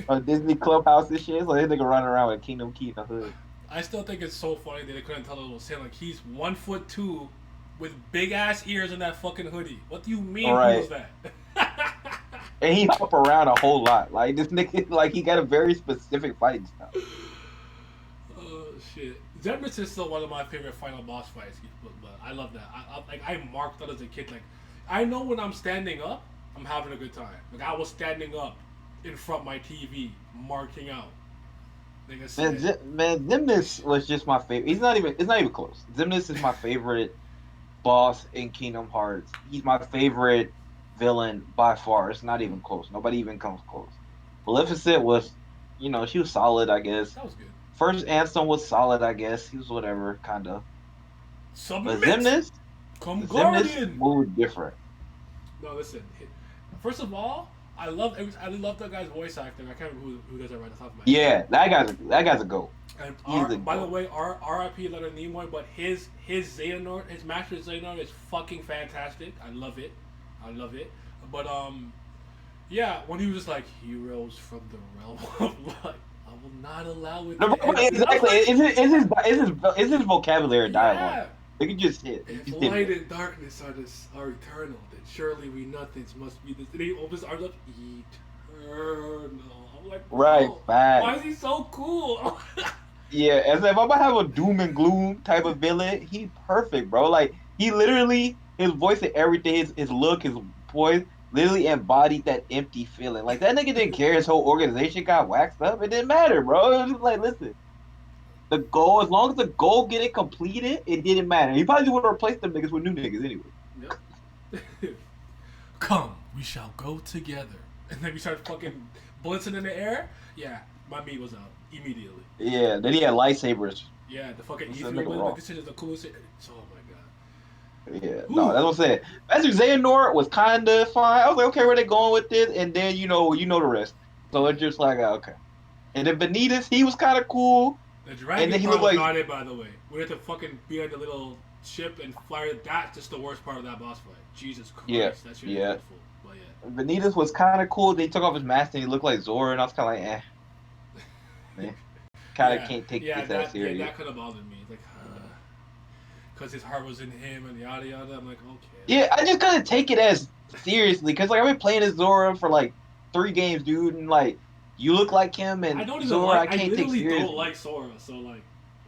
on Disney Clubhouse and shit. So this nigga running around with a Kingdom Key in the hood. I still think it's so funny that they couldn't tell the little Sam like he's 1'2" with big ass ears in that fucking hoodie. What do you mean? Right. Who's that? And he hop around a whole lot. Like this nigga, like he got a very specific fighting style. Oh shit! Xemnas is still one of my favorite final boss fights, but I love that. I marked that as a kid. Like, I know when I'm standing up, I'm having a good time. Like I was standing up in front of my TV, marking out. Like I said, Xemnas was just my favorite. It's not even close. Xemnas is my favorite boss in Kingdom Hearts. He's my favorite villain by far. It's not even close. Nobody even comes close. Maleficent was, she was solid, I guess. that was good. First Ansem was solid, I guess. He was whatever, kind of. Submit. But Xemnas Guardian. moved different. No, listen. First of all, I love that guy's voice actor. I can't remember who does it right off the top of my head. Yeah, that guy's a goat. And by the way, R.I.P. Leonard Nimoy, but his Xehanort, his Master Xehanort is fucking fantastic. I love it. But yeah, when he was just like heroes from the realm of light, I will not allow it. Exactly. Is his vocabulary dialogue? Yeah. They can just hit. If light and darkness are eternal, then surely we nothings must be this. And he opens his arms up, eternal. I'm like, right, fact. Why is he so cool? Yeah, as if I'm gonna have a doom and gloom type of villain, he's perfect, bro. Like he literally, his voice and everything, his look, his voice, literally embodied that empty feeling. Like that nigga didn't care his whole organization got waxed up. It didn't matter, bro. It was just like, listen, the goal, as long as the goal get it completed, it didn't matter. He probably just would have replaced them niggas with new niggas anyway. Yep. Come, we shall go together. And then we started fucking blitzing in the air. Yeah, my meat was out immediately. Yeah, then he had lightsabers. Yeah, the fucking What's Ether that nigga was wrong? like, this is the coolest thing. Oh my god. Yeah, no, that's what I'm saying. Master Xehanort was kind of fine. I was like, okay, where they going with this? And then you know the rest. So it's just like, okay. And then Vanitas, he was kind of cool. The dragon And then he part looked was like- not it, by the way. We had to fucking be on the little ship and fire. That's just the worst part of that boss fight. Jesus Christ, Yeah, that shit is yeah. dreadful. But yeah. Vanitas was kind of cool. They took off his mask and he looked like Zora, and I was kind of like, Man. Kind of can't take this that serious. Yeah, that could have bothered me. Like, because his heart was in him and yada yada. I'm like, okay. Yeah, I just couldn't take it as seriously because like I've been playing as Zora for like 3 games, dude, and like you look like him and I don't even Zora, like. I I can't take literally seriously. don't like Sora. So like,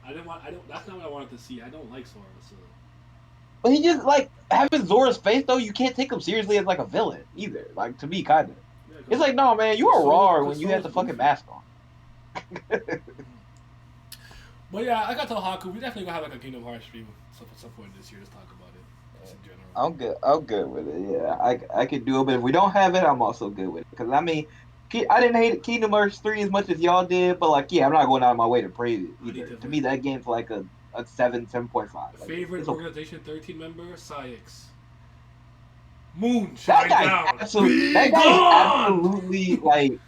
I don't. That's not what I wanted to see. I don't like Sora. So. But he just like having Zora's face though. You can't take him seriously as like a villain either. Like to me, kind of. Yeah, It's like no man, you were Sora- raw when you had the Sora's fucking goofy. mask on. But yeah, I got to Haku. We definitely gonna have like a Kingdom Hearts stream at some point this year to talk about it. Just in general. I'm good with it. Yeah, I could do it, but if we don't have it, I'm also good with it. Because I mean, I didn't hate Kingdom Hearts 3 as much as y'all did, but like, yeah, I'm not going out of my way to praise it either. To me, that game's like a 7.5. Like, Favorite it's okay. Organization 13 member, Syx. Moon That shine guy, down. that guy is absolutely like.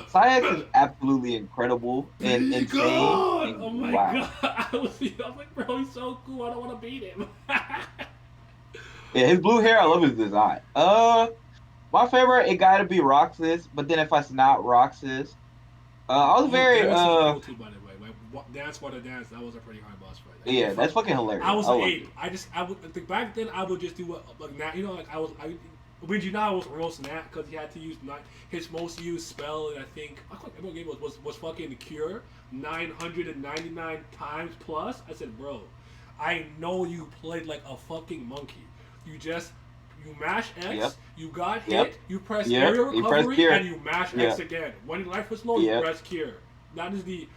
Syx is absolutely incredible and Be insane. gone! And, Oh my wow. god! I was like, bro, he's so cool. I don't want to beat him. Yeah, his blue hair, I love his design. My favorite, it gotta be Roxas, but then if it's not Roxas, I was very Dance was cool too, by the way. Like, Dance for the Dance, that was a pretty hard boss fight. Like, yeah, that's fucking hilarious. I was an loved ape. I would like, back then. I would just do what like now. You know, like I when you know I was real snap because he had to use his most used spell. And I think I can't remember what game was fucking Cure 999 times plus. I said, bro, I know you played like a fucking monkey. You mash X, Yep. you got hit, Yep. you press Yep. area You press recovery, cure. and you mash X again. When your life was low, you Yep. press cure. That is the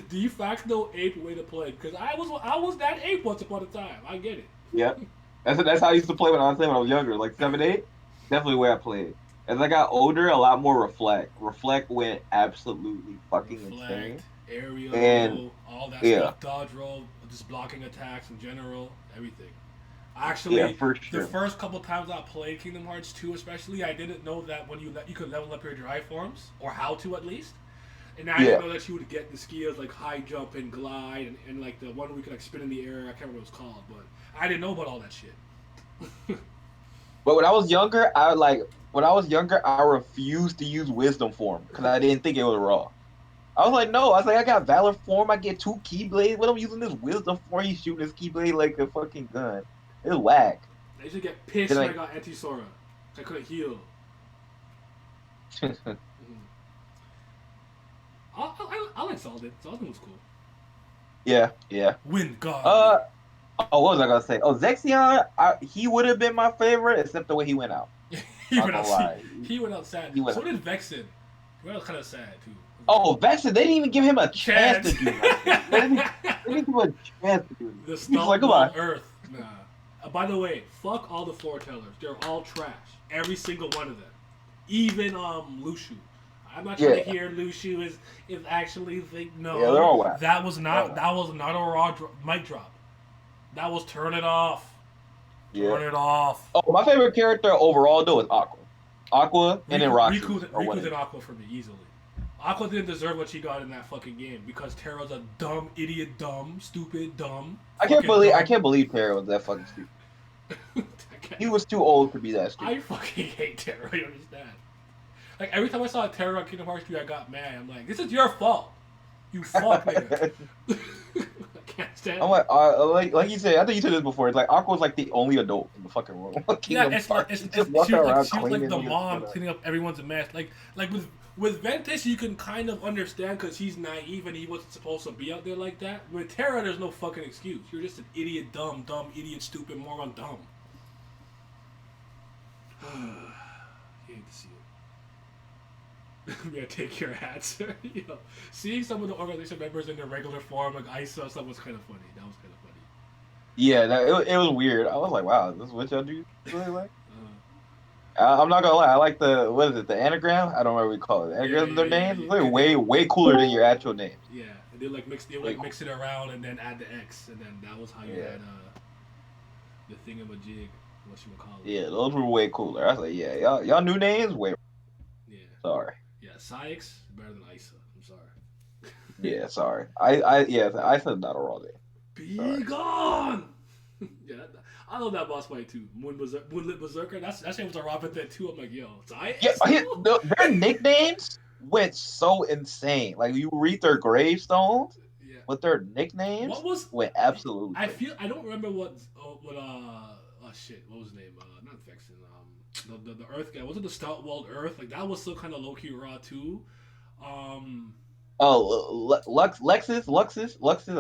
de facto ape way to play. Because I was that ape once upon a time. I get it. Yep. That's how I used to play when I was younger, like 7, 8. Definitely the way I played. As I got older, a lot more reflect. Reflect went absolutely fucking insane. Reflect, aerial, And- all that yeah. stuff, dodge roll, just blocking attacks in general, everything. Actually, Yeah, for the sure. first couple times I played Kingdom Hearts 2, especially, I didn't know that when you could level up your dry forms, or how to at least. And I Yeah. didn't know that you would get the skills like high jump and glide, and like the one where you could like spin in the air. I can't remember what it was called, but I didn't know about all that shit. But when I was younger, I refused to use wisdom form because I didn't think it was raw. I was like, no. I was like, I got valor form. I get 2 keyblades. What I'm using this wisdom form? He's shooting his keyblade like a fucking gun. It's whack. I used to get pissed Then when I I got Anti Sora. I couldn't heal. I like Zaldin. Zaldin was cool. yeah. Wind God. What was I gonna say? Oh, Zexion, he would have been my favorite, except the way he went out. he, Not went gonna out, lie. he went out sad. He went So out. did Vexen. He went out kind of sad too. Oh, Vexen, they didn't even give him a chance to do nothing. They didn't give him a chance to do The anything. He's like, Stomp come on. Earth. Nah. By the way, fuck all the foretellers. They're all trash. Every single one of them. Even Lushu. I'm not trying to hear Lushu is actually no. Yeah, they're all whack. That was not a raw mic drop. That was turn it off. Turn it off. Oh, my favorite character overall though is Aqua. Aqua and then Roxas. Riku's an Aqua for me easily. Aqua didn't deserve what she got in that fucking game because Terra's a dumb idiot, stupid. I can't believe Terra was that fucking stupid. He was too old to be that stupid. I fucking hate Terra. You understand? Like every time I saw Terra on Kingdom Hearts 3, I got mad. I'm like, this is your fault. You fuck nigga. I can't stand. I'm like you said. I think you said this before. It's like Aqua's like the only adult in the fucking room. Yeah, it's she was like the mom niggas. cleaning up everyone's mess. Like with Ventus, you can kind of understand because he's naive and he wasn't supposed to be out there like that. With Terra, there's no fucking excuse. You're just an idiot, dumb, idiot, stupid, moron, dumb. You hate to see it. Yeah, take your hats. Yo, seeing some of the organization members in their regular form, like Isa, stuff was kind of funny. That was kind of funny. Yeah, it was weird. I was like, wow, this is what y'all do really like. I'm not gonna lie, I like the anagram? I don't remember what we call it. The anagram of their names? They're way cooler than your actual names. Yeah, and they mix it around and then add the X, and then that was how you had the thingamajig, what you would call it. Yeah, those were way cooler. I was like, yeah, y'all new names? Way. Yeah. Sorry. Yeah, Syx better than Isa. I'm sorry. Yeah, sorry. I said not a raw name. Be gone. Yeah, I love that boss fight too. Moonlit Berserker. That shit was a Robin Hood too. I'm like, yo, Syx. Yeah, their nicknames went so insane. Like you read their gravestones, with their nicknames went absolutely. I don't remember what shit. What was his name? Not Vexen. The Earth guy. Was it the Stout Walled Earth? Like that was still kind of low key raw too. Luxus,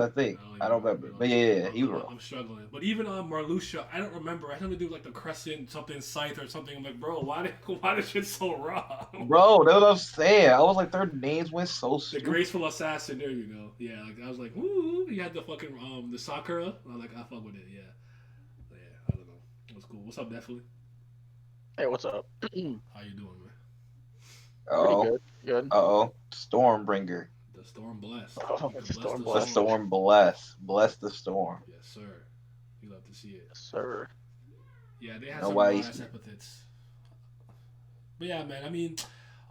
I think. I don't remember. But yeah, he was raw. I'm struggling. But even Marluxia, I don't remember. I had to do like the Crescent something Scythe or something. I'm like, bro, why did shit so raw? Bro, that's what I'm saying. I was like, their names went so stupid. The Graceful Assassin, there you go. Yeah, like I was like, woo. You had the fucking the Sakura. I like, I fuck with it. Yeah. But yeah, I don't know. It was cool. What's up, Definitely? Hey, what's up? How you doing, man? Pretty good. Stormbringer. The Storm Blessed. Oh, the Storm The Blessed. Storm bless. Bless the storm. Yes, sir. You love to see it. Yes, sir. Yeah, they had No some way. nice epithets. But yeah, man. I mean,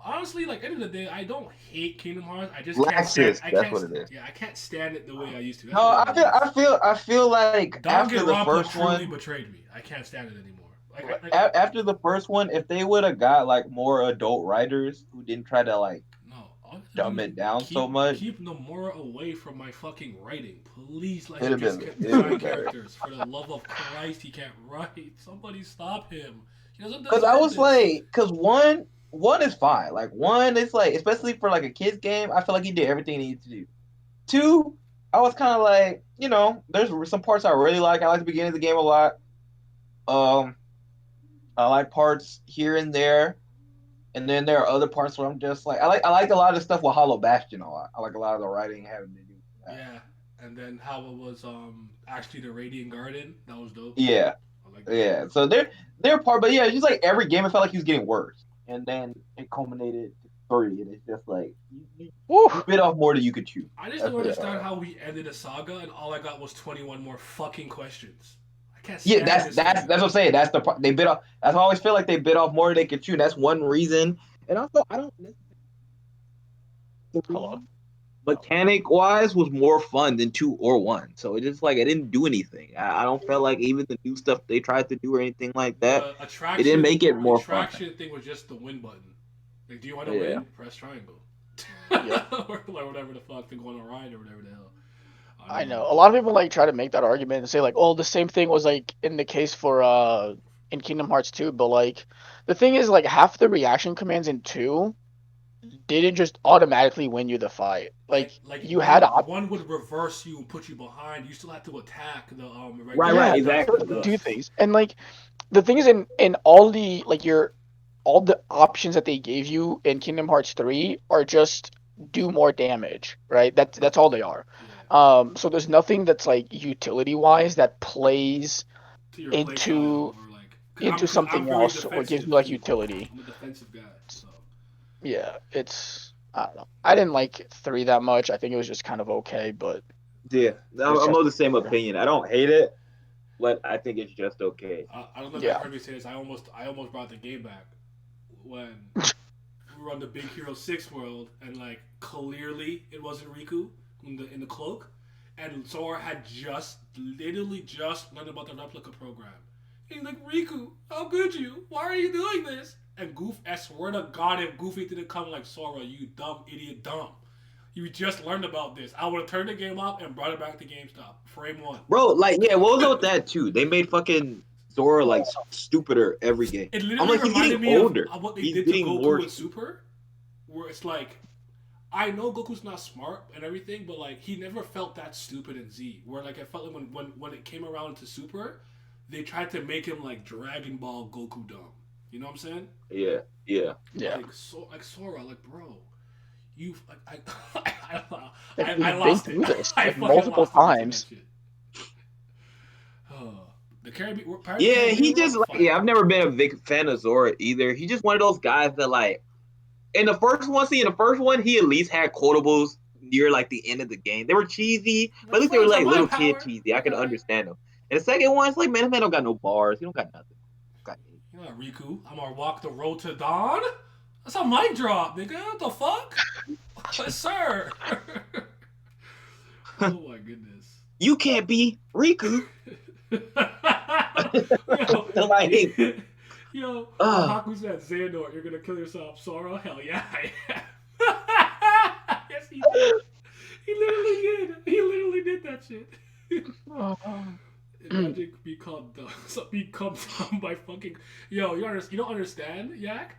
honestly, like, end of the day, I don't hate Kingdom Hearts. I just can't stand. That's what it is. Yeah, I can't stand it the way I used to. That's No, what it is. I feel like after the Danganronpa first truly one, betrayed me. I can't stand it anymore. after the first one, if they would have got like more adult writers who didn't try to like dumb it down so much, keep Nomura away from my fucking writing, please. Like, It'd just have get been my better. characters. For the love of Christ, he can't write. Somebody stop him. He doesn't. because I was deserve like, because one is fine. Like one is like, especially for like a kid's game, I feel like he did everything he needed to do. Two, I was kind of like, there's some parts I really like. I like the beginning of the game a lot. I like parts here and there, and then there are other parts where I'm just like, I like a lot of the stuff with Hollow Bastion a lot. I like a lot of the writing having to do with that. Yeah, and then how it was actually the Radiant Garden. That was dope. Yeah. I like that. Yeah, so they're part, but yeah, it's just like every game, it felt like he was getting worse, and then it culminated to 3, and it's just like you bit off more than you could chew. I just don't understand how we ended a saga and all I got was 21 more fucking questions. I can't Yeah, stand this that's game. what I'm saying. That's the part they bit off. That's why I always feel like they bit off more than they could chew. That's one reason. And also, I don't. Hello. Mechanic wise was more fun than 2 or 1. So it just like it didn't do anything. I don't feel like even the new stuff they tried to do or anything like that, The it didn't attraction, make it the more fun. attraction thing was just the win button. Like, do you want to Yeah. win? Press triangle. Yep. Or like whatever the fuck to go on a ride or whatever the hell. I know. A lot of people like try to make that argument and say like, oh, the same thing was like in the case for in Kingdom Hearts 2, but like the thing is like half the reaction commands in 2 didn't just automatically win you the fight. Like you one, had one would reverse you and put you behind. You still had to attack the Right, exactly. do things. And like the thing is in all the like all the options that they gave you in Kingdom Hearts 3 are just do more damage, right? That's all they are. Yeah. So there's nothing that's like utility wise that plays To your into play style or like 'cause into I'm something very else or gives you like defensive, too. utility. I'm a defensive guy, so Yeah, it's I don't know. I didn't like 3 that much. I think it was just kind of okay, but Yeah, I'm of the same opinion. I don't hate it, but I think it's just okay. I don't know if Yeah. you heard me say this. I almost brought the game back when we were on the Big Hero 6 world, and like clearly it wasn't Riku in the cloak, and Sora had literally just learned about the replica program. He's like, Riku, how could you? Why are you doing this? And I swear to God, if Goofy didn't come like, Sora, you dumb idiot, dumb. You just learned about this. I would have turned the game off and brought it back to GameStop. Frame 1. Bro, like, yeah, what was up with that too? They made fucking Zora like stupider every game. It I'm literally like, he's reminded getting me older. of what they He's did to getting Goku more in Super, where it's like, I know Goku's not smart and everything, but like he never felt that stupid in Z. Where like I felt like when it came around to Super, they tried to make him like Dragon Ball Goku dumb. You know what I'm saying? Yeah. Like Sora, like bro, you I like, I we've lost been it. through this I like fucking multiple lost it watching times. that shit. The Caribbean. Yeah, he Caribbean just World? like, yeah, I've never been a big fan of Zora either. He's just one of those guys that like in the first one, he at least had quotables near like the end of the game. They were cheesy, but at least they were like little kid cheesy. I could understand them. And the second one, it's like, man, this man don't got no bars. He don't got nothing. You know, Riku, I'm gonna walk the road to dawn. That's a mic drop, nigga. What the fuck? Yes, sir. Oh my goodness. You can't be Riku. Yo, Haku said, Xehanort, you're gonna kill yourself. Sora? Hell yeah, I am. Yes, he did. He literally did that shit. Imagine become dumb by fucking... Yo, you don't understand, Yak?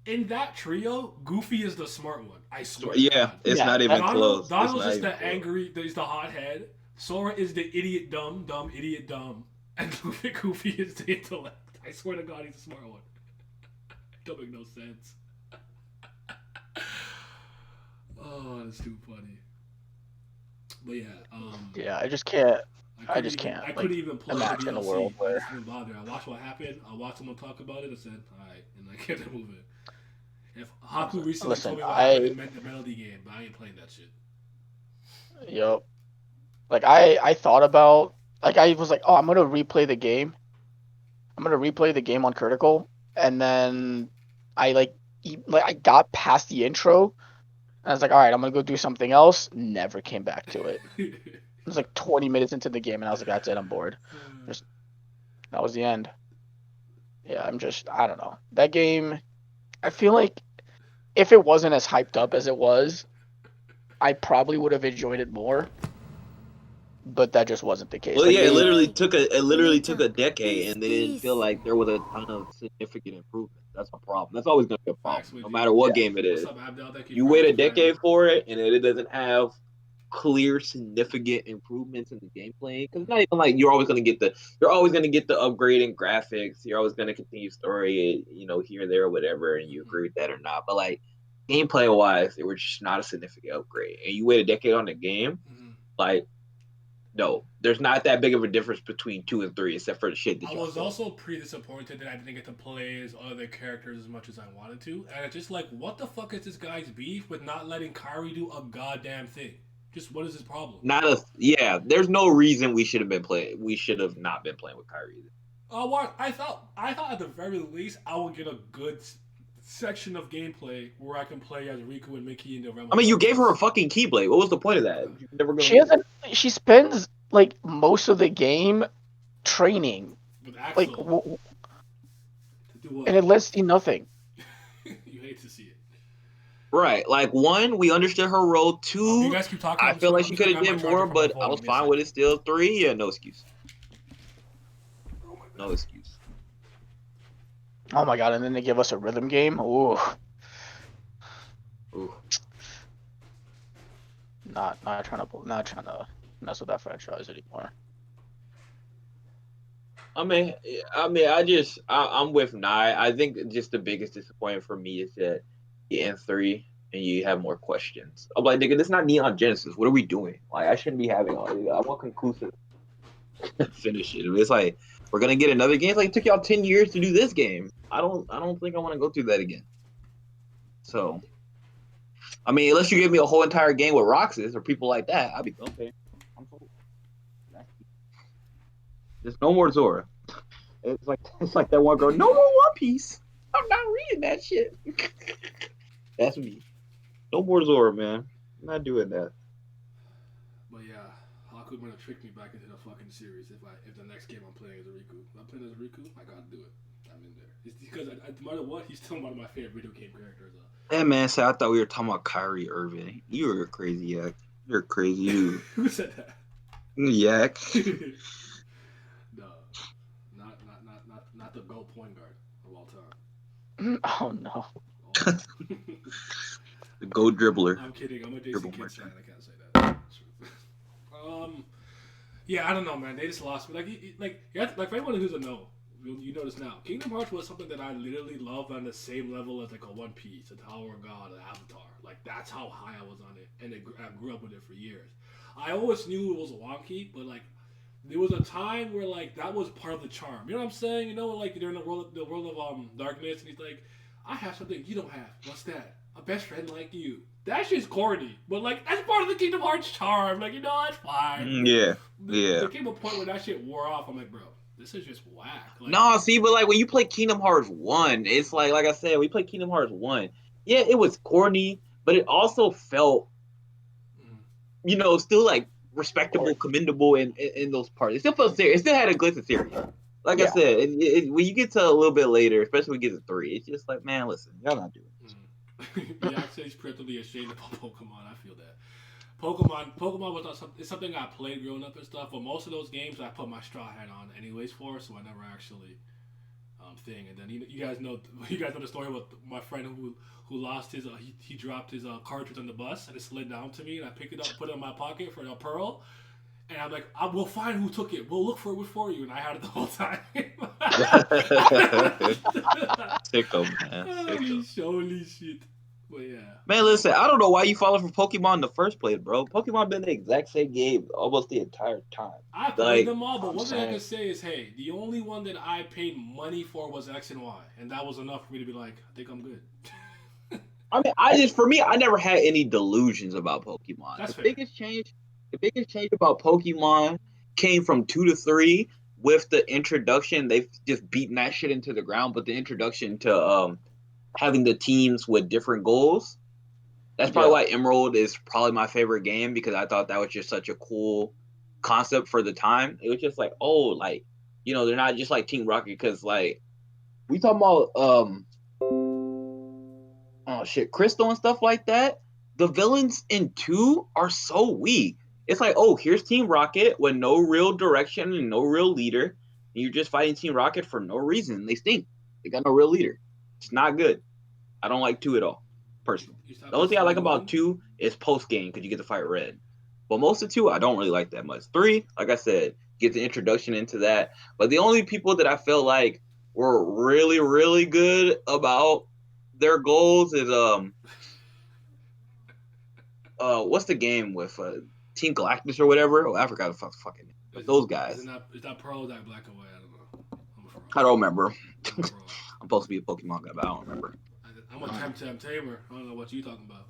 In that trio, Goofy is the smart one. I swear. Yeah, it's not even close. Donald's just the angry, he's the hothead. Sora is the idiot dumb, idiot dumb. And Goofy is the intellect. I swear to God, he's the smart one. It don't make no sense. Oh, that's too funny. But yeah, Yeah, I just can't. I couldn't even play imagine the a DLC. world where I didn't bother. I watched what happened. I watched someone talk about it. I said, alright, and I kept moving. If Haku recently told me what happened in the Melody game, but I ain't playing that shit. Yup. Like I thought about like I was like, oh, I'm gonna replay the game. I'm gonna replay the game on Critical, and then I I got past the intro. And I was like, all right, I'm gonna go do something else. Never came back to it. It was like 20 minutes into the game, and I was like, that's it, I'm bored. That was the end. Yeah, I don't know. That game, I feel like if it wasn't as hyped up as it was, I probably would have enjoyed it more. But that just wasn't the case. Well, like, yeah, it literally took a decade, and they didn't feel like there was a ton of significant improvement. That's a problem. That's always going to be a problem, no matter what game it is. You wait a decade for it, and it doesn't have clear, significant improvements in the gameplay. Because it's not even like you're always going to get the upgrade in graphics. You're always going to continue story, here, there, whatever, and you agree with that or not. But like gameplay wise, it was just not a significant upgrade. And you wait a decade on the game, like. No, there's not that big of a difference between 2 and 3, except for the shit that I was also pretty disappointed that I didn't get to play as other characters as much as I wanted to. And it's just like, what the fuck is this guy's beef with not letting Kairi do a goddamn thing? Just what is his problem? There's no reason we should have been playing. We should have not been playing with Kyrie. What I thought at the very least I would get a good section of gameplay where I can play as Riku and Mickey in the realm. I mean, you gave her a fucking Keyblade. What was the point of that? You're never gonna She hasn't. She spends like most of the game training, with like, Axel to do what? and it lets see nothing. You hate to see it. Right. Like, one, we understood her role. Two, You guys keep talking. I feel like she could have did more, but I was fine with it still. Three, yeah, no excuse. No excuse. Oh my god! And then they give us a rhythm game. Ooh, Ooh. not trying to mess with that franchise anymore. I'm with Nye. I think just the biggest disappointment for me is that you end 3 and you have more questions. I'm like, nigga, this is not Neon Genesis. What are we doing? Like, I shouldn't be having all these. I want conclusive finish it. It's like, we're gonna get another game. It's like, it took y'all 10 years to do this game. I don't think I want to go through that again. So, I mean, unless you give me a whole entire game with Roxas or people like that, I'll be okay. I'm sold. There's no more Zora. It's like that one girl. No more One Piece. I'm not reading that shit. That's me. No more Zora, man. I'm not doing that. But yeah, Haku gonna trick me back into the fucking series if the next game I'm playing is Riku. If I'm playing as Riku, I gotta do it. I'm in there. It's because no matter what, he's still one of my favorite video game characters. That man said, I thought we were talking about Kyrie Irving. You were a crazy yak. You're crazy. Who said that? Yak. No, not the GOAT point guard of all time. Oh no. The go dribbler. I'm kidding. I'm a Jason Dribble Kidd fan. merchant. I can't say that. Yeah, I don't know, man. They just lost me. For anyone who doesn't know, you know this now. Kingdom Hearts was something that I literally loved on the same level as like a One Piece, a Tower of God, an Avatar. Like that's how high I was on it, and I grew up with it for years. I always knew it was wonky, but like there was a time where like that was part of the charm. You know what I'm saying? You know, like they're in the world of darkness, and he's like, I have something you don't have. What's that? A best friend like you. That shit's corny, but like that's part of the Kingdom Hearts charm. Like, you know, it's fine. Yeah. There came a point where that shit wore off. I'm like, bro, this is just whack. Like, No, see, but like when you play Kingdom Hearts 1, it's like I said, we played Kingdom Hearts 1. Yeah, it was corny, but it also felt, you know, still like respectable, commendable in those parts. It still felt serious. It still had a glitz of serious. Like I said, when you get to a little bit later, especially when you get to 3, it's just like, man, listen, y'all not doing this. Yeah, actually, he's preemptively ashamed about Pokemon. I feel that. Pokemon was not something. It's something I played growing up and stuff. But most of those games, I put my straw hat on anyways for, so I never actually thing. And then you guys know the story about my friend who lost his he dropped his cartridge on the bus and it slid down to me, and I picked it up, put it in my pocket for a pearl. And I'm like, we'll find who took it. We'll look for it for you. And I had it the whole time. Sicko, man. Holy shit. But yeah. Man, listen, I don't know why you follow for Pokemon in the first place, bro. Pokemon been the exact same game almost the entire time. I played them all, but one thing I can say is, hey, the only one that I paid money for was X and Y. And that was enough for me to be like, I think I'm good. I mean, for me, I never had any delusions about Pokemon. That's The fair. biggest change about Pokemon came from 2 to 3 with the introduction. They've just beaten that shit into the ground, but the introduction to having the teams with different goals. That's probably why Emerald is probably my favorite game, because I thought that was just such a cool concept for the time. It was just like, oh, like, you know, they're not just like Team Rocket, because like we talking about Crystal and stuff like that. The villains in 2 are so weak. It's like, oh, here's Team Rocket with no real direction and no real leader. And you're just fighting Team Rocket for no reason. They stink. They got no real leader. It's not good. I don't like 2 at all, personally. The only thing I like about 2 is post-game, because you get to fight Red. But most of 2, I don't really like that much. 3, like I said, get the introduction into that. But the only people that I feel like were really, really good about their goals is what's the game with Team Galactus or whatever? Oh, I forgot the fucking name. But those guys. Is that Pearl, that Black and White? I don't know. I don't remember. I'm supposed to be a Pokemon guy, but I don't remember. I'm a Tamer. I don't know what you talking about.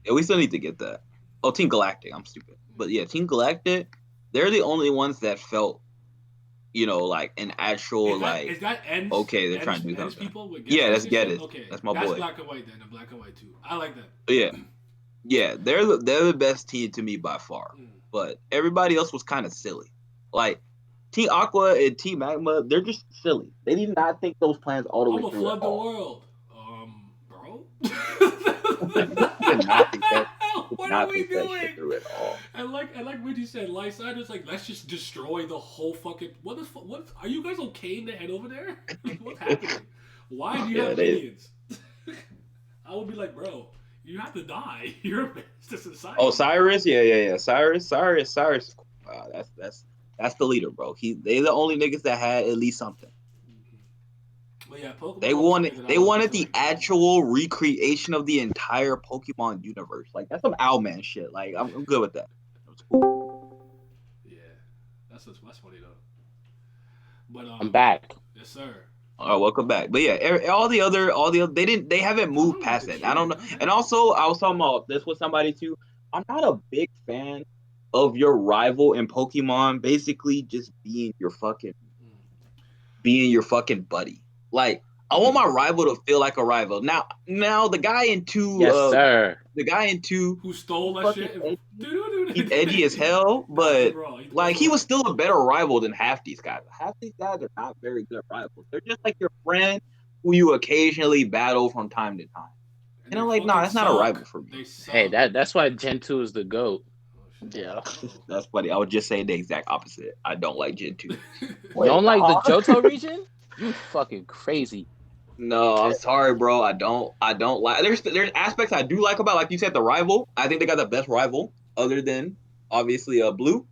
Yeah, we still need to get that. Oh, Team Galactic. I'm stupid, but yeah, Team Galactic. They're the only ones that felt, like an actual Is that ends okay, they're trying to do ends something. people with Yeah, Genshin let's and get shit? it. Okay, That's my that's boy. black and white then, and black and white too. I like that. Yeah, yeah, they're the best team to me by far. But everybody else was kind of silly. Like Team Aqua and Team Magma, they're just silly. They did not think those plans all the I'm way gonna through at flood the all. world. Bro. Did not think that. Did What are not we think that shit doing? through at all. And like what you said, Lyside is like, let's just destroy the whole fucking. What are you guys okay in the head over there? What's happening? Why do you have minions? I would be like, bro, you have to die. You're a menace to society. Oh, Cyrus, yeah. Cyrus. That's the leader, bro. They the only niggas that had at least something. But yeah, Pokemon. They wanted the actual recreation of the entire Pokemon universe. Like that's some Owlman shit. Like I'm good with that. Yeah, that's funny though. But I'm back. Yes, sir. All right, welcome back. But yeah, all the other, they haven't moved past it. I don't know. And also, I was talking about this with somebody too. I'm not a big fan of your rival in Pokemon basically just being your fucking buddy. Like I want my rival to feel like a rival. Now the guy in two, Yes, sir. the guy in two who stole that shit. He's edgy as hell, but he was still a better rival than half these guys. Half these guys are not very good rivals. They're just like your friend who you occasionally battle from time to time. And I'm like, nah, that's not a rival for me. Hey, that's why Gen 2 is the GOAT. Yeah. That's funny. I was just saying the exact opposite. I don't like Gen 2. You don't like the Johto region? You fucking crazy. No, I'm sorry, bro. I don't like. There's aspects I do like about, like you said, the rival. I think they got the best rival, other than obviously blue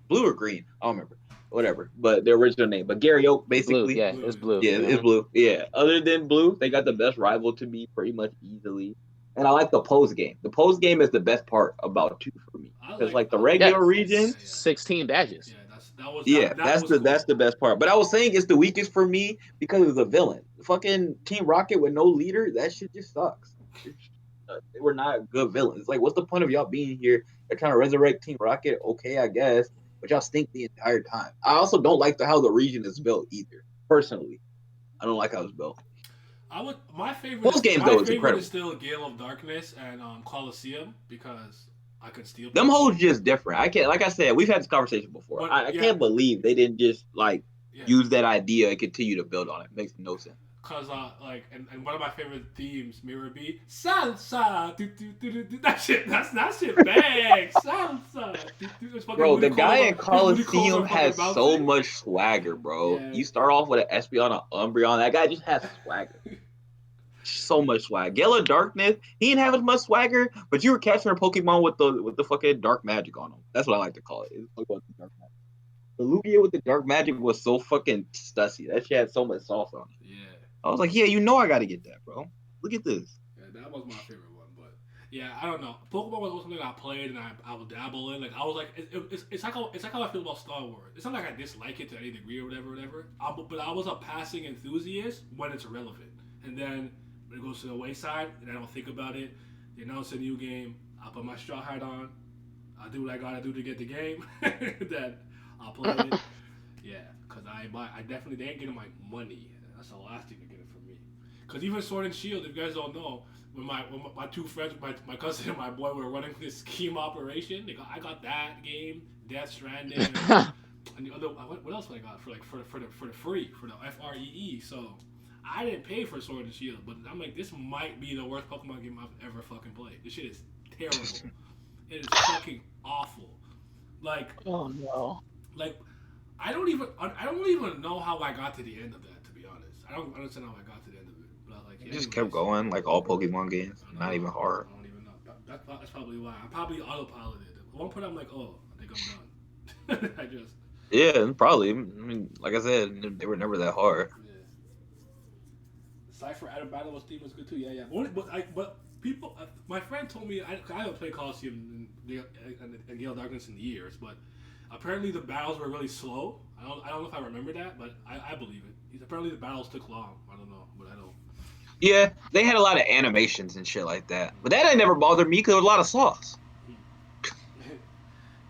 or green. I don't remember, whatever. But the original name. But Gary Oak, basically. Blue, yeah, it's blue. Yeah, it's blue. Yeah. Other than blue, they got the best rival to me pretty much easily. And I like the pose game. The pose game is the best part about 2 for me. Because like the regular region, 16 badges. That's the best part. But I was saying it's the weakest for me because of the villain. Fucking Team Rocket with no leader, that shit just sucks. They were not good villains. Like, what's the point of y'all being here? They're trying to resurrect Team Rocket. Okay, I guess, but y'all stink the entire time. I also don't like how the region is built either. Personally, I don't like how it's built. My favorite. Most games though is incredible. Is still Gale of Darkness and Coliseum because I could steal them hoes just different. I can't, like I said, we've had this conversation before. But, I can't believe they didn't just use that idea and continue to build on it. Makes no sense. Cause and one of my favorite themes, Mirror B, salsa, that shit bang, salsa. Bro, the guy in Coliseum has so much swagger, bro. Yeah. You start off with an Espeon, an Umbreon. That guy just has swagger. So much swag. Gale of Darkness, he didn't have as much swagger, but you were catching a Pokemon with the fucking dark magic on him. That's what I like to call it. It's Pokemon with dark magic. The Lugia with the dark magic was so fucking stussy. That shit had so much sauce on it. Yeah. I was like, yeah, I got to get that, bro. Look at this. Yeah, that was my favorite one, but yeah, I don't know. Pokemon was something I played and I would dabble in. Like I was like, it's like how I feel about Star Wars. It's not like I dislike it to any degree or whatever. But I was a passing enthusiast when it's relevant, and then when it goes to the wayside and I don't think about it, they announce a new game. I put my straw hat on. I do what I gotta do to get the game. Then I'll play it. Yeah, cause they ain't getting my money. That's the last thing to get it from me. Cause even Sword and Shield, if you guys don't know, when my two friends, my cousin and my boy were running this scheme operation, I got that game, Death Stranding, and the other what else I got for the free for the FREE. So I didn't pay for Sword and Shield, but I'm like, this might be the worst Pokemon game I've ever fucking played. This shit is terrible. It is fucking awful. Like, oh no. Like, I don't even know how I got to the end of that. To be honest, I don't understand how I got to the end of it. But you just kept going, like all Pokemon games. Not even hard. I don't even know. That's probably why. I probably autopiloted. At one point, I'm like, oh, I think I'm done. Yeah, probably. I mean, like I said, they were never that hard. Yeah. Cypher Adam Battle theme was good too. Yeah. But people, my friend told me I haven't played Coliseum and Gale of Darkness in years, but apparently the battles were really slow. I don't know if I remember that, but I believe it. Apparently the battles took long. I don't know, but I don't. Yeah, they had a lot of animations and shit like that, but that ain't never bothered me because there was a lot of sauce.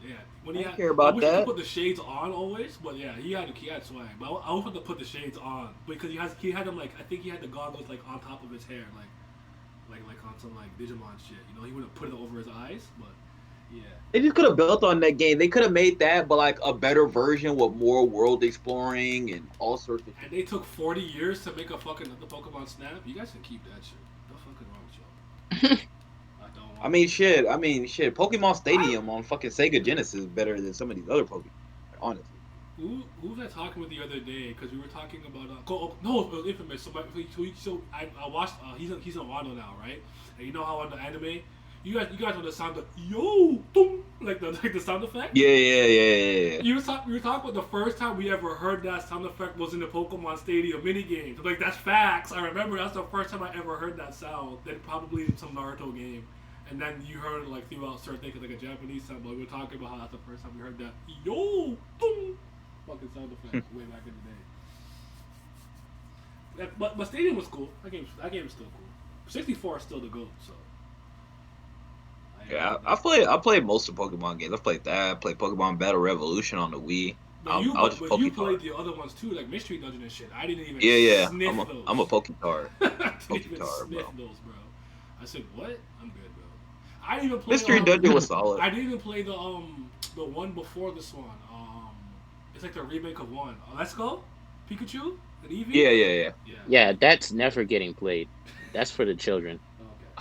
Yeah, when I he don't had, care I about wish he could that. put the shades on always, but yeah, he had swag. But I wish he could put the shades on because he had them like I think he had the goggles like on top of his hair, like on some like Digimon shit. You know, he would have put it over his eyes, but yeah. They just could have built on that game. They could have made that, but like a better version with more world exploring and all sorts of And shit. they took 40 years to make a fucking the Pokemon Snap. You guys can keep that shit. What the fuck is wrong with y'all? I don't want. I mean, shit. Pokemon I, Stadium on fucking Sega Genesis is better than some of these other Pokemon. Honestly. who was I talking with the other day? Because we were talking about no, it was Infamous. So I watched. He's in Wano now, right? And you know how on the anime, you guys know the sound of yo, boom, like the sound effect. Yeah. We were talking about the first time we ever heard that sound effect was in the Pokemon Stadium minigames. Like that's facts. I remember that's the first time I ever heard that sound. Then probably in some Naruto game. And then you heard it like throughout certain things like a Japanese sound, but we were talking about how that's the first time we heard that yo boom fucking sound effect way back in the day. But Stadium was cool. That game is still cool. 64 is still the GOAT, so Yeah, I played most of Pokemon games. I played that. I played Pokemon Battle Revolution on the Wii. I'll just but you played Poketard. the other ones too, like Mystery Dungeon and shit. I didn't even Yeah. sniff I'm those. a Poketard. I didn't even Poketard, sniff bro. those, bro. I said, what? I'm good, bro. I didn't even play Mystery Dungeon was solid. I didn't even play the one before this one. It's like the remake of one. Let's Go, Pikachu, and Eevee. Yeah. Yeah, that's never getting played. That's for the children. Okay.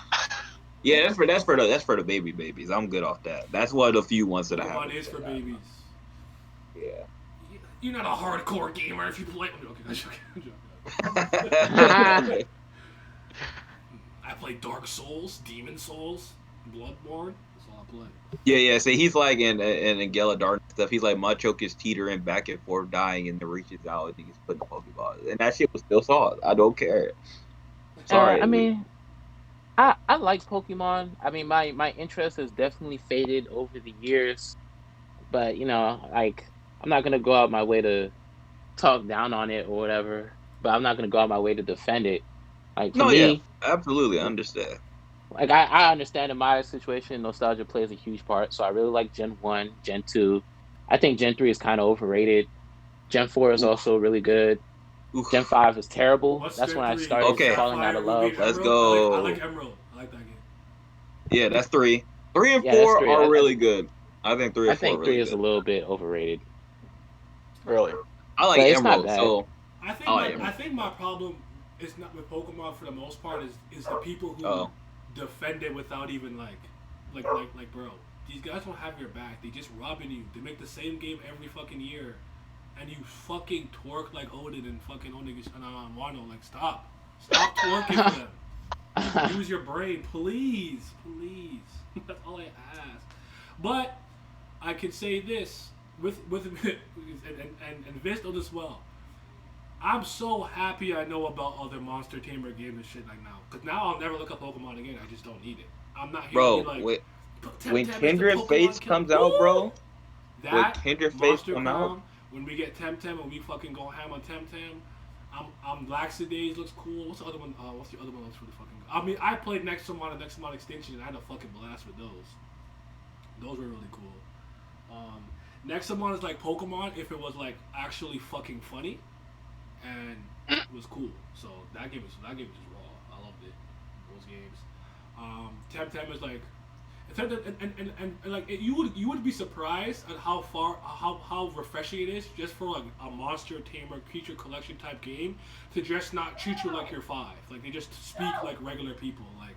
Yeah, that's for the babies. I'm good off that. That's one of the few ones that I have. Pokemon is for babies. Yeah. You're not a hardcore gamer if you play. I'm joking. I play Dark Souls, Demon Souls, Bloodborne. That's all I play. Yeah. So he's like in Gala Dark stuff. He's like Machoke is teetering back and forth, dying, and then reaches out and he's putting Pokeball. And that shit was still solid. I don't care. Sorry. I mean, I like Pokemon. I mean, my interest has definitely faded over the years, but you know, like I'm not gonna go out my way to talk down on it or whatever. But I'm not gonna go out my way to defend it. Like for No, yeah, me, absolutely, I understand. like I understand in my situation, nostalgia plays a huge part. So I really like Gen 1, Gen 2. I think Gen 3 is kind of overrated. Gen 4 is also really good. Oof. Gen 5 is terrible. What's That's Gen when I 3? started Okay. falling out of Sapphire, Ruby, love. and Let's Emerald? go. I like Emerald. I like that game. Yeah, that's 3. 3 and Yeah, that's 4 3. are really good. I think 3 I and 4 are think really 3 is a good. little bit overrated. Really? I like But it's not Emerald, bad. so I think Oh, yeah. I think my problem is not with Pokemon for the most part is the people who Oh. defend it without even like bro, these guys don't have your back. They just robbing you. They make the same game every fucking year, and you fucking twerk like Odin and fucking Onigish and Wano. Like stop twerking for them. Use your brain, please. That's all I ask. But I can say this with and Vince knows this well. I'm so happy I know about other Monster Tamer games and shit like now. Cause now I'll never look up Pokemon again. I just don't need it. I'm not here bro, to be like when Temtem is the Kindred Pokemon Fates killer." comes out, bro, That when Kindred Fates Monster come out, Crown, when we get Temtem and we fucking go ham on Temtem. I'm Laxadays looks cool. What's the other one? What's the other one that's for the fucking? I mean, I played Nexomon Extinction and I had a fucking blast with those. Those were really cool. Nexomon is like Pokemon if it was like actually fucking funny, and it was cool. So that game was just raw. I loved it. Those games. Temtem is like, and like you would be surprised at how refreshing it is just for like a Monster Tamer creature collection type game to just not treat you like you're 5. Like they just speak like regular people. Like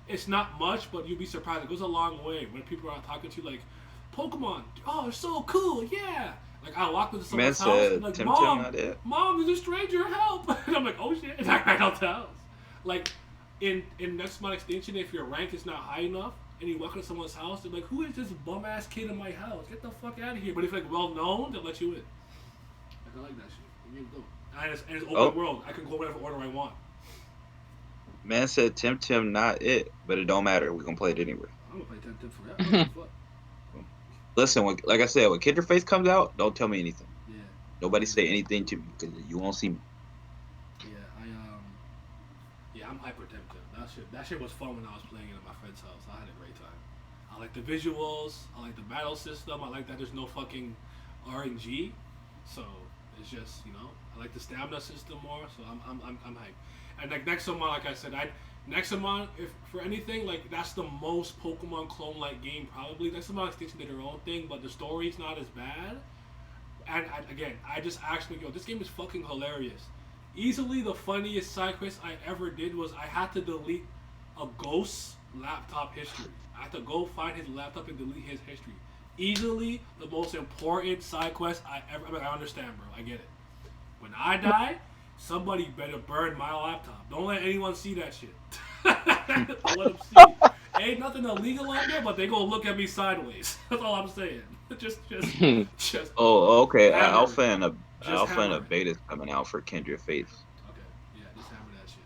it's not much, but you'd be surprised. It goes a long way when people are talking to you like, Pokemon, oh, it's so cool, yeah. Like I walk into man someone's house, said and like, Temtem not it. Mom, there's a stranger, help! And I'm like, oh shit, and I ran out the house. Like in Nexomon Extinction, if your rank is not high enough and you walk into someone's house, they're like, who is this bum ass kid in my house? Get the fuck out of here. But if like well known, they'll let you in. Like I like that shit. The game's dope. And it's open world. I can go whatever order I want. Man said Temtem not it, but it don't matter. We gonna play it anyway. I'm gonna play Temtem forever. Fuck. Listen, like I said, when Kindred Fates comes out, don't tell me anything. Yeah. Nobody say anything to me because you won't see me. Yeah, I'm hyper tempted. That shit was fun when I was playing it at my friend's house. I had a great time. I like the visuals. I like the battle system. I like that there's no fucking RNG. So it's just, you know, I like the stamina system more. So I'm hyped. And like Nexomon, like I said, Nexomon, if for anything, like that's the most Pokemon clone-like game probably. Nexomon Extinction did their own thing, but the story's not as bad. And again, I just actually this game is fucking hilarious. Easily the funniest side quest I ever did was I had to delete a ghost's laptop history. I had to go find his laptop and delete his history. Easily the most important side quest I ever. I mean, I understand, bro. I get it. When I die, somebody better burn my laptop. Don't let anyone see that shit. Don't let them see. Ain't nothing illegal on there, but they gonna look at me sideways. That's all I'm saying. just. Oh, okay. Hammer. Alpha and a Hammer. beta's coming out for Kindred Fates. Okay, yeah, just hammer that shit.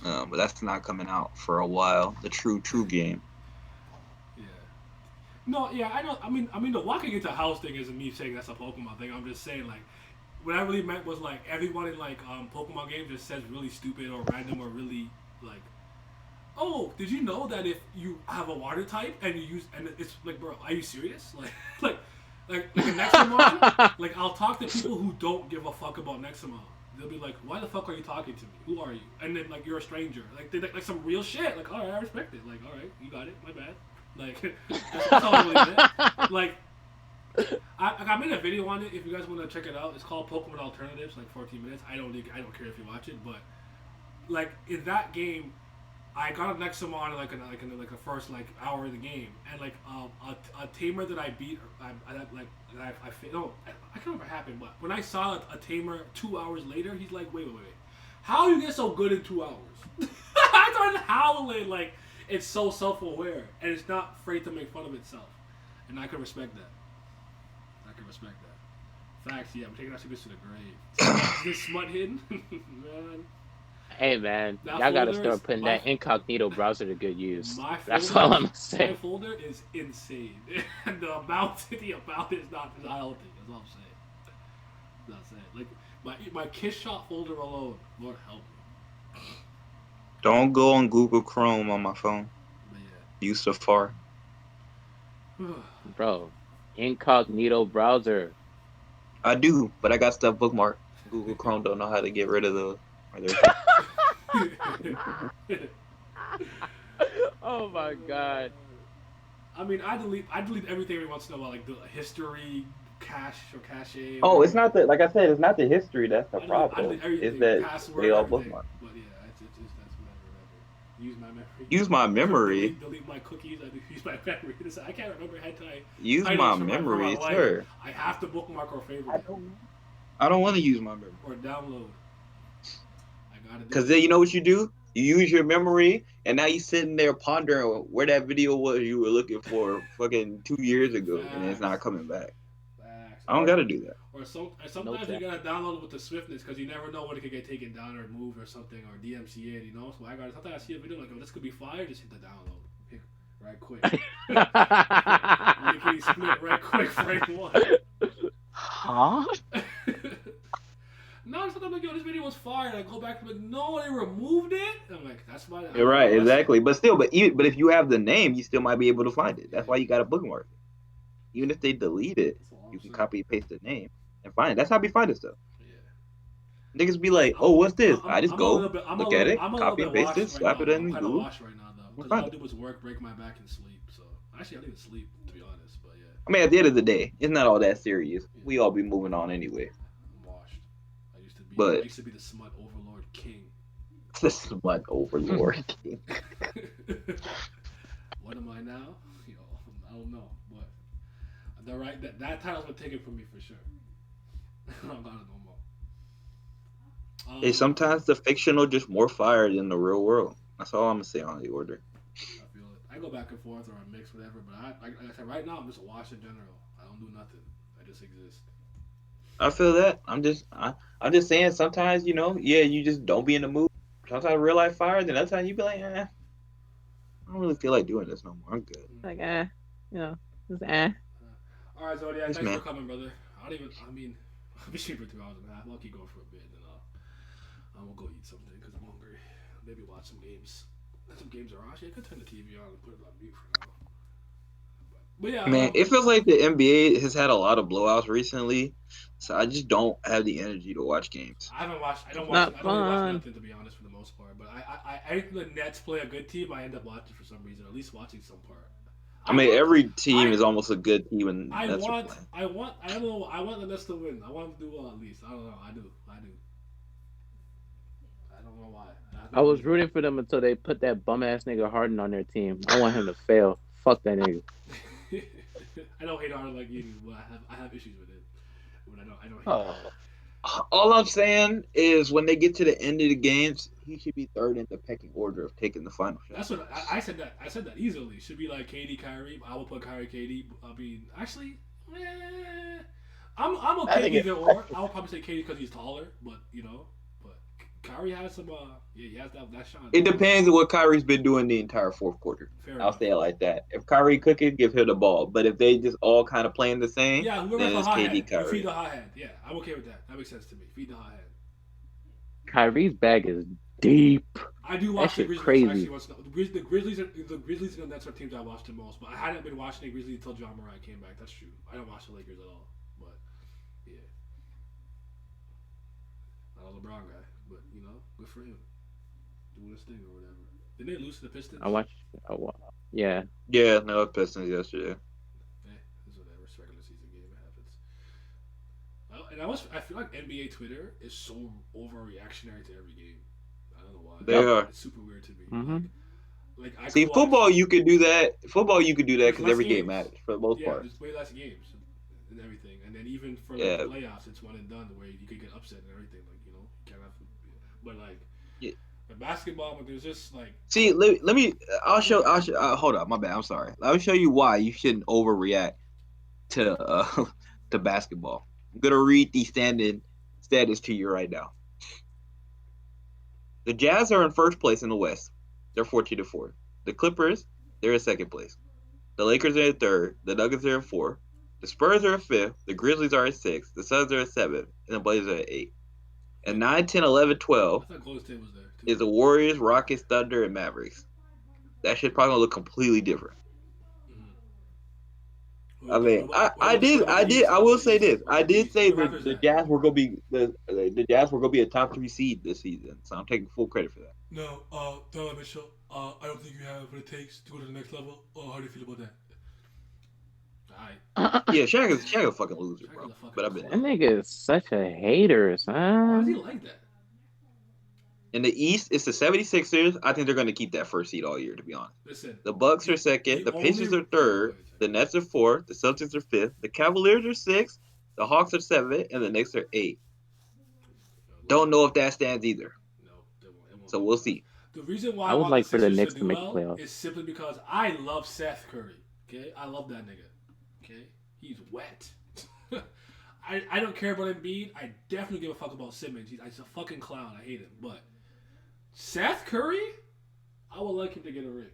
That's But that's not coming out for a while. The true game. Yeah. No, yeah, I know. I mean, the walking into house thing isn't me saying that's a Pokemon thing. I'm just saying like, what I really meant was like everyone in like Pokemon games just says really stupid or random or really like, oh, did you know that if you have a water type and you use and it's like, bro, are you serious? Like a Nexomon, like I'll talk to people who don't give a fuck about Nexomon. They'll be like, why the fuck are you talking to me? Who are you? And then like you're a stranger. Like they like some real shit. Like, all right, I respect it. Like, all right, you got it. My bad. Like that's all I really meant. Like I made a video on it. If you guys want to check it out, it's called Pokemon Alternatives. Like 14 minutes. I don't care if you watch it, but like in that game, I got a Nexomon in the first like hour of the game, and like a tamer that I beat, I can't remember what happened, but when I saw a tamer 2 hours later, he's like, wait, how you get so good in 2 hours? I started howling like it's so self-aware and it's not afraid to make fun of itself, and I can respect that. Facts, yeah, I'm taking that secrets to the grave. Is this smut hidden? Man. Hey man, That y'all gotta folder start is- putting my- that incognito browser to good use. My That's folder- all I'm My saying. folder is insane. And the amount is not is I don't think. That's all I'm saying. Like my Kiss Shot folder alone, Lord help me. Don't go on Google Chrome on my phone. But Use Safari. yeah. Bro, incognito browser. I do, but I got stuff bookmarked. Google Chrome don't know how to get rid of those. Oh my god. I mean, I delete everything every once in a while, like the history, cache. Oh, it's not that. Like I said, it's not the history that's the I problem. delete everything, It's that password, they all everything. bookmark. But yeah, it's that's whatever. Use my memory. Use my memory. Delete my cookies. I use my memory. I can't remember ahead of time. Use I my know, memory, for my life, sir. I have to bookmark or favorite I don't want to use my memory. or download. I gotta do Because it. then you know what you do? You use your memory, and now you sitting there pondering where that video was you were looking for fucking 2 years ago, and it's not coming back. Facts. I don't got to do that. Or sometimes you gotta download it with the swiftness because you never know when it could get taken down or moved or something or DMCA. You know, so sometimes I see a video like, oh, this could be fire. Just hit the download. Hit right quick. Lickety split right quick. Frame one. Huh? No, sometimes I'm like, yo, this video was fire. And I go back and I'm like, no, they removed it. And I'm like, that's why. You're right, exactly. But still, but if you have the name, you still might be able to find it. That's why you got to bookmark it. Even if they delete it, you can copy and paste the name and find it. That's how we find it stuff. Yeah. Niggas be like, oh, what's this? I just I'm go, a little bit- I'm a look little- at it, I'm a copy little and bit paste it, washed slap right it now. in I'm kind of Google. washed right now, though. We'll Because all find I it. do was work, break my back, and sleep. So actually, I don't even sleep, to be honest. But yeah, I mean, at the end of the day, it's not all that serious. We all be moving on anyway. I'm washed. I But- used to be the smut overlord king. The smut overlord. What am I now? Yo, I don't know. But that title's been taken from me for sure. I don't got it no more. Hey, sometimes the fictional just more fire than the real world. That's all I'm gonna say on the order. I feel it. I go back and forth or I mix whatever, but like I said, right now I'm just a wash in general. I don't do nothing. I just exist. I feel that. I'm just saying. Sometimes you just don't be in the mood. Sometimes real life fire. Then other time you be like, I don't really feel like doing this no more. I'm good. Like just All right, Zodiac, Yes, thanks man. for coming, brother. I'll be streaming for 2 hours and a half. I'll keep going for a bit, then I'm gonna go eat something because I'm hungry. Maybe watch some games. Some games are on. Actually, I could turn the TV on and put it on mute for now. But yeah, Man, it feels like the NBA has had a lot of blowouts recently, so I just don't have the energy to watch games. I haven't watched. I don't It's watch. not I don't really watch fun. nothing to be honest, for the most part. But I think the Nets play a good team. I end up watching for some reason, at least watching some part. I mean, want- every team I- is almost a good team when I Nets are want. playing. I want. I don't know. I want the Nets to win. I want them to do well at least. I don't know. I do. I don't know why. I was rooting for them until they put that bum ass nigga Harden on their team. I want him to fail. Fuck that nigga. I don't hate Harden like you do, but I have issues with it. But I don't hate. Oh. All I'm saying is when they get to the end of the games, he should be third in the pecking order of taking the final shot. That's what I said. I said that easily. Should be like KD, Kyrie. I will put Kyrie, KD. I mean, actually, I'm I okay think either or. I would probably say KD because he's taller, but but Kyrie has some. He has that shot. It depends on what Kyrie's been doing the entire fourth quarter. Fair I'll enough. say it like that. If Kyrie cooking, give him the ball. But if they just all kind of playing the same, Yeah, whoever's then the it's hot KD, hand, you Kyrie. feed the hot hand. Yeah, I'm okay with that. That makes sense to me. Feed the hot hand. Kyrie's bag is deep. I do watch the shit Grizzlies. crazy. Actually, the Grizzlies and the Nets are teams I watch the most. But I hadn't been watching the Grizzlies until John Morant came back. That's true. I don't watch the Lakers at all. But yeah, not a LeBron guy. But good for him doing his thing or whatever. Didn't they lose to the Pistons? Yeah. Yeah, no Pistons yesterday. It's whatever. It's a regular season game. It happens. Well, and I feel like NBA Twitter is so overreactionary to every game. I don't know why. They are. It's super weird to me. Mhm. Like I See, could watch- football you could do that. Football you could do that There's because less every game games. matters for the most Yeah, part. there's way less games and everything. And then even for Yeah. the playoffs, it's one and done. The way you could get upset and everything. Like you can't have. But like, Yeah. the basketball, but there's just like. See, let me. I'll show. Hold up. My bad. I'm sorry. Let me show you why you shouldn't overreact to to basketball. I'm gonna read the status to you right now. The Jazz are in first place in the West. They're 14-4. The Clippers, they're in second place. The Lakers are in third. The Nuggets are in fourth. The Spurs are in fifth. The Grizzlies are in sixth. The Suns are in seventh. And the Blazers are at eighth. And 9, 10, 11, 12 I thought Golden State was there too. is the Warriors, Rockets, Thunder, and Mavericks. That shit probably gonna look completely different. Mhm. I mean, I will say this. I did say that the Jazz were gonna be the Jazz were gonna be a top 3 seed this season, so I'm taking full credit for that. No, Donovan Mitchell. I don't think you have what it takes to go to the next level. How do you feel about that? Alright. Yeah, Shaq is a fucking loser, Shaq bro. is a fucking But I've been That nigga is such a hater, Why son. is he like that? in the East. It's the 76ers. I think they're gonna keep that first seed all year. To be honest, Listen. the Bucks are second. The Pacers are third. The Nets are fourth. The Celtics are fifth. The Cavaliers are sixth. The Hawks are seventh, and the Knicks are eighth. Don't know if that stands either. No, it won't. So we'll see. The reason why I would want like for the Sixers Knicks do to make the well playoffs. is simply because I love Seth Curry. Okay, I love that nigga. Okay, he's wet. I don't care about Embiid. I definitely give a fuck about Simmons. He's a fucking clown. I hate him. But Seth Curry, I would like him to get a ring.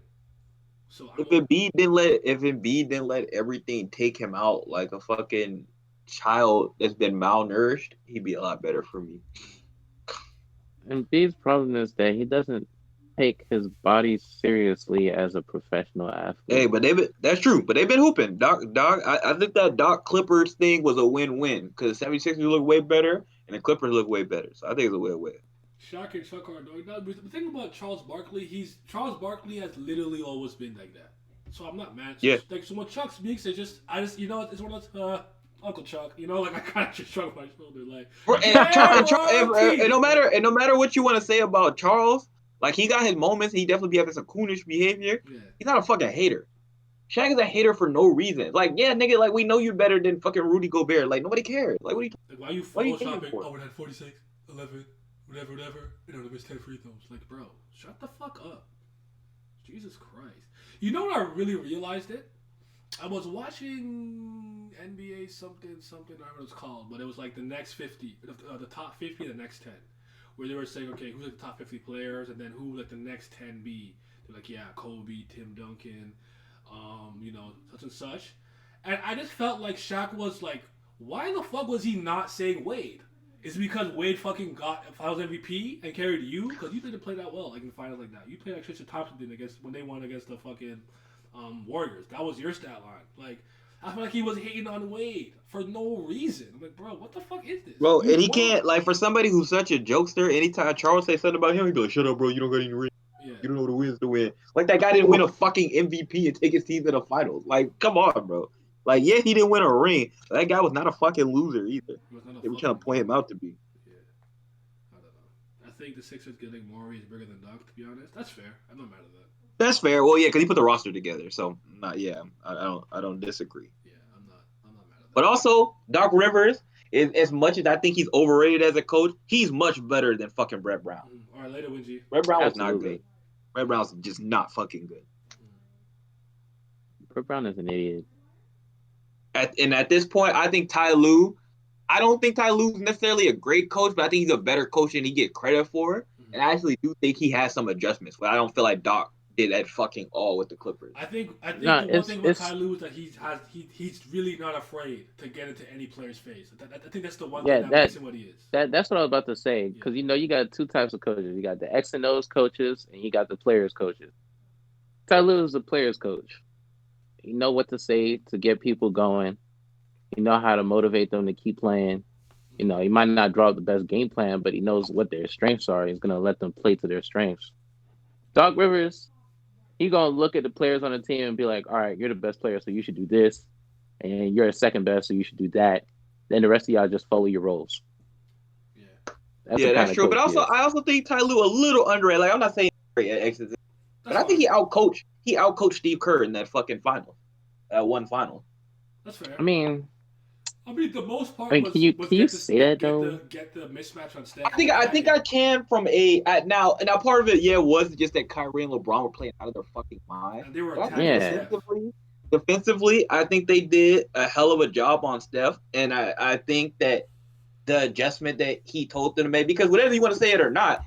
So If Embiid didn't let everything take him out like a fucking child that's been malnourished, he'd be a lot better for me. Embiid's problem is that he doesn't take his body seriously as a professional athlete. Hey, but that's true. But they've been hooping. I think that Doc Clippers thing was a win-win because the 76ers look way better and the Clippers look way better. So I think it's a win-win. Shaq and Chuck are doing that. The thing about Charles Barkley, Charles Barkley has literally always been like that. So I'm not mad. Yeah. Like, so when Chuck speaks, it's one of those Uncle Chuck. Like I kind of just shrug my shoulder, like. And no matter what you want to say about Charles, like he got his moments. He definitely be having some coonish behavior. Yeah. He's not a fucking hater. Shaq is a hater for no reason. Like, yeah, nigga, like we know you better than fucking Rudy Gobert. Like nobody cares. Like, what are you? Like, why are you What are you thinking photoshopping? for? Oh, we had 46, 11, whatever. They missed 10 free throws. Like, bro, shut the fuck up. Jesus Christ. You know what I really realized it? I was watching NBA something, I don't know what it's called, but it was like the next 50, the top 50, the next 10, where they were saying, okay, who's like the top 50 players, and then who would like the next 10 be? They're like, yeah, Kobe, Tim Duncan, such and such. And I just felt like Shaq was like, why the fuck was he not saying Wade? Is it because Wade fucking got Finals MVP and carried you? Because you didn't play that well, like in the finals like that. You played like Tristan Thompson did against when they won against the fucking Warriors. That was your stat line. Like I feel like he was hating on Wade for no reason. I'm like, bro, what the fuck is this? Bro, You and he won. can't, like, for somebody who's such a jokester, anytime Charles say something about him, he be like, shut up, bro, you don't got any ring. Yeah. You don't know what it wins to win. Like, that guy didn't win a fucking MVP and take his team to the finals. Like, come on, bro. Like, yeah, he didn't win a ring, but that guy was not a fucking loser either. He was not a They were fucking trying to point him out to be. Yeah. I don't know. I think the Sixers getting Morey is bigger than Doc, to be honest. That's fair. I'm not mad at that. That's fair. Well, yeah, because he put the roster together, so I don't disagree. Yeah, I'm not mad at that. But also, Doc Rivers, is as much as I think he's overrated as a coach, he's much better than fucking Brett Brown. All right, later, Wingy. Brett Brown was not Absolutely. good. Brett Brown's just not fucking good. Brett Brown is an idiot. At this point, I think Ty Lue. I don't think Ty Lue's necessarily a great coach, but I think he's a better coach than he get credit for. And I actually do think he has some adjustments, but I don't feel like Doc did that fucking all with the Clippers. I think Nah, the one it's- thing with it's- Ty Lue is that he's really not afraid to get into any player's face. I think that's the one Yeah, thing that makes him what he is. That's what I was about to say. Because you got two types of coaches. You got the X and O's coaches, and you got the players coaches. Ty Lue is the players coach. You know what to say to get people going. You know how to motivate them to keep playing. You know, he might not draw up the best game plan, but he knows what their strengths are. He's gonna let them play to their strengths. Doc Rivers, he gonna look at the players on the team and be like, "All right, you're the best player, so you should do this, and you're a second best, so you should do that." Then the rest of y'all just follow your roles. Yeah. That's true. But also, I also think Ty Lue a little underrated. Like, I'm not saying great at X's, but I think he outcoached Steve Kerr in that fucking final, that one final. That's fair. I mean, the most part. I mean, was, can you was can get you the- say that get though? Get the mismatch on Steph. I think I can from now part of it, yeah, was just that Kyrie and LeBron were playing out of their fucking mind. And they were But I attacking think Yeah. defensively, I think they did a hell of a job on Steph, and I think that the adjustment that he told them to make, because whatever you want to say it or not,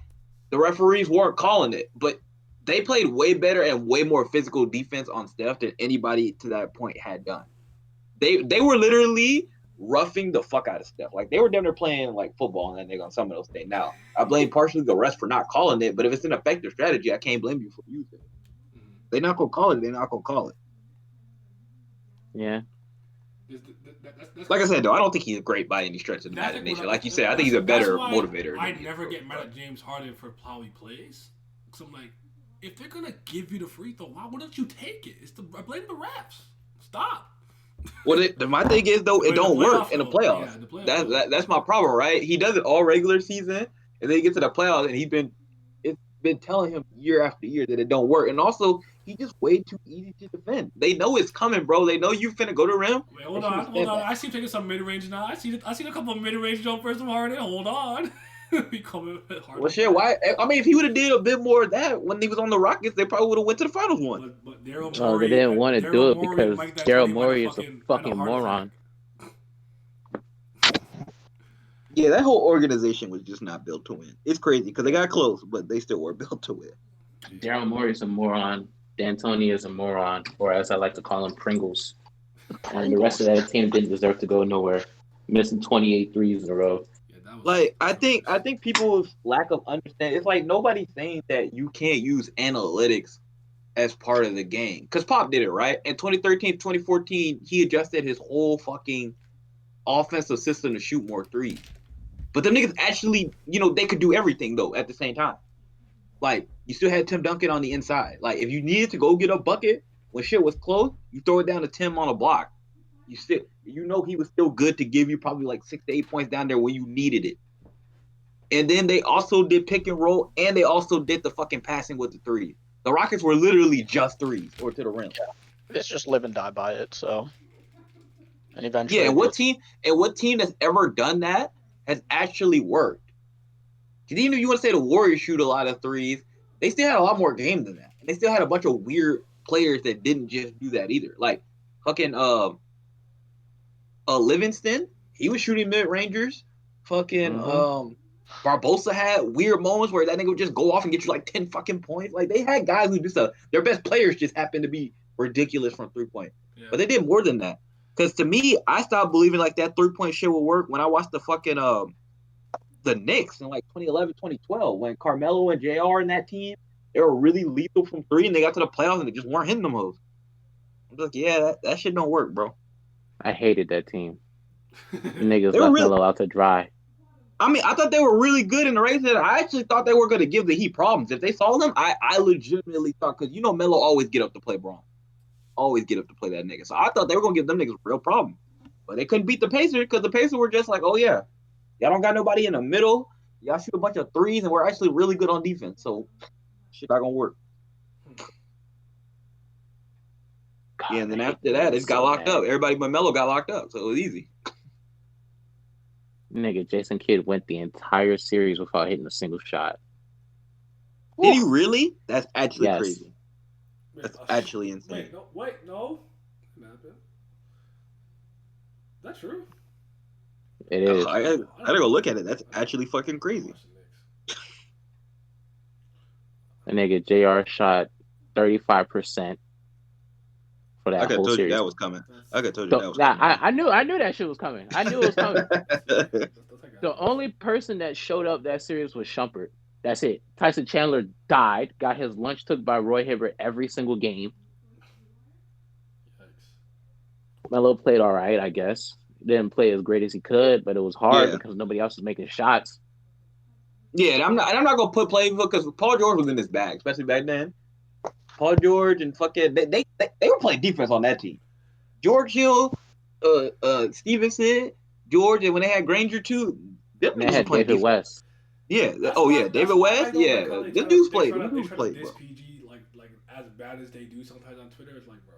the referees weren't calling it, but they played way better and way more physical defense on Steph than anybody to that point had done. They were literally roughing the fuck out of Steph. Like, they were down there playing like football and then they're on some of those things. Now, I blame partially the refs for not calling it, but if it's an effective strategy, I can't blame you for using it. They're not gonna call it, they're not gonna call it. Yeah. Like I said, though, I don't think he's great by any stretch of the That's imagination. what Like you said, I think he's a that's better why motivator. I than never he is. get mad at James Harden for how he plays. Because I'm like, if they're gonna give you the free throw, why wouldn't you take it? I blame the refs. Stop. Well, my thing is, though, it In the don't work playoff, in the though. playoffs. Yeah, in the playoffs. That's my problem, right? He does it all regular season, and then he gets to the playoffs, and it's been telling him year after year that it don't work. And also, he's just way too easy to defend. They know it's coming, bro. They know you finna go to rim. Wait, hold on. I see him taking some mid range now. I seen a couple of mid range jumpers from Harden. Hold on. We coming hard. Well, shit. Why? I mean, if he would have did a bit more of that when he was on the Rockets, they probably would have went to the finals one. But Daryl Oh, Morey, they didn't want to Daryl do it Morey because and Mike D'Antoni Daryl had Morey is a had fucking heart moron. attack. Yeah, that whole organization was just not built to win. It's crazy because they got close, but they still were built to win. Daryl Morey is a moron. D'Antoni is a moron, or as I like to call him, Pringles. And the rest of that team didn't deserve to go nowhere, missing 28 threes in a row. Yeah, that was Like, I think people's lack of understanding. It's like nobody's saying that you can't use analytics as part of the game. Because Pop did it, right? In 2013, 2014, he adjusted his whole fucking offensive system to shoot more threes. But the niggas actually, they could do everything, though, at the same time. Like, you still had Tim Duncan on the inside. Like, if you needed to go get a bucket when shit was close, you throw it down to Tim on a block. He was still good to give you probably like 6 to 8 points down there when you needed it. And then they also did pick and roll, and they also did the fucking passing with the threes. The Rockets were literally just threes or to the rim. It's just live and die by it. So, and eventually, Yeah, and what team that's ever done that has actually worked? Because even if you want to say the Warriors shoot a lot of threes, they still had a lot more game than that. And they still had a bunch of weird players that didn't just do that either. Like fucking Livingston, he was shooting mid-rangers. Fucking Barbosa had weird moments where that nigga would just go off and get you like 10 fucking points. Like, they had guys who their best players just happened to be ridiculous from 3-point. Yeah. But they did more than that. Because to me, I stopped believing like that 3-point shit would work when I watched the fucking the Knicks in like 2011, 2012 when Carmelo and JR in that team, they were really lethal from three and they got to the playoffs and they just weren't hitting them hoes. I'm like, yeah, that shit don't work, bro. I hated that team. Niggas They were left really, Melo out to dry. I mean, I thought they were really good in the race. I actually thought they were going to give the Heat problems. If they saw them, I legitimately thought, because you know Melo always get up to play Braun. Always get up to play that nigga. So I thought they were going to give them niggas a real problem. But they couldn't beat the Pacers because the Pacers were just like, oh, yeah, y'all don't got nobody in the middle. Y'all shoot a bunch of threes, and we're actually really good on defense. So shit not going to work. God, Yeah, and then I hate after them that, niggas it got so locked bad. up. Everybody but Melo got locked up. So it was easy. Nigga, Jason Kidd went the entire series without hitting a single shot. Did he really? That's actually Yes. crazy. That's actually insane. Wait, no. That's true. It is. I gotta go look at it. That's actually fucking crazy. A nigga, JR shot 35% for that I could whole have told you series. that was coming. I could have told you So, that was nah, coming. I knew that shit was coming. I knew it was coming. The The only person that showed up that series was Shumpert. That's it. Tyson Chandler died, got his lunch took by Roy Hibbert every single game. Melo played all right, I guess. Didn't play as great as he could, but it was hard because nobody else was making shots. Yeah, and I'm not gonna put playbook because Paul George was in his bag, especially back then. Paul George and fucking they were playing defense on that team. George Hill, Stevenson, George, and when they had Granger too, them And they niggas was had playing David defense. West. Yeah. That's Oh why, yeah, that's David why West. I don't Yeah, like how them dudes played. they Them dudes try played, to bro. diss PG like as bad as they do sometimes on Twitter. It's like, bro,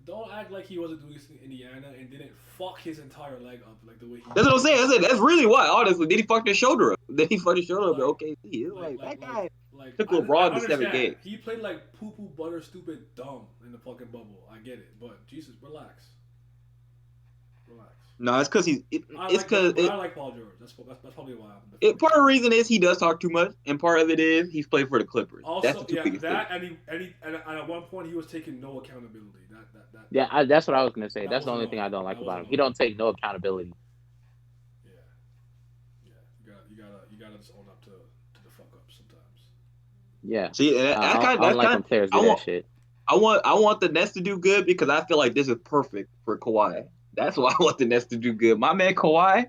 don't act like he wasn't doing this in Indiana and didn't fuck his entire leg up like the way he. That's what I'm saying. I said that's really why. Honestly, did he fuck his shoulder up? Did he fuck his shoulder up at OKC? It's like that guy took LeBron to 7 games. He played like poo butter stupid dumb in the fucking bubble. I get it, but Jesus, relax. No, it's because I like Paul George. That's probably why. Part of the reason is he does talk too much, and part of it is he's played for the Clippers. Also, that's the two biggest things. And at one point he was taking no accountability. That's what I was gonna say. That's the only annoying. thing I don't like That about him. was He don't take no accountability. Yeah. You gotta just own up to the fuck up sometimes. Yeah. See, I don't like when players do that shit. I want the Nets to do good because I feel like this is perfect for Kawhi. That's why I want the Nets to do good. My man Kawhi,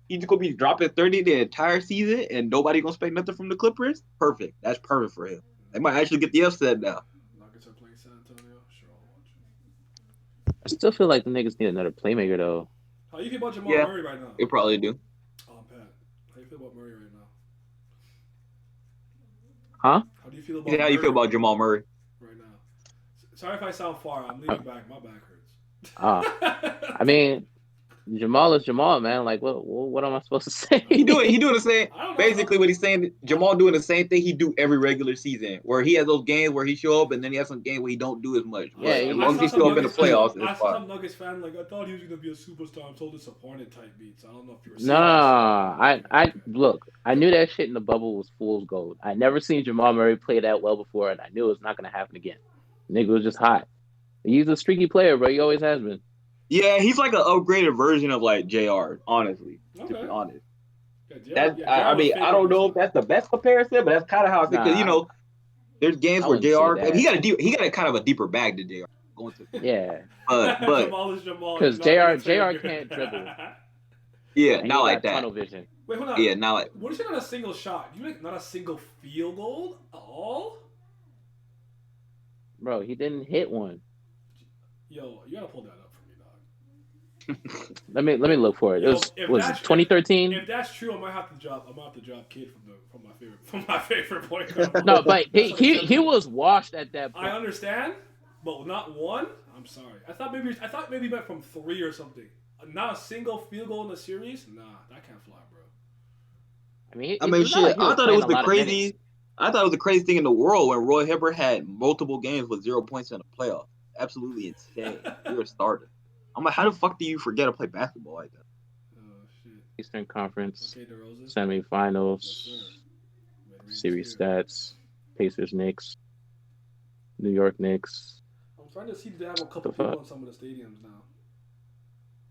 he's gonna be dropping 30 the entire season, and nobody gonna expect nothing from the Clippers. Perfect. That's perfect for him. They might actually get the upset now. Nuggets are playing San Antonio. Sure, I'll watch. I still feel like the niggas need another playmaker though. How you feel about Jamal Murray right now? They probably do. Pat, how you feel about Murray right now? Huh? How do you feel about? How you feel about Jamal Murray right now? Sorry if I sound far. I'm leaning back. My back hurts. I mean, Jamal is Jamal, man. Like, what am I supposed to say? He doing the same. Basically, what he's saying, Jamal doing the same thing he do every regular season, where he has those games where he show up, and then he has some games where he don't do as much. Yeah, as long as he still up in the playoffs, I saw some Nuggets fan like I thought he was gonna be a superstar. I'm so disappointed type beats. I don't know if you were. No, I look. I knew that shit in the bubble was fool's gold. I never seen Jamal Murray play that well before, and I knew it was not gonna happen again. Nigga was just hot. He's a streaky player, bro. He always has been. Yeah, he's like an upgraded version of like JR, honestly. To be honest. I mean, I don't know if that's the best comparison, but that's kind of how I think. Because there's games where JR he got a kind of a deeper bag than JR. Going to but because JR can't dribble. Yeah, not like that. Tunnel vision. Wait, hold on. Yeah, not like. What is it? Not a single shot? You like not a single field goal at all? Bro, he didn't hit one. Yo, you gotta pull that up for me, dog. let me look for it. It was 2013. If that's true, I might have to drop Kid from my favorite point guard. No, but he was washed at that point. I understand, but not one. I'm sorry. I thought maybe he went from 3 or something. Not a single field goal in the series. Nah, that can't fly, bro. I mean, shit. I thought it was the crazy. I thought it was the craziest thing in the world when Roy Hibbert had multiple games with 0 points in the playoffs. Absolutely insane. You're a starter. I'm like, how the fuck do you forget to play basketball like that? Oh shit. Eastern Conference semifinals, series stats, Pacers, Knicks, New York Knicks. I'm trying to see if they have a couple people in some of the stadiums now.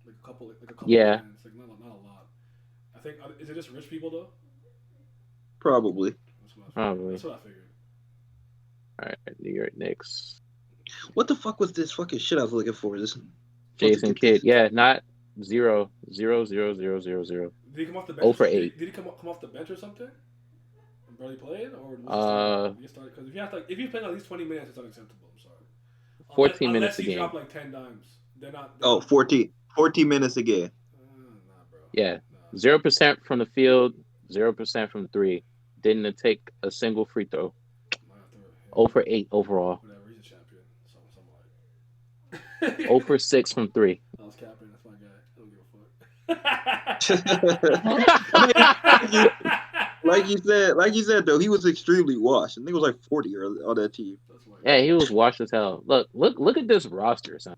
Like a couple yeah. Fans. Like not a lot. I think is it just rich people though? Probably. Probably. That's what I figured. All right, New York Knicks. What the fuck was this fucking shit I was looking for? This Jason Kidd. Yeah, not 0, 0, 0, 0, 0, 0. Did he come off the bench? 0 for 8. Did he come off the bench or something? And barely played, or was he started? Because if you play at least 20 minutes, it's unacceptable. I'm sorry. 14 minutes a Unless game. he dropped like 10 dimes, they're not. 14 minutes a game. Nah, bro. Yeah, 0% from the field, 0% from 3. Didn't take a single free throw. 0 for 8 overall. Whatever, he's a champion. So 0 for 6 from 3. I was capping. That's my guy. I don't give a fuck. like you said though, he was extremely washed. I think it was like 40 on that team. Yeah, he was washed as hell. Look at this roster, son.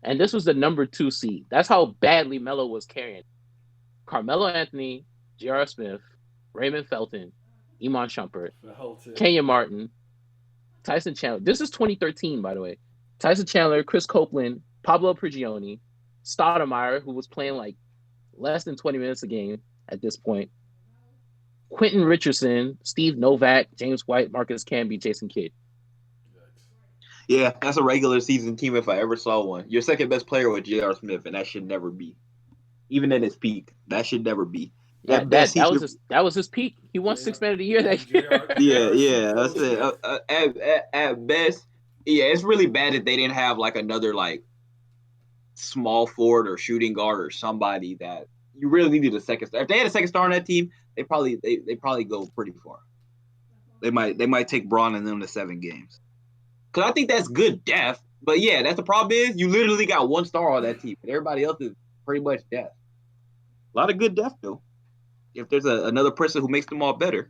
And this was the number 2 seed. That's how badly Melo was carrying. Carmelo Anthony, J.R. Smith, Raymond Felton, Iman Shumpert, Kenyon Martin, Tyson Chandler. This is 2013, by the way. Tyson Chandler, Chris Copeland, Pablo Prigioni, Stoudemire, who was playing like less than 20 minutes a game at this point, Quentin Richardson, Steve Novak, James White, Marcus Camby, Jason Kidd. Yeah, that's a regular season team if I ever saw one. Your second best player was J.R. Smith, and that should never be. Even at his peak, that should never be. Yeah, that was his peak. He won 6 Man of the Year that year. Yeah, that's it. At best, yeah, it's really bad that they didn't have like another like small forward or shooting guard or somebody that you really needed a second star. If they had a second star on that team, they probably go pretty far. They might take Braun and them to 7 games. Because I think that's good depth. But yeah, that's the problem is you literally got 1 star on that team. And everybody else is pretty much depth. A lot of good depth though. If there's another person who makes them all better.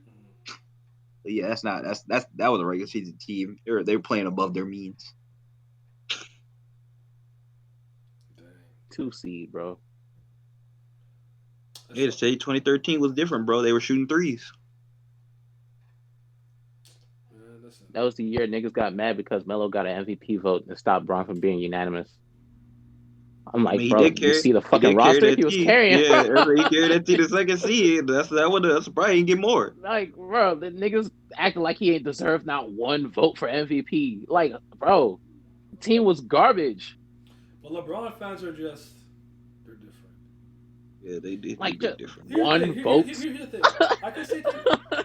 But yeah, that was a regular season team. They were playing above their means. 2 seed, bro. Yeah, to say 2013 was different, bro. They were shooting threes. That was the year niggas got mad because Melo got an MVP vote and stopped Braun from being unanimous. I'm like, bro, you see the fucking roster he was carrying. Yeah, he carried that team to second seed. That's probably he get more. Like, bro, the niggas acting like he ain't deserved not 1 vote for MVP. Like, bro, the team was garbage. But LeBron fans are they're different. Yeah, they did. Like, different. 1 vote. Here's the thing. I can say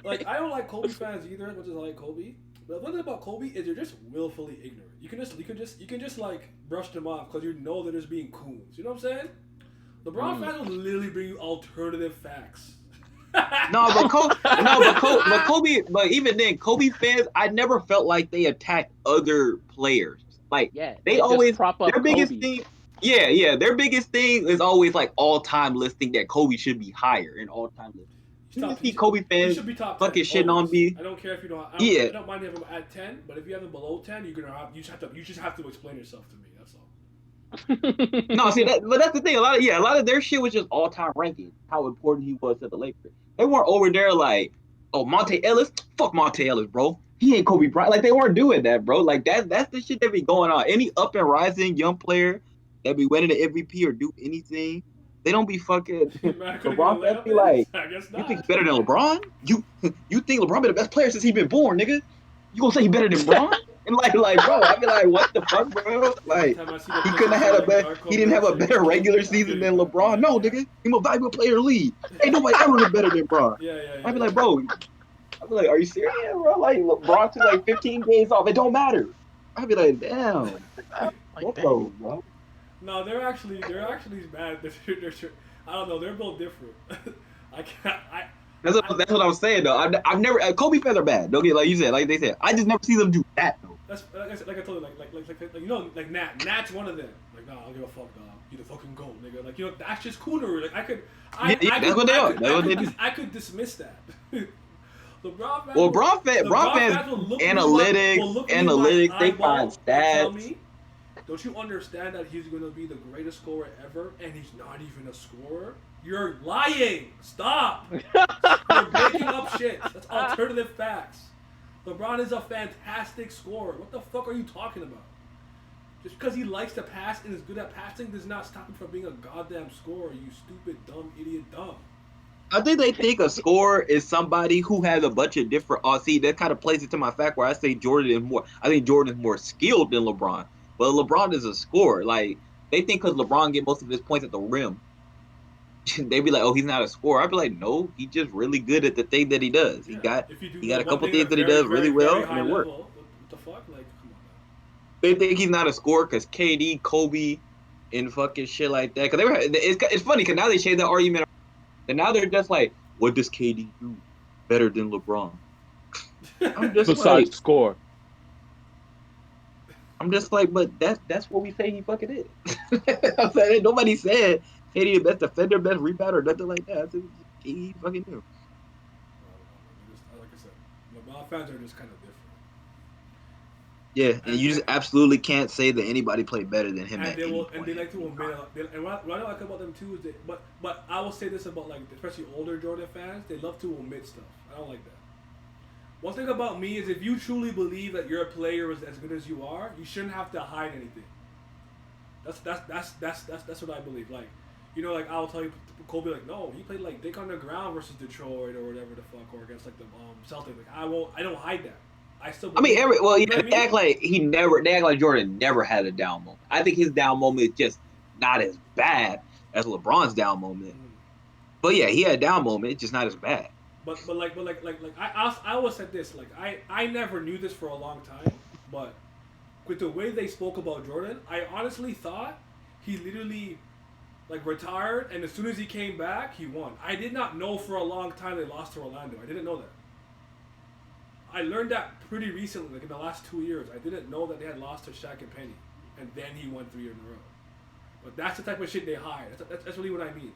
like I don't like Kobe fans either, which is I like Kobe. But one thing about Kobe is they're just willfully ignorant. You can just like brush them off because you know they're just being coons. You know what I'm saying? LeBron fans will literally bring you alternative facts. But even then, Kobe fans, I never felt like they attacked other players. Like they always prop up their biggest thing. Yeah, their biggest thing is always like all-time listing that Kobe should be higher in all-time listing. You see Kobe fans fucking shitting on me. I don't care if you don't. I don't mind having him at 10, but if you have him below 10, you just have to explain yourself to me. That's all. No, see but that's the thing. A lot of their shit was just all-time ranking. How important he was to the Lakers. They weren't over there like, oh, Monte Ellis. Fuck Monte Ellis, bro. He ain't Kobe Bryant. Like they weren't doing that, bro. Like that's the shit that be going on. Any up and rising young player that be winning the MVP or do anything. They don't be fucking LeBron fans be like, you think he's better than LeBron? You think LeBron been the best player since he been born, nigga? You gonna say he better than LeBron? And like, bro, I be like, what the fuck, bro? Like, he couldn't have had he didn't have a better regular season than LeBron. No, nigga, he's a valuable player in the league. Ain't nobody ever been better than LeBron. I be like, bro, are you serious, bro? Like, LeBron took like 15 days off. It don't matter. I be like, damn. Like, bro. No, they're actually bad. I don't know. They're both different. That's what I was saying though. I've never Kobe fans are bad. Don't get like you said, like they said. I just never see them do that though. That's like I told you, like you know, like Nat's one of them. Like, nah, I don't give a fuck, dog. You the fucking goat, nigga. Like, you know, that's just coonery. Like that's what they are. I could dismiss that. LeBron fans analytics, they find stats. Don't you understand that he's going to be the greatest scorer ever, and he's not even a scorer? You're lying. Stop. You're making up shit. That's alternative facts. LeBron is a fantastic scorer. What the fuck are you talking about? Just because he likes to pass and is good at passing does not stop him from being a goddamn scorer, you stupid, dumb, idiot, dumb. I think they think a scorer is somebody who has a bunch of different. See, that kind of plays into my fact where I say Jordan is more. I think Jordan is more skilled than LeBron, but LeBron is a scorer. Like they think because LeBron get most of his points at the rim, they be like, "Oh, he's not a scorer." I'd be like, "No, he's just really good at the thing that he does. Yeah. If you do He got a one couple thing at things a that he very, does really very, well, very and high it works." level, what the fuck? Like, come on, man. They think he's not a scorer because KD, Kobe, and fucking shit like that. Because they were. It's funny because now they changed the argument, and now they're just like, "What does KD do better than LeBron?" I'm just Besides like, score. but that's what we say he fucking is. I'm saying nobody said KD the best defender, best rebounder, or nothing like that. I said he fucking knew. Like I said, LeBron fans are just kind of different. Yeah, and you just absolutely can't say that anybody played better than him And at they any will, point. and they like to admit. And what I like about them too is that, but I will say this about like especially older Jordan fans, they love to omit stuff. I don't like that. One thing about me is if you truly believe that your player is as good as you are, you shouldn't have to hide anything. That's what I believe. Like, you know, like I'll tell you, Kobe, like, no, he played like dick on the ground versus Detroit or whatever the fuck, or against like the Celtics. Like, I don't hide that. I still. I mean, You know what I they act like they act like Jordan never had a down moment. I think his down moment is just not as bad as LeBron's down moment. But yeah, he had a down moment. It's just not as bad. But I always said this, like I never knew this for a long time, but with the way they spoke about Jordan, I honestly thought he literally like retired, and as soon as he came back, he won. I did not know for a long time they lost to Orlando. I didn't know that. I learned that pretty recently, like in the last 2 years. I didn't know that they had lost to Shaq and Penny, and then he won 3 years in a row. But that's the type of shit they hide. That's really what I mean.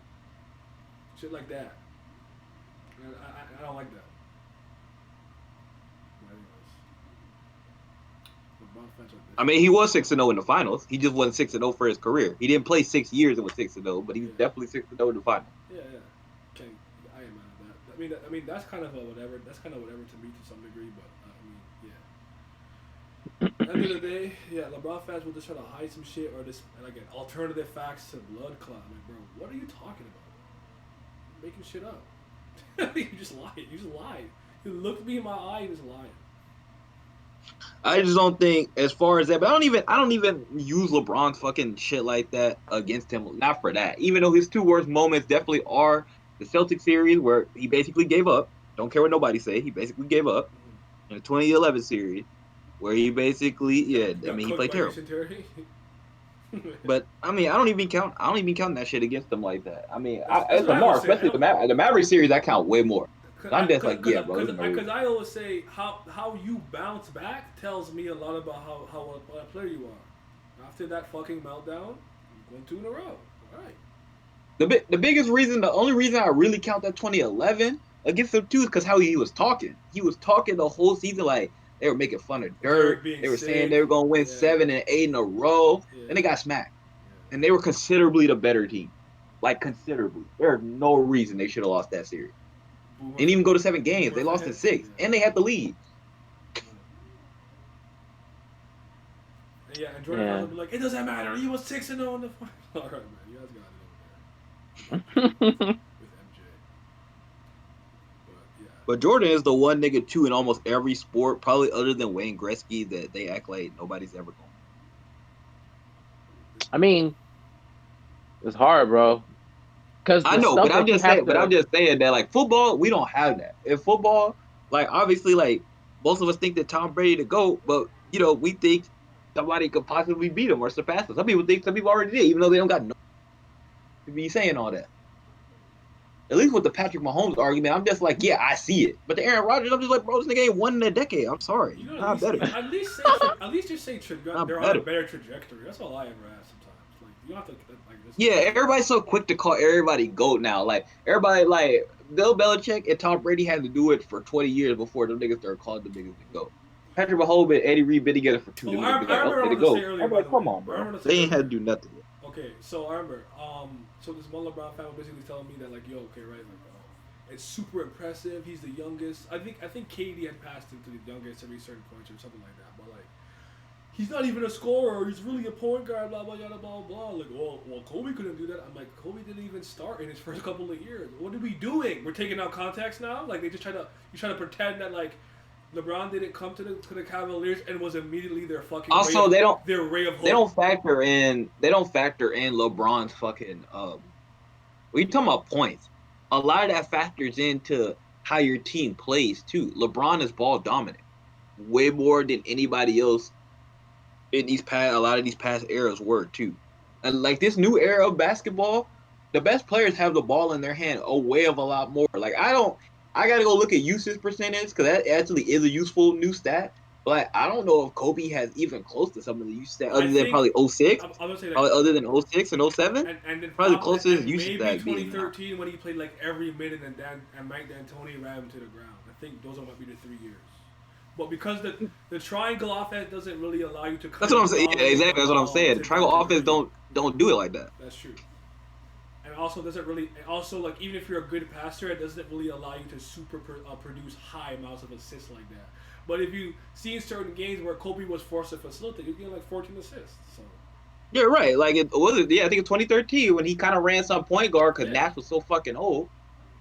Shit like that. I don't like that. But anyways, I mean, he was 6-0 in the finals. He just wasn't 6-0 for his career. He didn't play 6 years and was 6-0, but he was definitely 6-0 in the finals. Yeah. Okay, I am mad at that. I mean, that's kind of a whatever. That's kind of whatever to me to some degree, but yeah. At the end of the day, yeah, LeBron fans will just try to hide some shit or just, and again, alternative facts to blood clot. Like, bro, what are you talking about? You're making shit up. You just lied. You looked me in my eye. You just lied. I just don't think as far as that, but I don't even use LeBron's fucking shit like that against him. Not for that. Even though his 2 worst moments definitely are the Celtic series where he basically gave up. Don't care what nobody say. He basically gave up. In the 2011 series where he basically he played terrible. But I mean, I don't even count that shit against them like that. I mean, as the more, especially the Maverick series, I count way more. I'm just like, yeah, bro. Because I always say how you bounce back tells me a lot about how a player you are. After that fucking meltdown, you won 2 in a row. All right. The biggest reason, the only reason I really count that 2011 against them too is because how he was talking. He was talking the whole season like they were making fun of Dirk. They were saying they were gonna win 7 and 8 in a row, and they got smacked. And they were considerably the better team, like considerably. There's no reason they should have lost that series. They didn't even go to 7 games. They lost in 6, and they had the lead. Yeah, and Jordan would be like, it doesn't matter. He was 6-0 in the final. All right, man. You guys got it over there. With MJ. But, yeah. But Jordan is the one nigga, too, in almost every sport, probably other than Wayne Gretzky, that they act like nobody's ever going. I mean, it's hard, bro. I know, but I'm just saying that like football, we don't have that. In football, like obviously, like most of us think that Tom Brady to go, but you know, we think somebody could possibly beat him or surpass him. Some people already did, even though they don't got no to be saying all that. At least with the Patrick Mahomes argument, I'm just like, yeah, I see it. But the Aaron Rodgers, I'm just like, bro, this nigga ain't won in a decade. I'm sorry, you know, not better. At least just say they're on a better trajectory. That's all I ever ask sometimes. Like you don't have to like this. Yeah, everybody's so quick to call everybody GOAT now. Like everybody, like Bill Belichick and Tom Brady had to do it for 20 years before the niggas started calling the niggas the GOAT. Patrick Mahomes and Eddie Reed been together for 2 years. I remember what I was saying earlier. I'm like, come on, bro. They ain't had to do nothing. Okay, so I remember. So this one LeBron fan was basically telling me that like, yo, okay, right, like, it's super impressive. He's the youngest. I think KD had passed him to the youngest at a certain point or something like that. But like, he's not even a scorer. He's really a point guard. Blah blah blah blah blah. Like, well, Kobe couldn't do that. I'm like, Kobe didn't even start in his first couple of years. What are we doing? We're taking out context now. Like they just try to pretend that like LeBron didn't come to the Cavaliers and was immediately their fucking Also, their ray of hope. They don't factor in LeBron's fucking we talking about points. A lot of that factors into how your team plays too. LeBron is ball dominant, way more than anybody else in a lot of these past eras were too. And like this new era of basketball, the best players have the ball in their hand a lot more. Like I gotta go look at usage percentage because that actually is a useful new stat. But I don't know if Kobe has even close to some of the usage stats other than probably 06. I'm gonna say that, probably other than 06 and 07. And then probably closest usage maybe stat being 2013 when he played like every minute and Mike D'Antoni ran him to the ground. I think those might be the 3 years. But because the triangle offense doesn't really allow you to. That's what I'm saying. Yeah, exactly. That's what I'm saying. Triangle offense don't do it like that. That's true. And also doesn't really. Also, like even if you're a good passer, it doesn't really allow you to produce high amounts of assists like that. But if you see in certain games where Kobe was forced to facilitate, you're getting like 14 assists. So. You're right. Like it was it. Yeah, I think in 2013 when he kind of ran some point guard because Nash was so fucking old.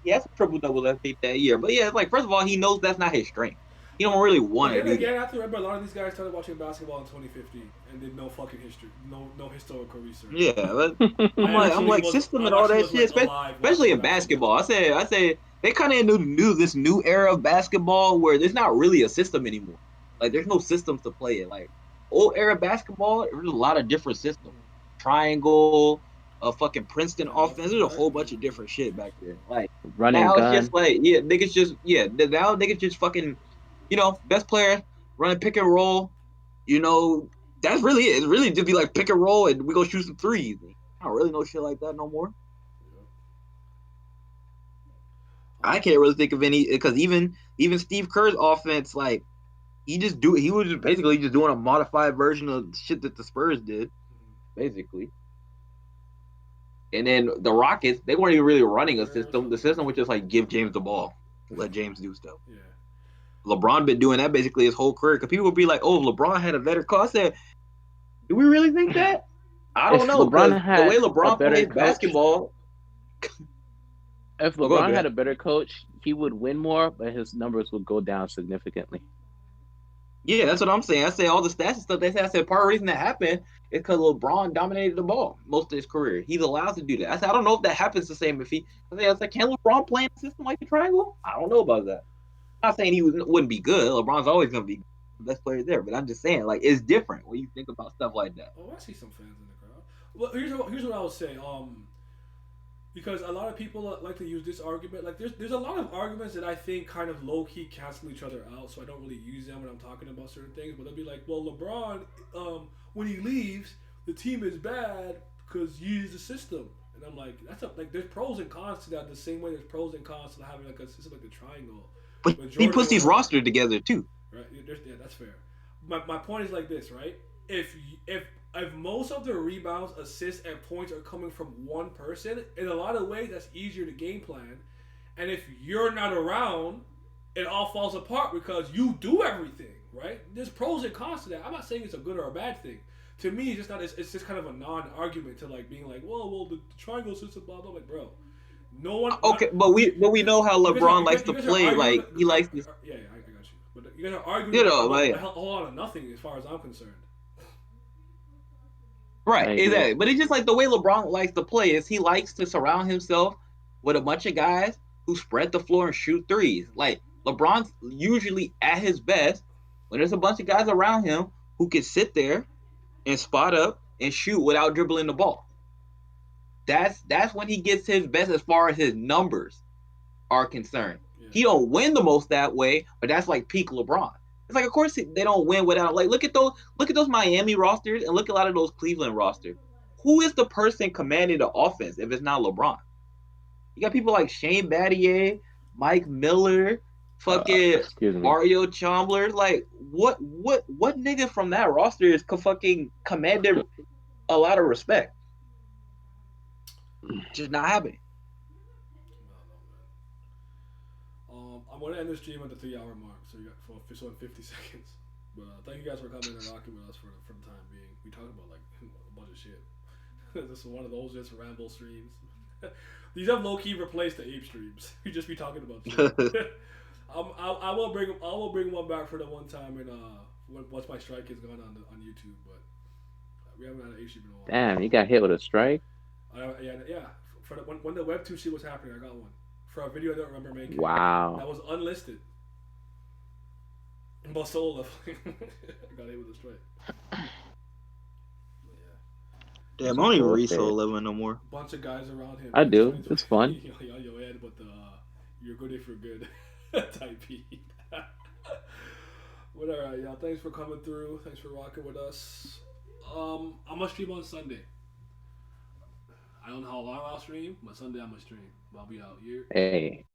He had some triple doubles I think that year. But yeah, it's like first of all he knows that's not his strength. He don't really want it. Again, I have to remember a lot of these guys started watching basketball in 2015 and did no fucking history, no historical research. Yeah, but I'm like system and all that shit, especially in basketball. I say they kind of knew this new era of basketball where there's not really a system anymore. Like there's no systems to play it. Like old era basketball, there's a lot of different systems. Triangle, fucking Princeton offense. There's a whole bunch of different shit back there. Like running now gun. It's just like now niggas just fucking. Best player, running pick and roll, that's really it. It's really just be like pick and roll and we go shoot some threes. I don't really know shit like that no more. I can't really think of any because even Steve Kerr's offense, like he was just basically just doing a modified version of shit that the Spurs did, basically. And then the Rockets, they weren't even really running a system. The system was just like give James the ball, let James do stuff. Yeah. LeBron been doing that basically his whole career. Because people would be like, "Oh, LeBron had a better coach." I said, "Do we really think that?" I don't know. LeBron had the way LeBron plays basketball. If LeBron had a better coach, he would win more, but his numbers would go down significantly. Yeah, that's what I'm saying. I say all the stats and stuff. They say I said part of the reason that happened is because LeBron dominated the ball most of his career. He's allowed to do that. I said I don't know if that happens the same if he. I said, can LeBron play in a system like the triangle? I don't know about that. I'm not saying he wouldn't be good. LeBron's always gonna be the best player there, but I'm just saying like it's different when you think about stuff like that. Oh, I see some fans in the crowd. Well, here's what I would say. Because a lot of people like to use this argument. Like there's a lot of arguments that I think kind of low key cancel each other out. So I don't really use them when I'm talking about certain things. But they'll be like, well, LeBron, when he leaves, the team is bad because you use the system. And I'm like, there's pros and cons to that. The same way there's pros and cons to having like a system like the triangle. But he puts these rosters together too. Right. Yeah, that's fair. My point is like this, right? If most of the rebounds, assists, and points are coming from one person, in a lot of ways that's easier to game plan. And if you're not around, it all falls apart because you do everything, right? There's pros and cons to that. I'm not saying it's a good or a bad thing. To me, it's just not. It's just kind of a non-argument to like being like, well, the triangle system, blah blah. Like, bro. No one. Okay, but we know how LeBron likes to play. Like he likes to. Yeah, I got you. But you guys are arguing a whole lot of nothing as far as I'm concerned. Right, exactly. But it's just like the way LeBron likes to play is he likes to surround himself with a bunch of guys who spread the floor and shoot threes. Like LeBron's usually at his best when there's a bunch of guys around him who can sit there and spot up and shoot without dribbling the ball. That's when he gets his best as far as his numbers are concerned. Yeah. He don't win the most that way, but that's like peak LeBron. It's like, of course they don't win without like look at those Miami rosters and look at a lot of those Cleveland rosters. Who is the person commanding the offense if it's not LeBron? You got people like Shane Battier, Mike Miller, fucking Mario Chalmers. Like what nigga from that roster is fucking commanded a lot of respect? Just not happening. I'm gonna end the stream at the 3 hour mark, so you got for in 50 seconds. But thank you guys for coming and rocking with us for the time being. We talked about like a bunch of shit. This is one of those just ramble streams. These have low key replaced the ape streams. We just be talking about shit. I will bring one back for the one time and once my strike is gone on YouTube. But we haven't had an ape stream in a while. Damn, you got hit with a strike? Yeah. For when the Web2 shit was happening, I got one for a video I don't remember making. Wow. That was unlisted. But soul leveling. I got hit with a strike. Damn, I don't even read Soul Leveling no more. Bunch of guys around him. I do. It's fun. On your head, but you're good if you're good type beat. But alright, y'all. Thanks for coming through. Thanks for rocking with us. I'm gonna stream on Sunday. I don't know how long I'll stream, but Sunday I'm gonna stream. I'll be out here. Hey,